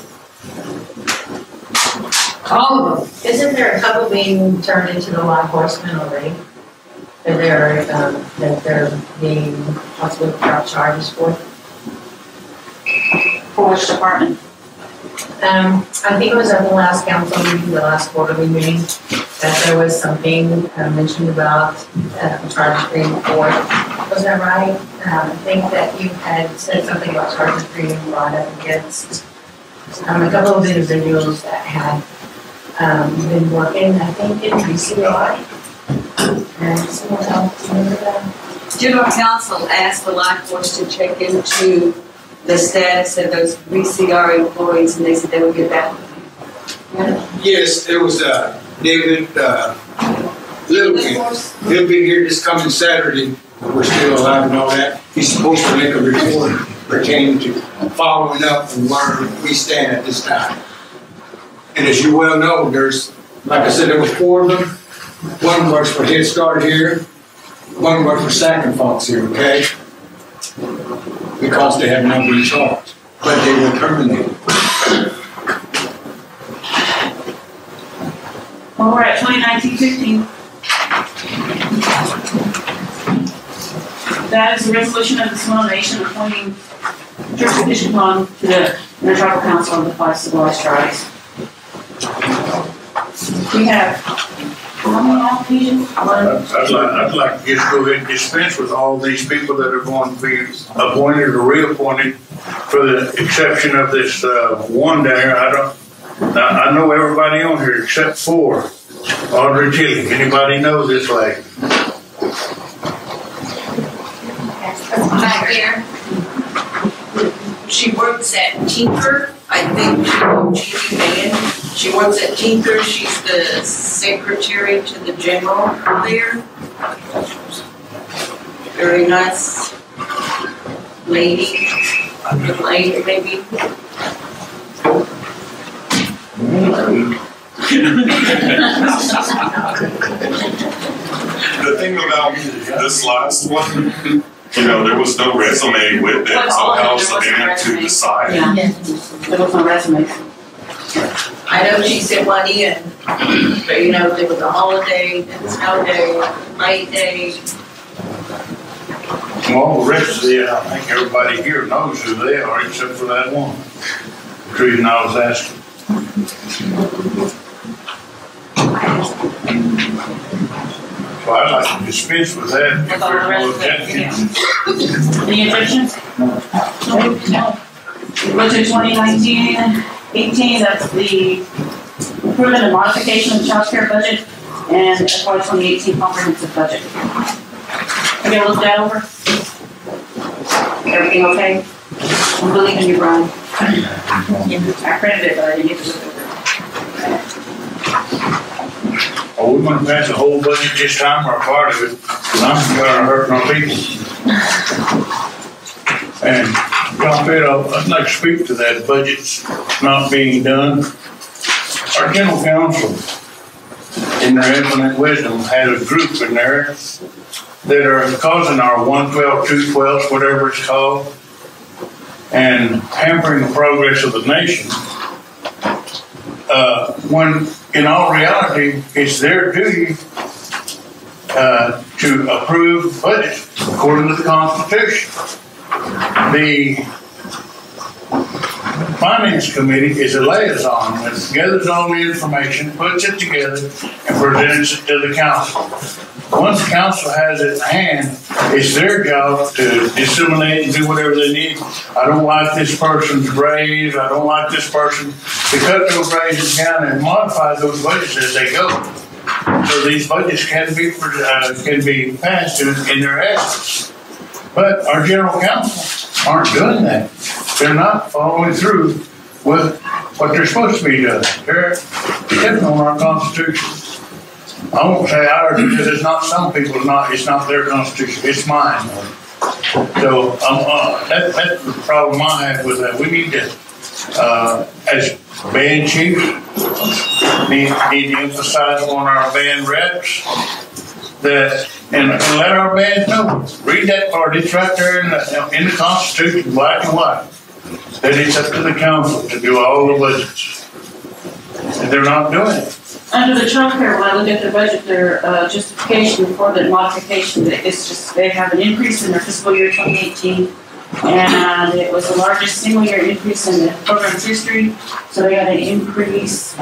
All of them. Isn't there a couple being turned into the law enforcement already? That they're being possibly brought charges for? For which department? I think it was at the last council meeting, the last quarterly meeting, that there was something mentioned about charges being forward. Was that right? I think that you had said something about charges being brought up against a couple of individuals that had been working, I think, in BCI. And someone else, remember that? General Counsel asked the law force to check into the status of those VCR employees, and they said they would get back. Yes, there was David Littleton. He'll be here this coming Saturday. We're still alive and all that. He's supposed to make a report pertaining to following up and where we stand at this time. And as you well know, there's, like I said, there were 4 of them. One works for Head Start here. One works for Sac and Fox here, okay? Because they have not been charged, but they were terminated. Well, we're at 2019-15. That is a resolution of the Seminole Nation appointing Church Bishop Long to the Intertribal Council of the 5 Civilized Tribes. We have, how many applications? I'd like to just go ahead and dispense with all these people that are going to be appointed or reappointed, for the exception of this one there. I know everybody on here except for Audrey Tilly. Anybody know this lady? Back there. She works at Tinker. I think she Van. She works at Tinker. She's the secretary to the general there. Very nice lady. Lady, maybe. The thing about this last one, there was no resume with it, so how's the man to decide? Yeah, there was no resume. I know she sent one in, but there was a holiday, and snow day, light day. Well, the rest of it, I think everybody here knows who they are except for that one. The reason I was asking. So I'd like to dispense with that if there's no objections. Any objections? No. Budget 2019-18, that's the improvement and modification of the child care budget and FY 2018 comprehensive budget. Have you looked that over? Everything okay? I'm believing you, Brian. I printed it, but I didn't get to look at Are we gonna pass the whole budget this time or a part of it? Cause I'm gonna hurt my people. And John Pedro, I'd like to speak to that budget's not being done. Our general counsel, in their infinite wisdom, had a group in there that are causing our 112, 212, whatever it's called, and hampering the progress of the nation. When in all reality, it's their duty to approve budgets according to the Constitution. The Finance Committee is a liaison that gathers all the information, puts it together, and presents it to the council. Once the council has it in hand, it's their job to disseminate and do whatever they need. I don't like this person's raise, I don't like this person, to cut those raises down and modify those budgets as they go. So these budgets can be passed in their absence. But our general counsel aren't doing that. They're not following through with what they're supposed to be doing. They're depending on our Constitution. I won't say ours because it's not some people's, it's not their Constitution, it's mine. So that's the problem I have with that. We need to, as band chiefs, need to emphasize on our band reps that, and let our band know. Read that part, it's right there in the Constitution, black and white, that it's up to the council to do all the budgets. And they're not doing it. Under the child care, when I look at their budget, their justification for the modification, it's just they have an increase in their fiscal year 2018, and it was the largest single year increase in the program's history. So they got an increase.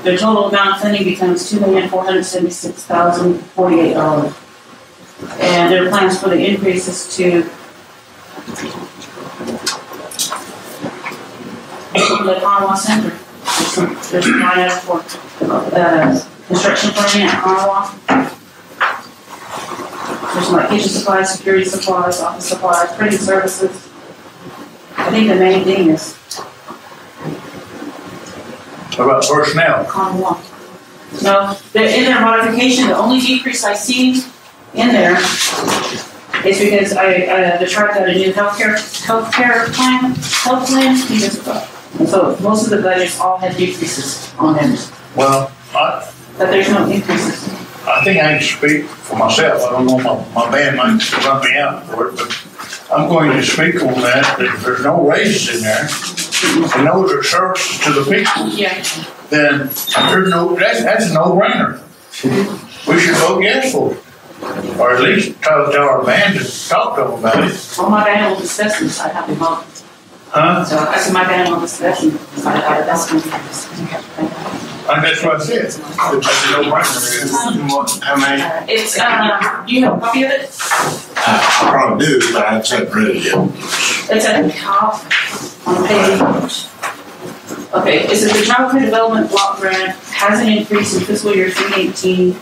The total amount of funding becomes $2,476,048, and their plans for the increase is to the Ottawa Center. There's a line item for construction planning at Ottawa. There's like kitchen supplies, security supplies, office supplies, printing services. I think the main thing is. What about personnel? Ottawa. No, in their modification, the only decrease I see in there is because the tribe got a new healthcare plan. And so most of the budgets all had decreases on them. Well, but there's no increases. I think I can speak for myself. I don't know, my band might run me out for it, but I'm going to speak on that if there's no raises in there, and those are services to the people, then there's that's a no-brainer. We should vote yes for it. Or at least tell our band to talk to them about it. Well, my band will discuss this, I have to vote. Huh? So I said my band will discuss it. That's what I said. It's a no-brainer. How many? It's, do you have a copy of it? I probably do, but I haven't read it yet. It's at the top on page. Okay, it says the Child Care Development Block Grant has an increase in fiscal year 2018.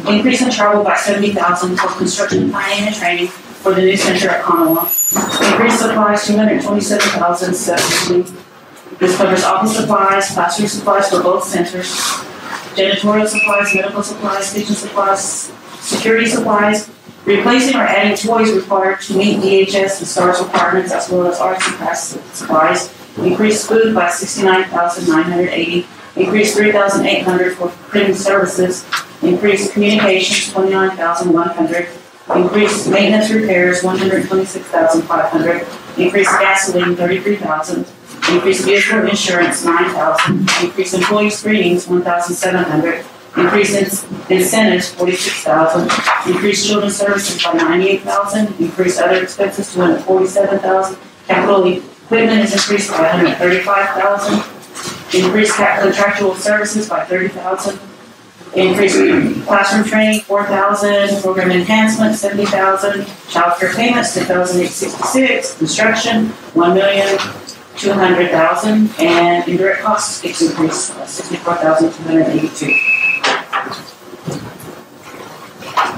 Increase in travel by $70,000 for construction planning and training for the new center at Ottawa. Increased supplies $227,770. This covers office supplies, classroom supplies for both centers, janitorial supplies, medical supplies, kitchen supplies, security supplies, replacing or adding toys required to meet DHS and STARS requirements, as well as arts and crafts supplies. Increased food by $69,980. Increased $3,800 for printing services. Increased communications $29,100. Increased maintenance repairs $126,500. Increased gasoline $33,000. Increased vehicle insurance $9,000. Increased employee screenings $1,700. Increased incentives $46,000. Increased children's services by $98,000. Increased other expenses $247,000. Capital equipment is increased by $135,000. Increased contractual services by $30,000. Increased classroom training $4,000. Program enhancement $70,000. Child care payments $2,866. Construction $1,200,000. And indirect costs $64,282.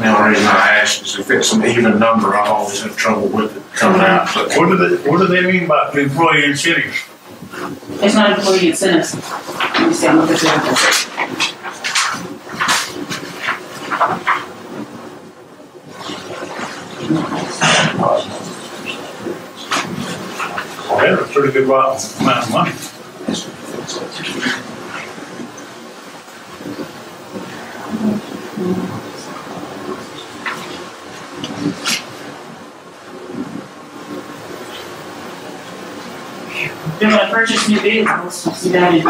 The only reason I ask is if it's an even number, I've always had trouble with it coming out. But What do they mean by employee incentives? It's not employee incentives. Let me see, I'm looking at this. Well, that's a pretty good amount of money. They're gonna purchase new vehicles, see that in.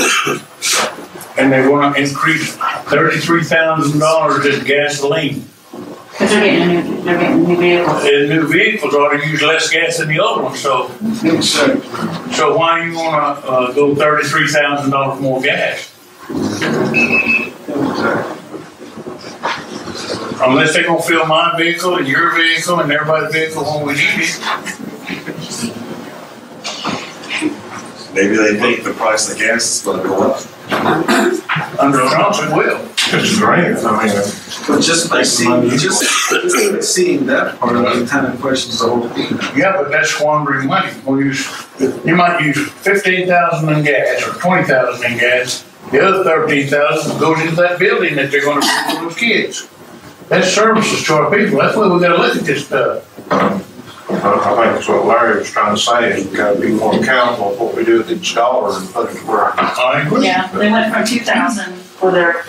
And they want to increase $33,000 in gasoline. Because they're getting new vehicles. And new vehicles ought to use less gas than the old ones, so why do you want to go $33,000 more gas? Unless they're gonna fill my vehicle and your vehicle and everybody's vehicle when we need it. Maybe they think the price of gas is gonna go up. Under Trump, it will. it's great. I mean, But just by seeing that part of it, kind of questions the whole thing. Yeah, but that's squandering money. You might use 15,000 in gas or 20,000 in gas. The other 13,000 goes into that building that they're going to pay for those kids. That's services to our people. That's why we got to look at this stuff. I think that's what Larry was trying to say, is we gotta be more accountable for what we do with each dollar and put it to work. I agree. Yeah, they went from 2,000 for their,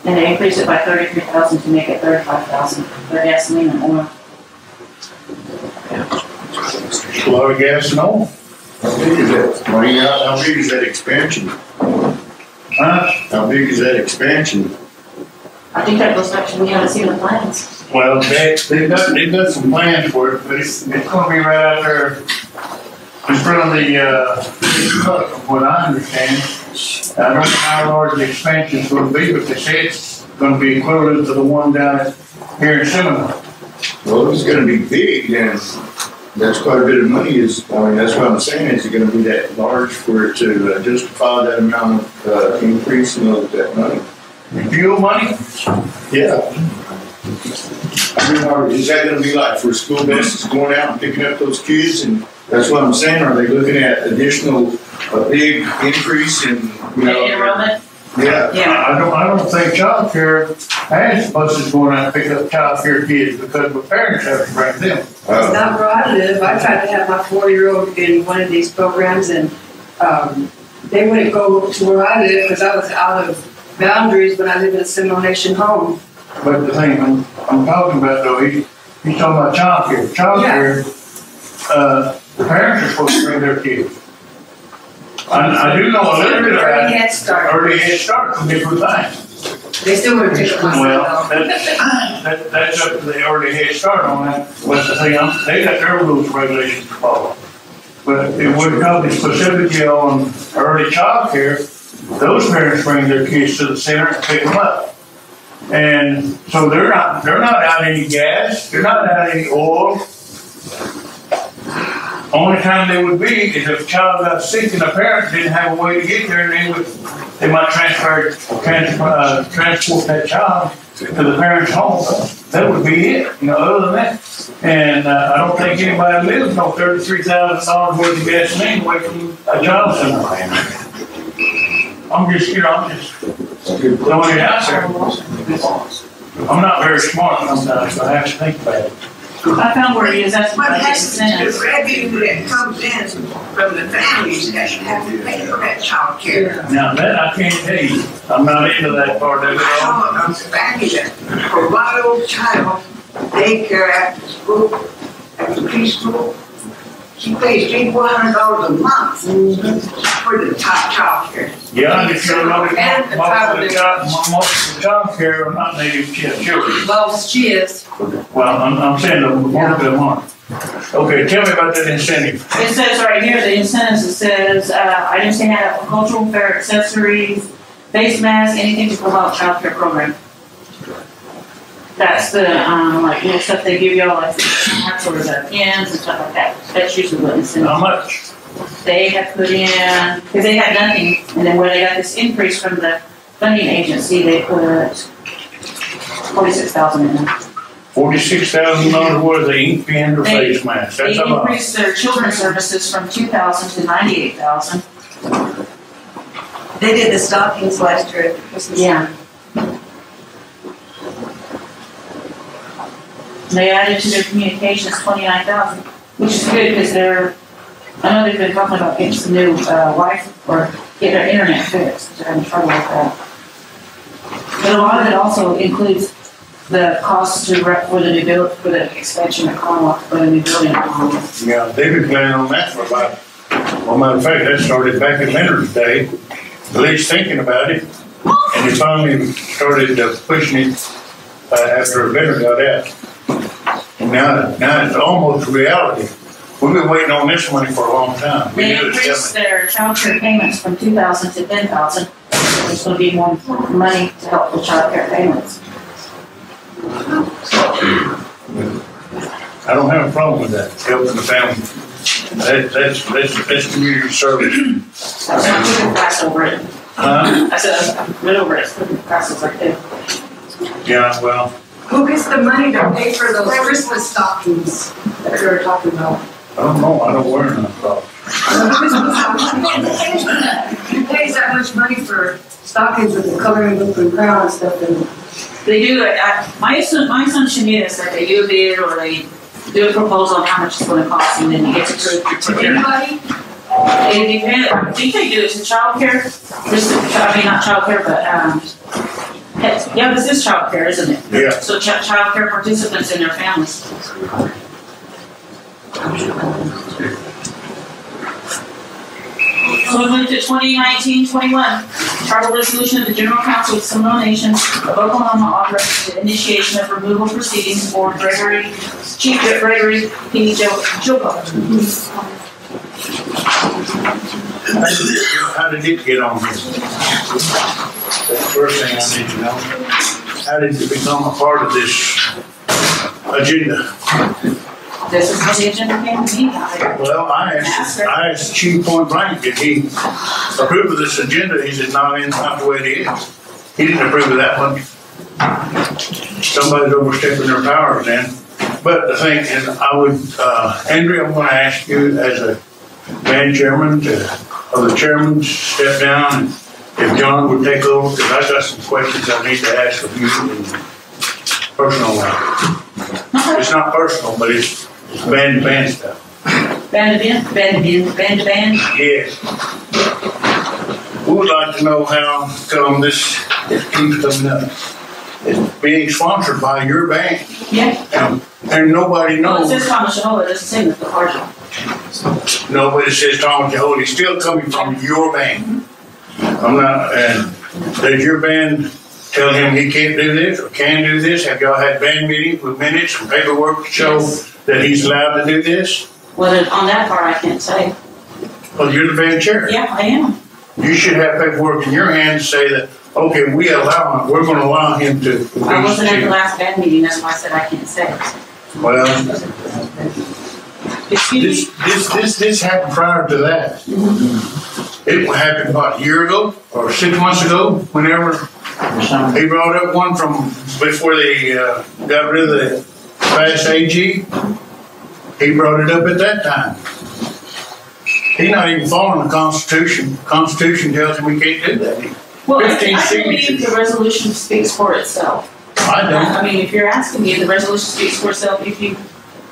and they increased it by 33,000 to make it 35,000 for gasoline and oil. A lot of gas and oil. How big is that? How big is that expansion? Huh? How big is that expansion? I think that goes back to, we haven't seen the plans. Well, they've got some plans for it, but it's going to be right out there in front of the truck, from what I understand. I don't know how large the expansion is going to be, but they say it's going to be equivalent to the one down here in Seminole. Well, if it's gonna be big, then that's quite a bit of money. That's what I'm saying, is it gonna be that large for it to justify that amount of increase in that money? Fuel money? Yeah. Is that gonna be like for school buses going out and picking up those kids? And that's what I'm saying, are they looking at a big increase in, Enrollment? Yeah. I don't think child care has buses going out and pick up child care kids because the parents have to bring them. Not where I live. I tried to have my 4-year-old in one of these programs, and they wouldn't go to where I live because I was out of boundaries when I lived in a Seminole Nation home. But the thing I'm talking about though, he's talking about child care. Child care, the parents are supposed to bring their kids. I do know a little bit about Early Head Start. Early Head Start from different things. They still wouldn't pick up my son. Well, that's up to the Early Head Start on that. But the thing, they got their rules and regulations to follow. But it wouldn't come specifically on early child care. Those parents bring their kids to the center and pick them up. And so they're not out any gas, they're not out any oil. Only time they would be is if a child got sick and the parent didn't have a way to get there, and they might transport that child to the parent's home. That would be it, other than that. And I don't think anybody lives no $33,000 worth of gasoline away from a job center. I'm just throwing it out there. I'm not very smart sometimes, so I have to think about it. I found where it is, that's What what happens to the incentives. revenue that comes in from the families that have to pay for that child care? Now that I can't tell you, I'm not into that part of it I all. saw a family that for one old child, daycare after school, after preschool, she pays $300-400 a month for the top child care. Yeah, and if you know, most of the child care are not native children. Well, she is. Well, I'm saying the most of them aren't. Okay, tell me about that incentive. It says right here, the incentives, it says, items to have cultural fair accessories, face masks, anything to promote child care program. That's the, little stuff they give y'all, like hats or the pins and stuff like that. That's usually what incentive. How much? They had put in, because they had nothing, and then when they got this increase from the funding agency, they put 46,000 in there. $46,000 worth of ink pen or face mask. They That's a lot. increased their children's services from 2,000 to 98,000. They did the stockings last year at the Christmas. Yeah. They added to their communications 29,000, which is good because I know they've been talking about getting some new Wi-Fi or get their internet fixed. They're having trouble with that. But a lot of it also includes the costs to for the new build, for the expansion of Commonwealth, for the new building. Yeah, they've been planning on that for about, well, matter of fact, that started back in Leonard's day, at least thinking about it. And they finally started pushing it after Leonard got out. And now it's almost a reality. We've been waiting on this money for a long time. They increased their child care payments from 2,000 to 10,000. There's going to be more money to help with child care payments. I don't have a problem with that, helping the family. That's community service. That's not putting price over it. Huh? I said, I'm good over it, putting prices right there. Yeah, well, Who gets the money to pay for those Christmas stockings that you were talking about? I don't know, I don't wear none, so. Who pays that much money for stockings with the coloring book and crown and stuff in it? They do, my assumption is that they do a bid or they do a proposal on how much it's going to cost and then it gets approved. To anybody? It depends, I think they do it to childcare, not childcare, but, yeah, this is childcare, isn't it? Yeah. So childcare participants and their families. So we moved to 2019-21. Charter resolution of the General Council of Seminole Nation of Oklahoma authorizing the initiation of removal proceedings for Chief Gregory P. Joko. How did it get on here? That's the first thing I need to know. How did it become a part of this agenda? This is how the agenda came to me. Well, I asked Chief point blank, did he approve of this agenda? He said, no, it's not the way it is. He didn't approve of that one. Somebody's overstepping their powers then. But the thing is, I would, Andrea, I'm going to ask you as a band chairman or the chairman step down and if John would take over, because I've got some questions I need to ask of you in personal life. It's not personal, but it's band stuff. Band to band? Yes. We would like to know how come this keeps coming up. It's being sponsored by your band. Yeah. And nobody knows. Well, it says Thomas Jehovah, it doesn't say Mr. Carter. Nobody says Thomas Jehovah. It's still coming from your band. I'm not, and does your band tell him he can't do this or can do this? Have y'all had band meetings with minutes and paperwork to show that he's allowed to do this? Well, on that part, I can't say. Well, you're the band chair. Yeah, I am. You should have paperwork in your hand to say that, okay, we're going to allow him to. I wasn't at the last band meeting, that's why I said I can't say. Well, this happened prior to that. It happened about a year ago or 6 months ago, whenever he brought up one from before they got rid of the fast AG. He brought it up at that time. He's not even following the Constitution. The Constitution tells him we can't do that. Well, I believe the resolution speaks for itself. I don't. I mean, if you're asking me, the resolution speaks for itself.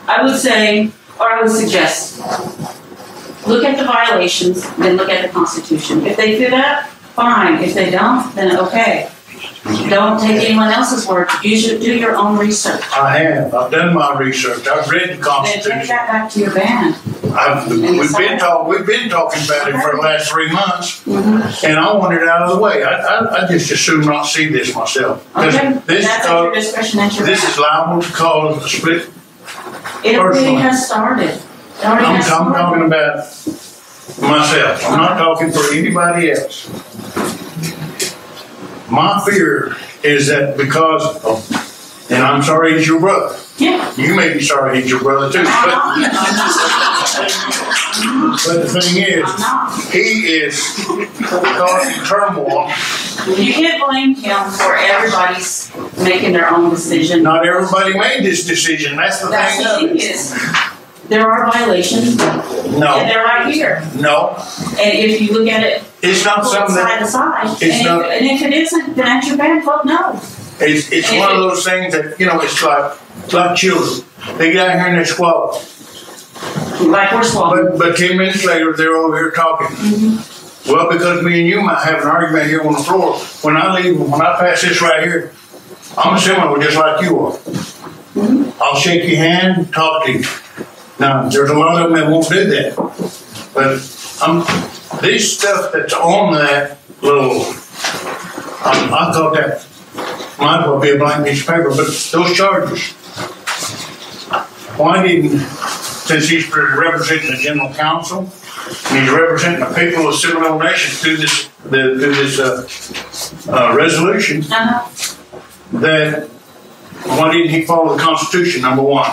I would say, or I would suggest, look at the violations, then look at the Constitution. If they do that, fine. If they don't, then okay. Don't take anyone else's word. You should do your own research. I have. I've done my research. I've read the Constitution. Then take that back to your band. We've been talking about it for the last 3 months, and I want it out of the way. I just assume not see this myself. Okay, that's at your discretion. This is liable to cause a split. It already has started. I'm talking about myself. I'm not talking for anybody else. My fear is that because of, and I'm sorry he's your brother. Yeah. You may be sorry he's your brother too. But But the thing is, he is causing turmoil. You can't blame him for everybody's making their own decision. Not everybody made this decision, that's the That's thing the of thing it. is, there are violations. No. And they're right here. No, And if you look at it, it's not something side that, to side, it's not- and if it isn't, then at your band club, no. it's one of those things that, you know, it's like children. They get out here and they squabble. Like we're squabbling. But 10 minutes later, they're over here talking. Well, because me and you might have an argument here on the floor. When I leave, when I pass this right here, I'm a Seminole just like you are. I'll shake your hand, talk to you. Now, there's a lot of them that won't do that. But this stuff that's on that little, I thought that might as well be a blank piece of paper, but those charges, why didn't, since he's representing the general council, and he's representing the people of Seminole Nation through this resolution, that why didn't he follow the Constitution, number one?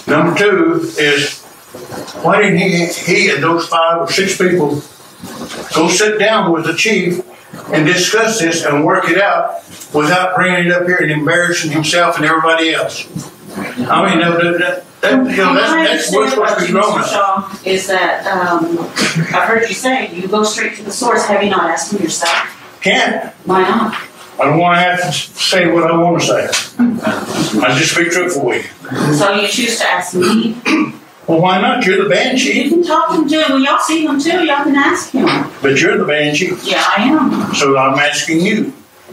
Number two is, why didn't he and those 5 or 6 people go sit down with the chief and discuss this and work it out without bringing it up here and embarrassing himself and everybody else? I mean, that's what's supposed to be wrong. Shaw, is that, I heard you say, you go straight to the source, have you not asked him yourself? Can't. Why not? I don't want to have to say what I want to say. I just be truthful with you. So you choose to ask me? Well, why not? You're the band You chief. can talk to him too. Well, y'all see him too. Y'all can ask him. But you're the band chief. Yeah, I am. So I'm asking you.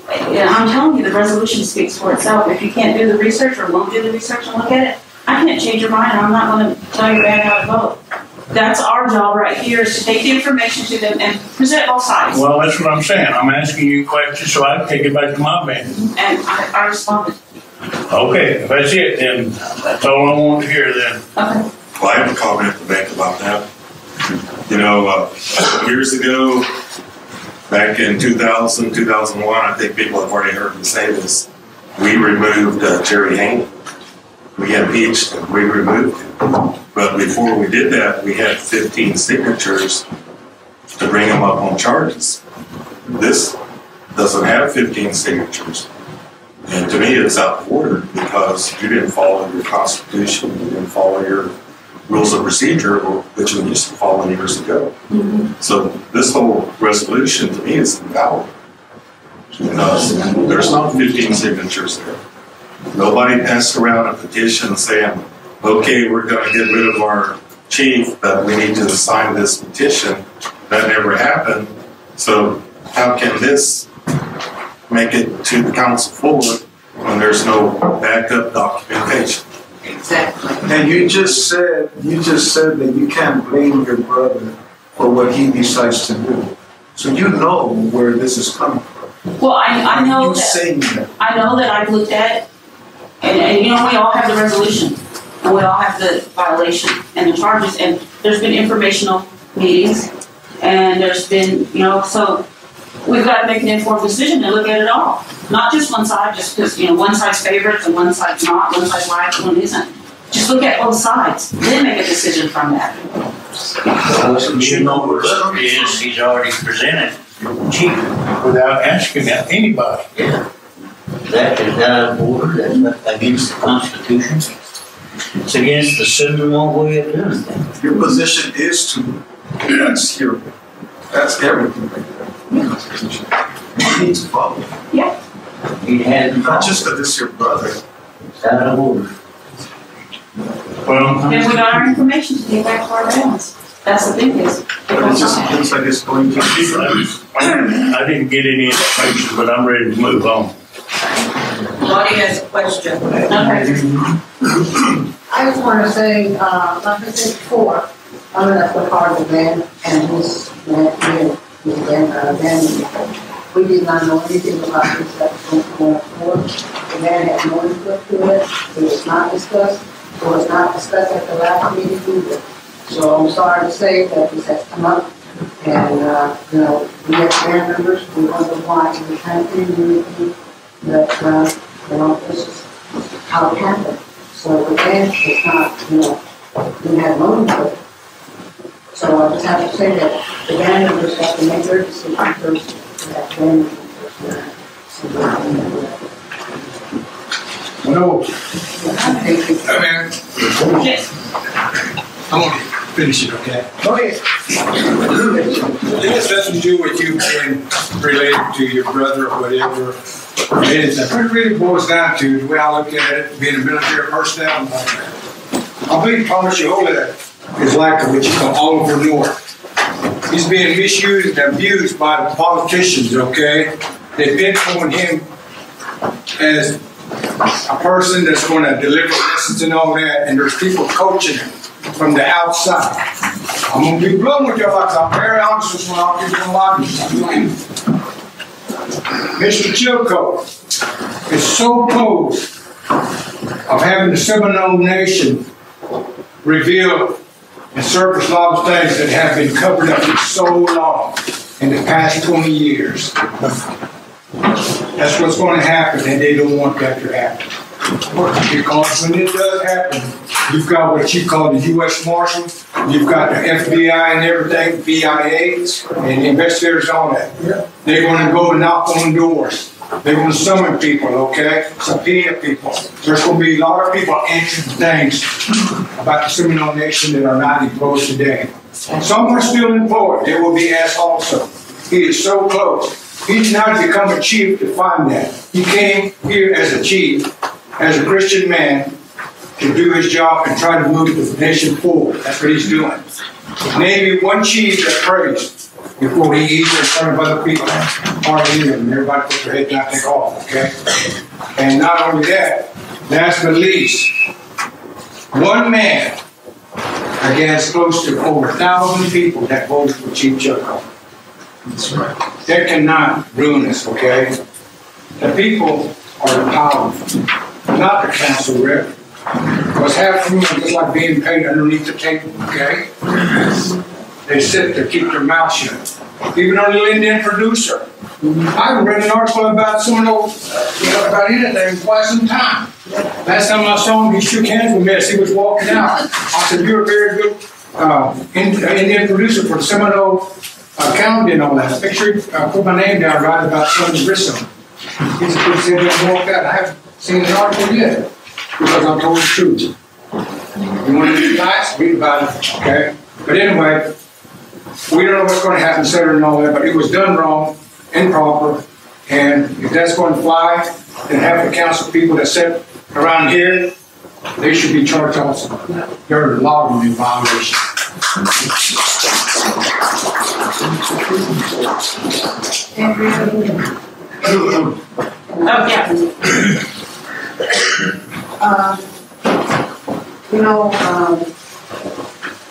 Yeah, I'm telling you, the resolution speaks for itself. If you can't do the research or won't do the research and look at it, I can't change your mind. I'm not going to tell you bad how to vote. That's our job right here, is to take the information to them and present both sides. Well, that's what I'm saying. I'm asking you questions so I can take it back to my band. And I responded. Okay, if that's it, then that's all I want to hear then. Okay. Well, I have a comment to make about that. You know, years ago, back in 2000, 2001, I think people have already heard me say this, we removed Jerry Haney. We impeached him, we removed him. But before we did that, we had 15 signatures to bring him up on charges. This doesn't have 15 signatures. And to me, it's out of order because you didn't follow your constitution, you didn't follow your rules of procedure, which we used to follow years ago. So this whole resolution to me is invalid because there's not 15 signatures there. Nobody passed around a petition saying, okay, we're going to get rid of our chief, but we need to sign this petition. That never happened. So how can this make it to the council floor when there's no backup documentation? Exactly. And you just said that you can't blame your brother for what he decides to do. So you know where this is coming from. Well, I know You that. saying that. I know that I've looked at it, and you know, we all have the resolution, and we all have the violation and the charges, and there's been informational meetings, and there's been, you know, so we've got to make an informed decision and look at it all. Not just one side, just because, you know, one side's favorites and one side's not, one side's right, one isn't. Just look at both sides, then make a decision from that. You know where up is, he's already presented chief without asking anybody. Yeah. That is out of order, that's against the Constitution. It's against the Seminole way of doing things. Your position is to, that's everything right there. You need to follow. Yeah. He had Not just that this is your brother. It's out of order. Well, Then we got our information to get back to our balance. That's the thing is. But it just looks like it's going to. I didn't get any information, but I'm ready to move on. Lottie has a question. Okay. I just want to say, like I said before, I'm gonna put hard to Ben and his band. We did not know anything about this stuff going forward. The man had no input to it. It was not discussed. It was not discussed at the last meeting either. So I'm sorry to say that this has come up. And, you know, we as band members, we wonder why we can't do anything that, you know, this is how it happened. So the band is not, you know, we have no input. So I just have to say that the band members have to make their decision first. That band No. Yes. I want to finish it, okay? Go ahead. It has nothing to do with you being related to your brother or whatever. It really boils down to the way I look at it, being a military personnel and all that. I believe Thomas Yehola is like what you call Oliver North. He's being misused and abused by the politicians, okay? They pinpoint him as a person that's going to deliver lessons and all that, and there's people coaching him from the outside. I'm going to be blunt with you, because I'm very honest with my people like Mr. Chilcoe is so close of having the Seminole Nation reveal and surface a lot of things that have been covered up for so long in the past 20 years. That's what's going to happen, and they don't want that to happen. Because when it does happen, you've got what you call the U.S. Marshals, you've got the FBI and everything, BIA, and investigators and all that. They're going to go and knock on doors. They're going to summon people, okay? Subpoena people. There's going to be a lot of people answering things about the Seminole Nation that are not employed today. Some are still employed. They will be asked also. He is so close. He did not become a chief to find that. He came here as a chief, as a Christian man, to do his job and try to move the nation forward. That's what he's doing. Name me one chief that prays before he eats in front of other people. Hardly any of them. Everybody put their head down and take off, okay? And not only that, last but least, one man against close to over 1,000 people that voted for Chief Chilcoe. That's right. That cannot ruin us, okay? The people are the powerful, not the council rep. Because half of them are just like being paid underneath the table, okay? They sit to keep their mouth shut. Even our little Indian producer. I haven't read an article about Seminole, about anything in quite some time. Last time I saw him, he shook hands with me as he was walking out. I said, "You're a very good Indian producer for the Seminole County and all that." Make sure you put my name down right about Sonny Grissom. He's a good said and walked out. I haven't seen an article yet because I told the truth. You want to be nice? Read about it, okay? But anyway, we don't know what's going to happen, Saturday and all that, but it was done wrong, improper, and if that's going to fly, then half the council people that sit around here, they should be charged also. They're logging in violation. Oh, yeah.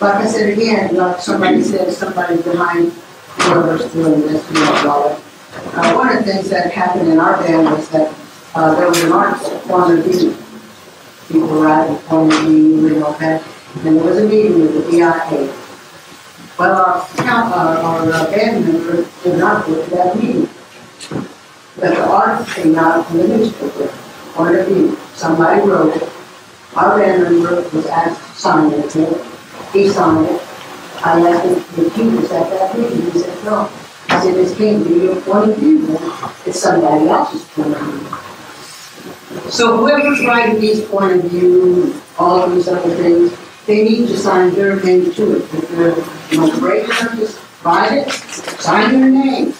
Like I said again, like somebody said, somebody behind whoever's doing this, one of the things that happened in our band was that there was an article, point of view. People writing point of view and all that. And there was a meeting with the BIA. Well, our band members did not go to that meeting. But the article came out in the newspaper, point of view. Somebody wrote it. Our band member was asked to sign it. He signed it. I asked him if he was at that meeting. He said no. I said, "This can't be your point of view, then. It's somebody else's point of view." So whoever's writing these point of view, all of these other things, they need to sign their name to it. If they're breaking just write it, sign your name.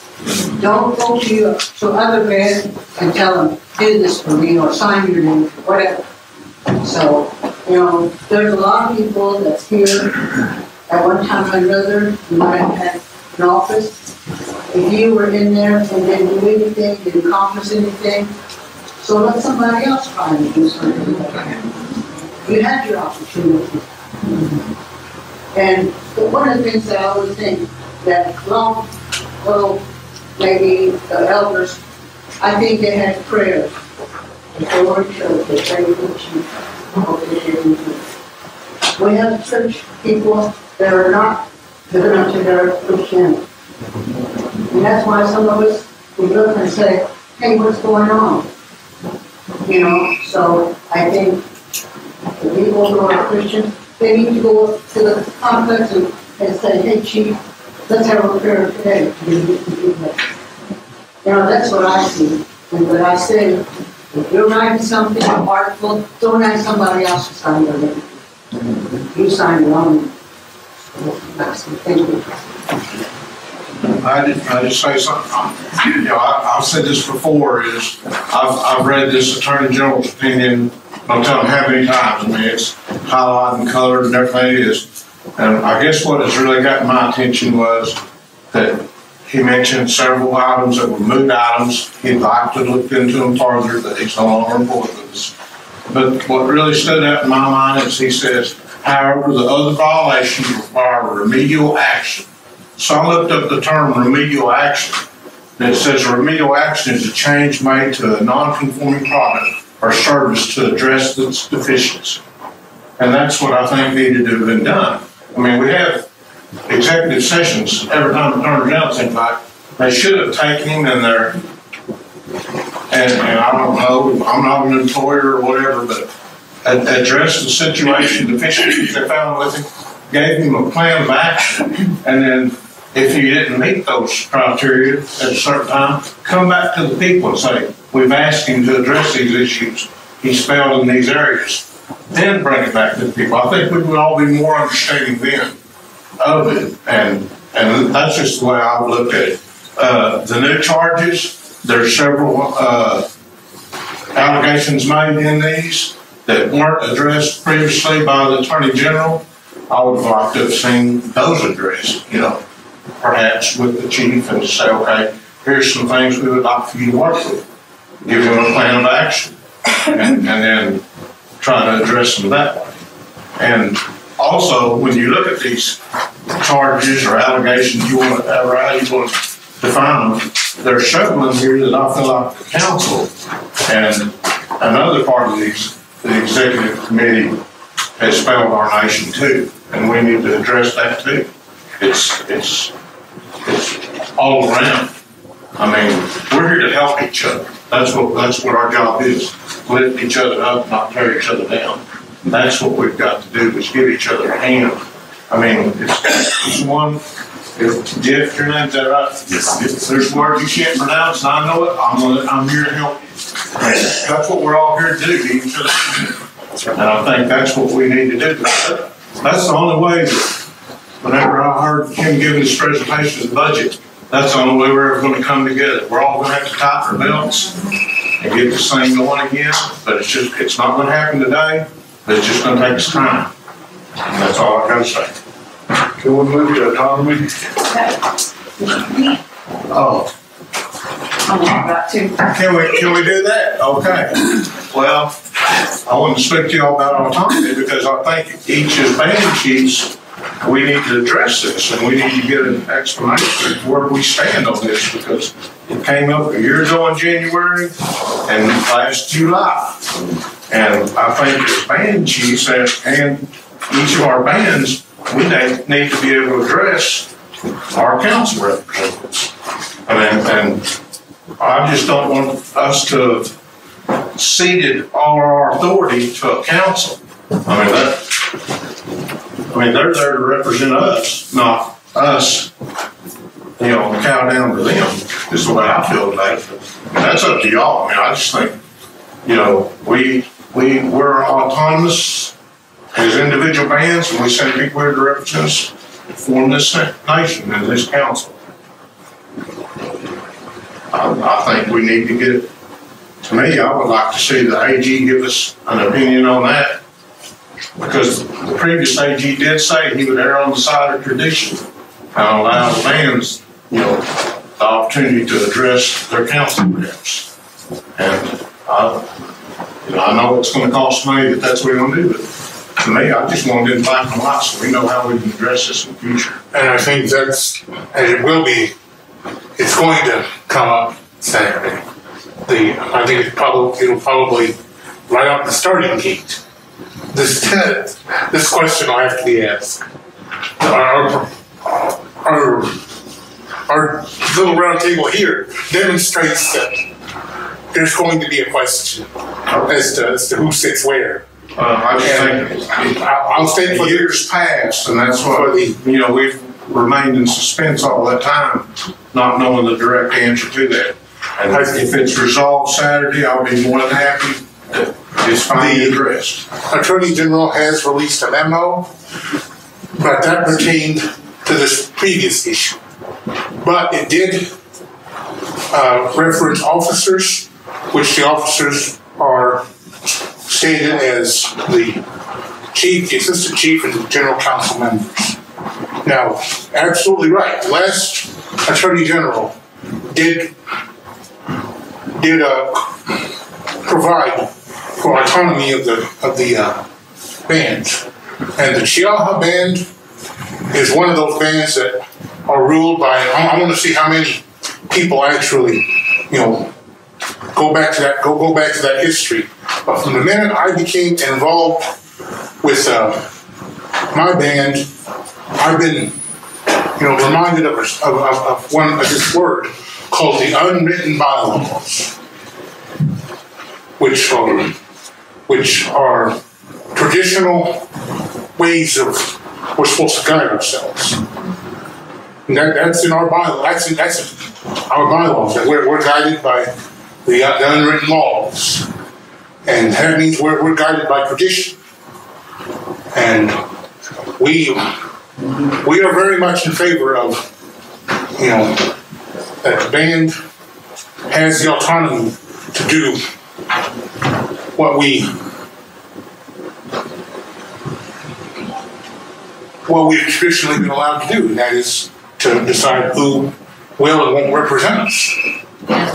Don't go to other bands and tell them, "Do this for me," or sign your name, whatever. So, there's a lot of people that's here at one time or another. You might have had an office. If you were in there and didn't do anything, didn't accomplish anything, so let somebody else try and do something. You had your opportunity. And one of the things that I always think that, maybe the elders, I think they had prayers. If they were in church, they prayed for the chief. We have church people that are not living up to their Christianity. And that's why some of us, we look and say, "Hey, what's going on?" So I think the people who are Christians, they need to go to the complex and and say, hey, chief, let's have a repair today. That's what I see. And what I say, if you're writing something, an article, don't ask somebody else to sign it. You sign your own. Thank you. I just say something. I've said this before. Is I've read this Attorney General's opinion. Don't tell them how many times. I mean, it's highlighted and colored and everything it is. And I guess what has really gotten my attention was that he mentioned several items that were moot items. He'd like to look into them further, that he's no longer employed with us. But what really stood out in my mind is he says, however, the other violations require remedial action. So I looked up the term remedial action, and it says remedial action is a change made to a non-conforming product or service to address its deficiency. And that's what I think needed to have been done. I mean, we have executive sessions every time it turns out, things like they should have taken him in there, and I don't know, I'm not an employer or whatever, but address the situation, deficiencies they found with him, gave him a plan of action, and then if he didn't meet those criteria at a certain time, come back to the people and say, we've asked him to address these issues. He's failed in these areas. Then bring it back to the people. I think we would all be more understanding then of it, and that's just the way I've looked at it. The new charges, there's several allegations made in these that weren't addressed previously by the Attorney General. I would like to have seen those addressed, perhaps with the chief, and say, okay, here's some things we would like for you to work with. Give him a plan of action, and then try to address them that way. And also, when you look at these charges or allegations, how you want to define them, there's several in here that I feel like the council and another part of the executive committee has failed our nation too, and we need to address that too. It's all around. I mean, we're here to help each other. That's what our job is. Lift each other up, not tear each other down. That's what we've got to do, is give each other a hand. I mean, it's one, if Jeff, your name's that right? Yes. If there's words you can't pronounce and I know it, I'm here to help you. That's what we're all here to do, each other. And I think that's what we need to do. That's the only way that, whenever I heard him giving his presentation of the budget, that's the only way we're ever going to come together. We're all going to have to tighten our belts and get this thing going again, but it's not going to happen today. It's just going to take us time. And that's all I got to say. Can we move to autonomy? Oh. Can we do that? Okay. Well, I want to speak to you all about autonomy because I think each of band chiefs, we need to address this, and we need to get an explanation of where we stand on this, because it came up a year ago in January and last July. And I think as band chiefs and each of our bands, we need to be able to address our council representatives. And I just don't want us to have ceded all our authority to a council. I mean, they're there to represent us, not us, cow down to them, is the way I feel about it. And that's up to y'all. I mean, I just think, we're autonomous as individual bands, and we send people here to represent us, form this nation and this council. I think we need to get, to me, I would like to see the AG give us an opinion on that. Because the previous AG did say he would err on the side of tradition and allow the bands, the opportunity to address their council reps. And I know it's going to cost money, but that's what we're going to do. But to me, I just want to get black and white so we know how we can address this in the future. And I think it's going to come up Saturday. I think it'll probably right out the starting gate. This question will have to be asked. Our little round table here demonstrates that there's going to be a question as to who sits where. I just think I'll stay for years past, and that's what, we've remained in suspense all that time, not knowing the direct answer to that. And if it's resolved Saturday, I'll be more than happy to just finally addressed. Attorney General has released a memo, but that pertained to this previous issue. But it did reference officers, which the officers are stated as the chief, the assistant chief, and the general counsel members. Now, absolutely right. Last Attorney General did provide for autonomy of the bands, and the Chiaha band is one of those bands that are ruled by. I want to see how many people actually, go back to that history. But from the minute I became involved with my band, I've been, reminded of this word called the unwritten bylaws, which are traditional ways of we're supposed to guide ourselves. And that's in our bylaws. That's our bylaws. That we're guided by the unwritten laws, and that means we're guided by tradition. And we are very much in favor of, that the band has the autonomy to do what we've traditionally been allowed to do, and that is to decide who will and won't represent us.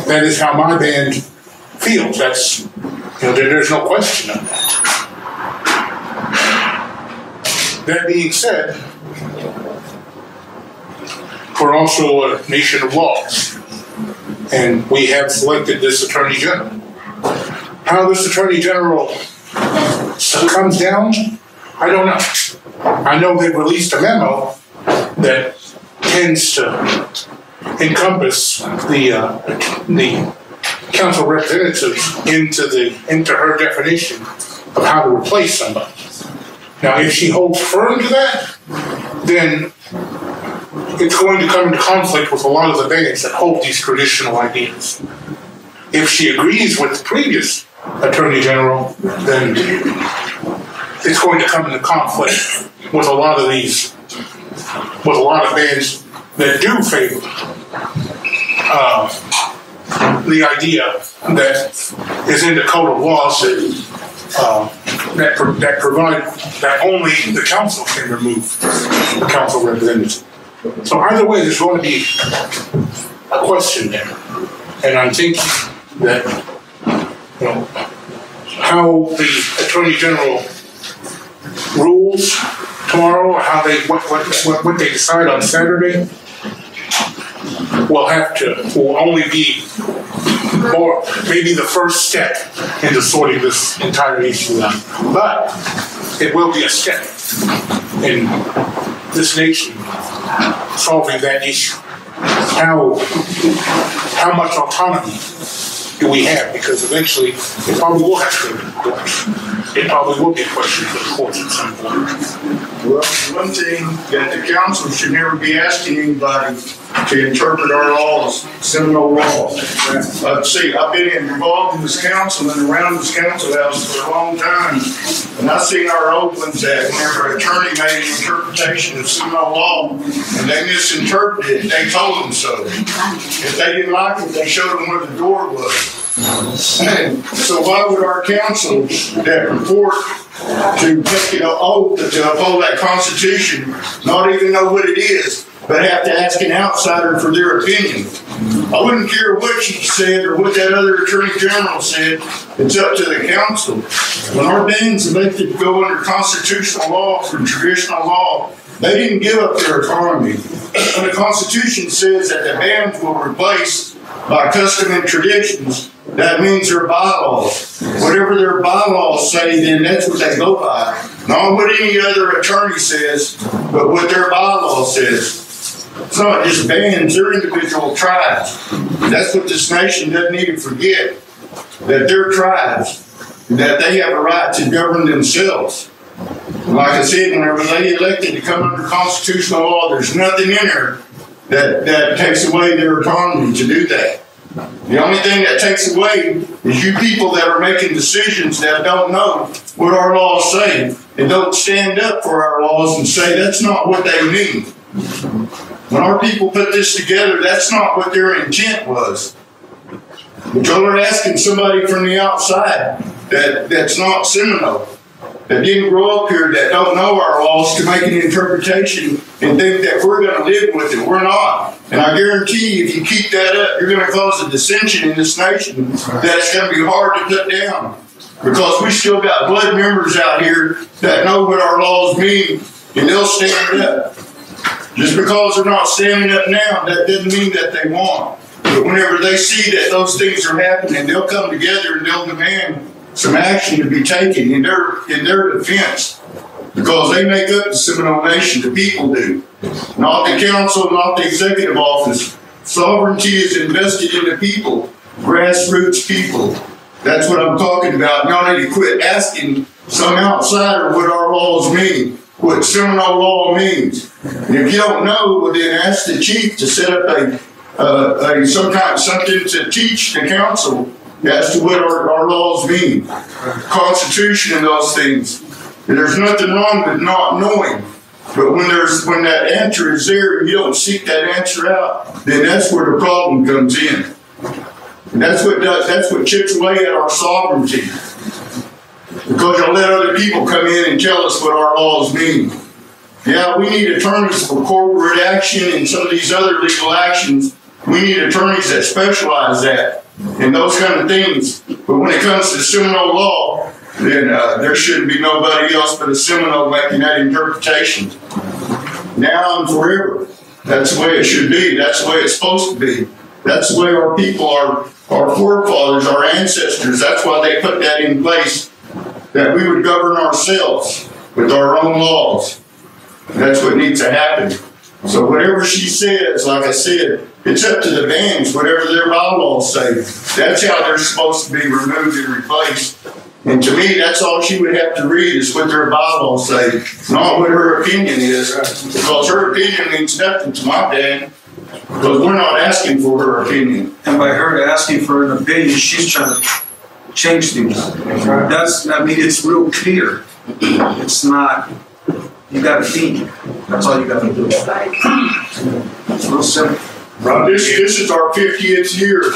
That is how my band feels. That's, there's no question of that. That being said, we're also a nation of laws, and we have selected this Attorney General. How this Attorney General comes down, I don't know. I know they've released a memo that tends to encompass the council representatives into her definition of how to replace somebody. Now, if she holds firm to that, then it's going to come into conflict with a lot of the bands that hold these traditional ideas. If she agrees with the previous Attorney General, then it's going to come into conflict with a lot of bands that do favor the idea that is in the code of laws that provide that only the council can remove the council representative. So either way, there's going to be a question there, and I'm thinking that how the Attorney General rules tomorrow, or how what they decide on Saturday, will only be more maybe the first step into sorting this entire issue out. But it will be a step in this nation solving that issue. How much autonomy do we have? Because eventually it probably will have to go to the courts. It probably will be a question for the courts at some point. Well, one thing that the council should never be asking anybody to interpret our laws, Seminole laws. See, I've been involved in this council and around this council house for a long time, and I've seen our old ones that whenever an attorney made an interpretation of Seminole law and they misinterpreted it, they told them so. If they didn't like it, they showed them where the door was. And so why would our councils that report to take an oath to uphold that Constitution not even know what it is, but have to ask an outsider for their opinion? I wouldn't care what she said or what that other Attorney General said. It's up to the council. When our bands elected to go under constitutional law from traditional law, they didn't give up their autonomy. When the Constitution says that the bands will replace by custom and traditions, that means their bylaws. Whatever their bylaws say, then that's what they go by. Not what any other attorney says, but what their bylaws says. It's not just bands, they're individual tribes. That's what this nation doesn't need to forget, that they're tribes. that they have a right to govern themselves. Like I said, whenever they elected to come under constitutional law, there's nothing in there that takes away their autonomy to do that. The only thing that takes away is you people that are making decisions that don't know what our laws say and don't stand up for our laws and say that's not what they mean. When our people put this together, that's not what their intent was. But you're asking somebody from the outside that's not Seminole, that didn't grow up here, that don't know our laws, to make an interpretation and think that we're going to live with it. We're not. And I guarantee you, if you keep that up, you're going to cause a dissension in this nation that's going to be hard to put down. Because we still got blood members out here that know what our laws mean, and they'll stand up. Just because they're not standing up now, that doesn't mean that they won't. But whenever they see that those things are happening, they'll come together and they'll demand some action to be taken in their defense, because they make up the Seminole Nation. The people do, not the council, not the executive office. Sovereignty is invested in the people, grassroots people. That's what I'm talking about. Y'all need to quit asking some outsider what our laws mean, what Seminole law means. And if you don't know, well, then ask the chief to set up something to teach the council as to what our laws mean, Constitution and those things. And there's nothing wrong with not knowing, but when that answer is there and you don't seek that answer out, then that's where the problem comes in. And that's what chips away at our sovereignty, because you'll let other people come in and tell us what our laws mean. Yeah, we need attorneys for corporate action and some of these other legal actions. We need attorneys that specialize that and those kind of things. But when it comes to Seminole law, then there shouldn't be nobody else but a Seminole making that interpretation. Now and forever. That's the way it should be. That's the way it's supposed to be. That's the way our people, our forefathers, our ancestors, that's why they put that in place, that we would govern ourselves with our own laws. That's what needs to happen. So whatever she says, like I said, it's up to the bands, whatever their bylaws say. That's how they're supposed to be removed and replaced. And to me, that's all she would have to read is what their bylaws say, not what her opinion is. Because her opinion means nothing to my band, because we're not asking for her opinion. And by her asking for an opinion, she's trying to change things. It's real clear. It's not, you got to think. That's all you got to do. It's real simple. This is our 50th year.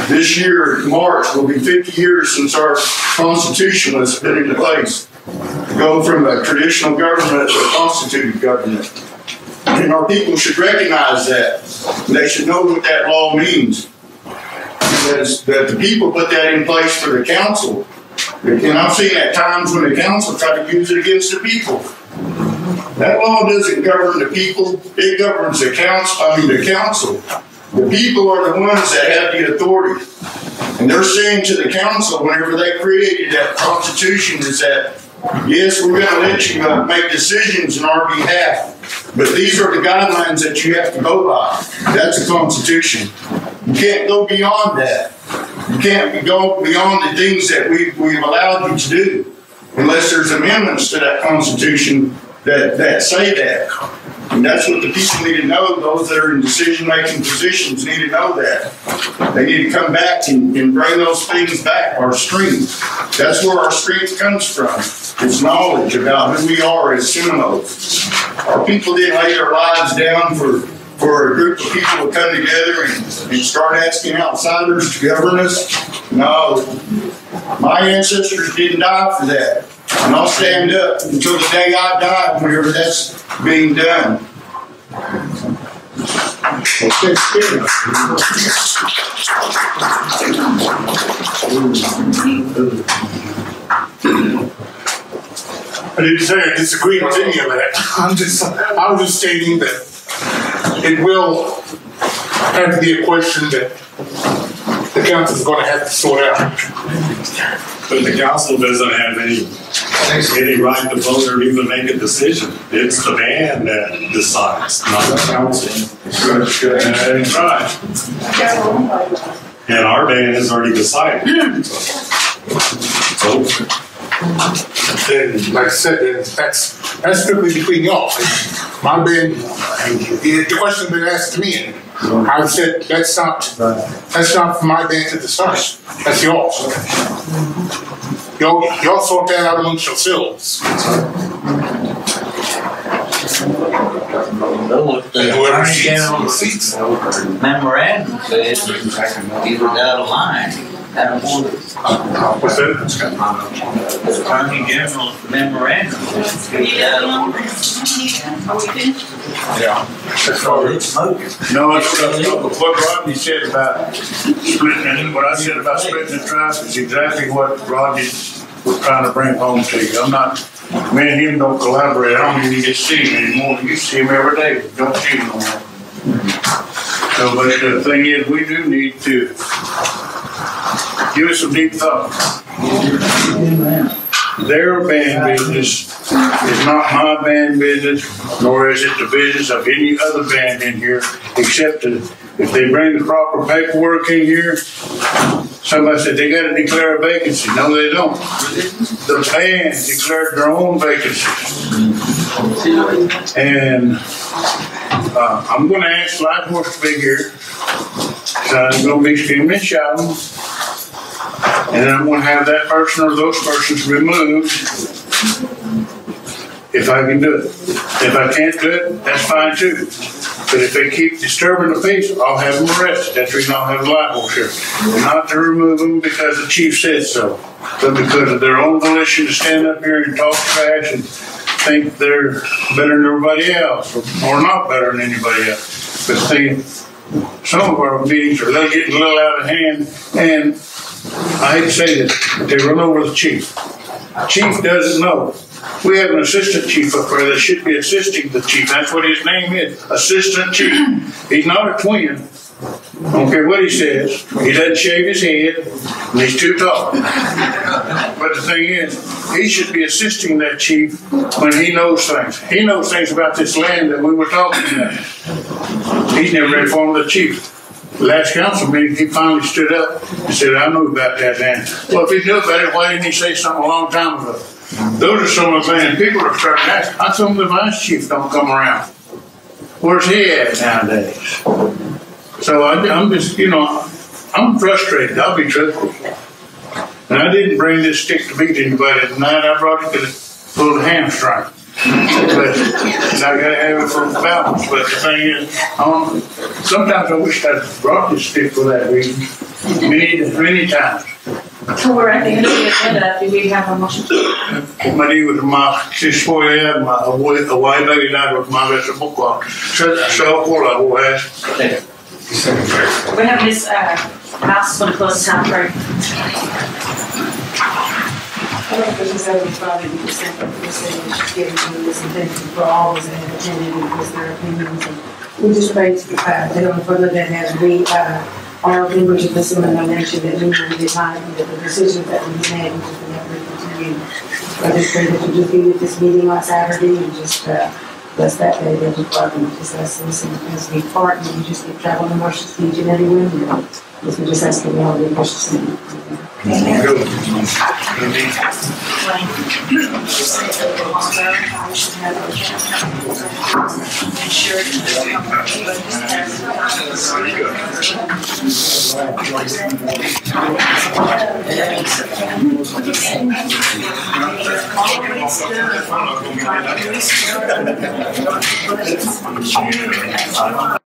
This year, March, will be 50 years since our Constitution was put into place. Go from a traditional government to a constituted government. And our people should recognize that. They should know what that law means. That the people put that in place for the council. And I've seen at times when the council tried to use it against the people. That law doesn't govern the people, it governs the council. The people are the ones that have the authority. And they're saying to the council, whenever they created that constitution, is that, yes, we're going to let you make decisions on our behalf, but these are the guidelines that you have to go by. That's the constitution. You can't go beyond that. You can't go beyond the things that we've allowed you to do, unless there's amendments to that constitution that say that. And that's what the people need to know. Those that are in decision-making positions need to know that. They need to come back and bring those things back, our strength. That's where our strength comes from. It's knowledge about who we are as Seminoles. Our people didn't lay their lives down for a group of people to come together and start asking outsiders to govern us. No, my ancestors didn't die for that. And I'll stand up until the day I die whenever that's being done. I didn't say I disagree with any of that. I was just stating that it will have to be a question that the council is going to have to sort out. But the council doesn't have any right to vote or even make a decision. It's the band that decides, not the council. That's right. And our band has already decided. So. Then, like I said, then that's strictly between y'all. My band, the question been asked to me, and I've said that's not for my band to decide. That's y'all's. Y'all sort that out amongst yourselves. The Attorney General's memorandum says he was out of line. What's that? The Attorney General's memorandum says he was out of order. Yeah. No, it's what Rodney said about splitting, and what I said about splitting the tribe is exactly what Rodney was trying to bring home to you. Me and him don't collaborate. I don't even get to see him anymore. You see him every day. Don't see him no more. So, but the thing is, we do need to give it some deep thought. Their band business is not my band business, nor is it the business of any other band in here, except that if they bring the proper paperwork in here, somebody said they got to declare a vacancy. No, they don't. The band declared their own vacancy. And I'm going to ask Lighthorse to be here. So I'm going to be screaming and shouting. And I'm going to have that person or those persons removed if I can do it. If I can't do it, that's fine too. But if they keep disturbing the peace, I'll have them arrested. That's the reason I'll have Lighthorse here. Not to remove them because the chief said so, but because of their own volition to stand up here and talk trash and think they're better than everybody else, or not better than anybody else. But see, some of our meetings are getting a little out of hand, and I hate to say this, but they run over the chief. Chief doesn't know. We have an assistant chief up there that should be assisting the chief. That's what his name is, assistant chief. He's not a twin. I don't care what he says. He doesn't shave his head, and he's too tall. But the thing is, he should be assisting that chief when he knows things. He knows things about this land that we were talking about. He's never informed the chief. Last council meeting, he finally stood up and said, I know about that land. Well, if he knew about it, why didn't he say something a long time ago? Those are some of the things people are starting to ask. How come the vice chief don't come around? Where's he at nowadays? So I'm just, I'm frustrated. I'll be truthful. And I didn't bring this stick to beat anybody tonight. I brought it to pull the hamstring. But I gotta have it for balance. But the thing is, sometimes I wish I'd brought this stick for that reason. Many times. So we're at the end of the agenda. Do we have a motion? My deal with my sister, a white lady died with my vegetable clock. So what I will ask. We have this house going to close town break. I don't think it's ever thought that you said that we should give them this and thank you for all those that have attended and voiced their opinions. And we just pray to they don't further that as we are members of the Seminole Nation that we will be time that the decisions that we made we just never continue. I just pray that you just be with this meeting on Saturday and just bless that day that you brought them. Just ask us as we part and we just keep traveling and worship each and every one. This we just ask in all the precious name. Amen.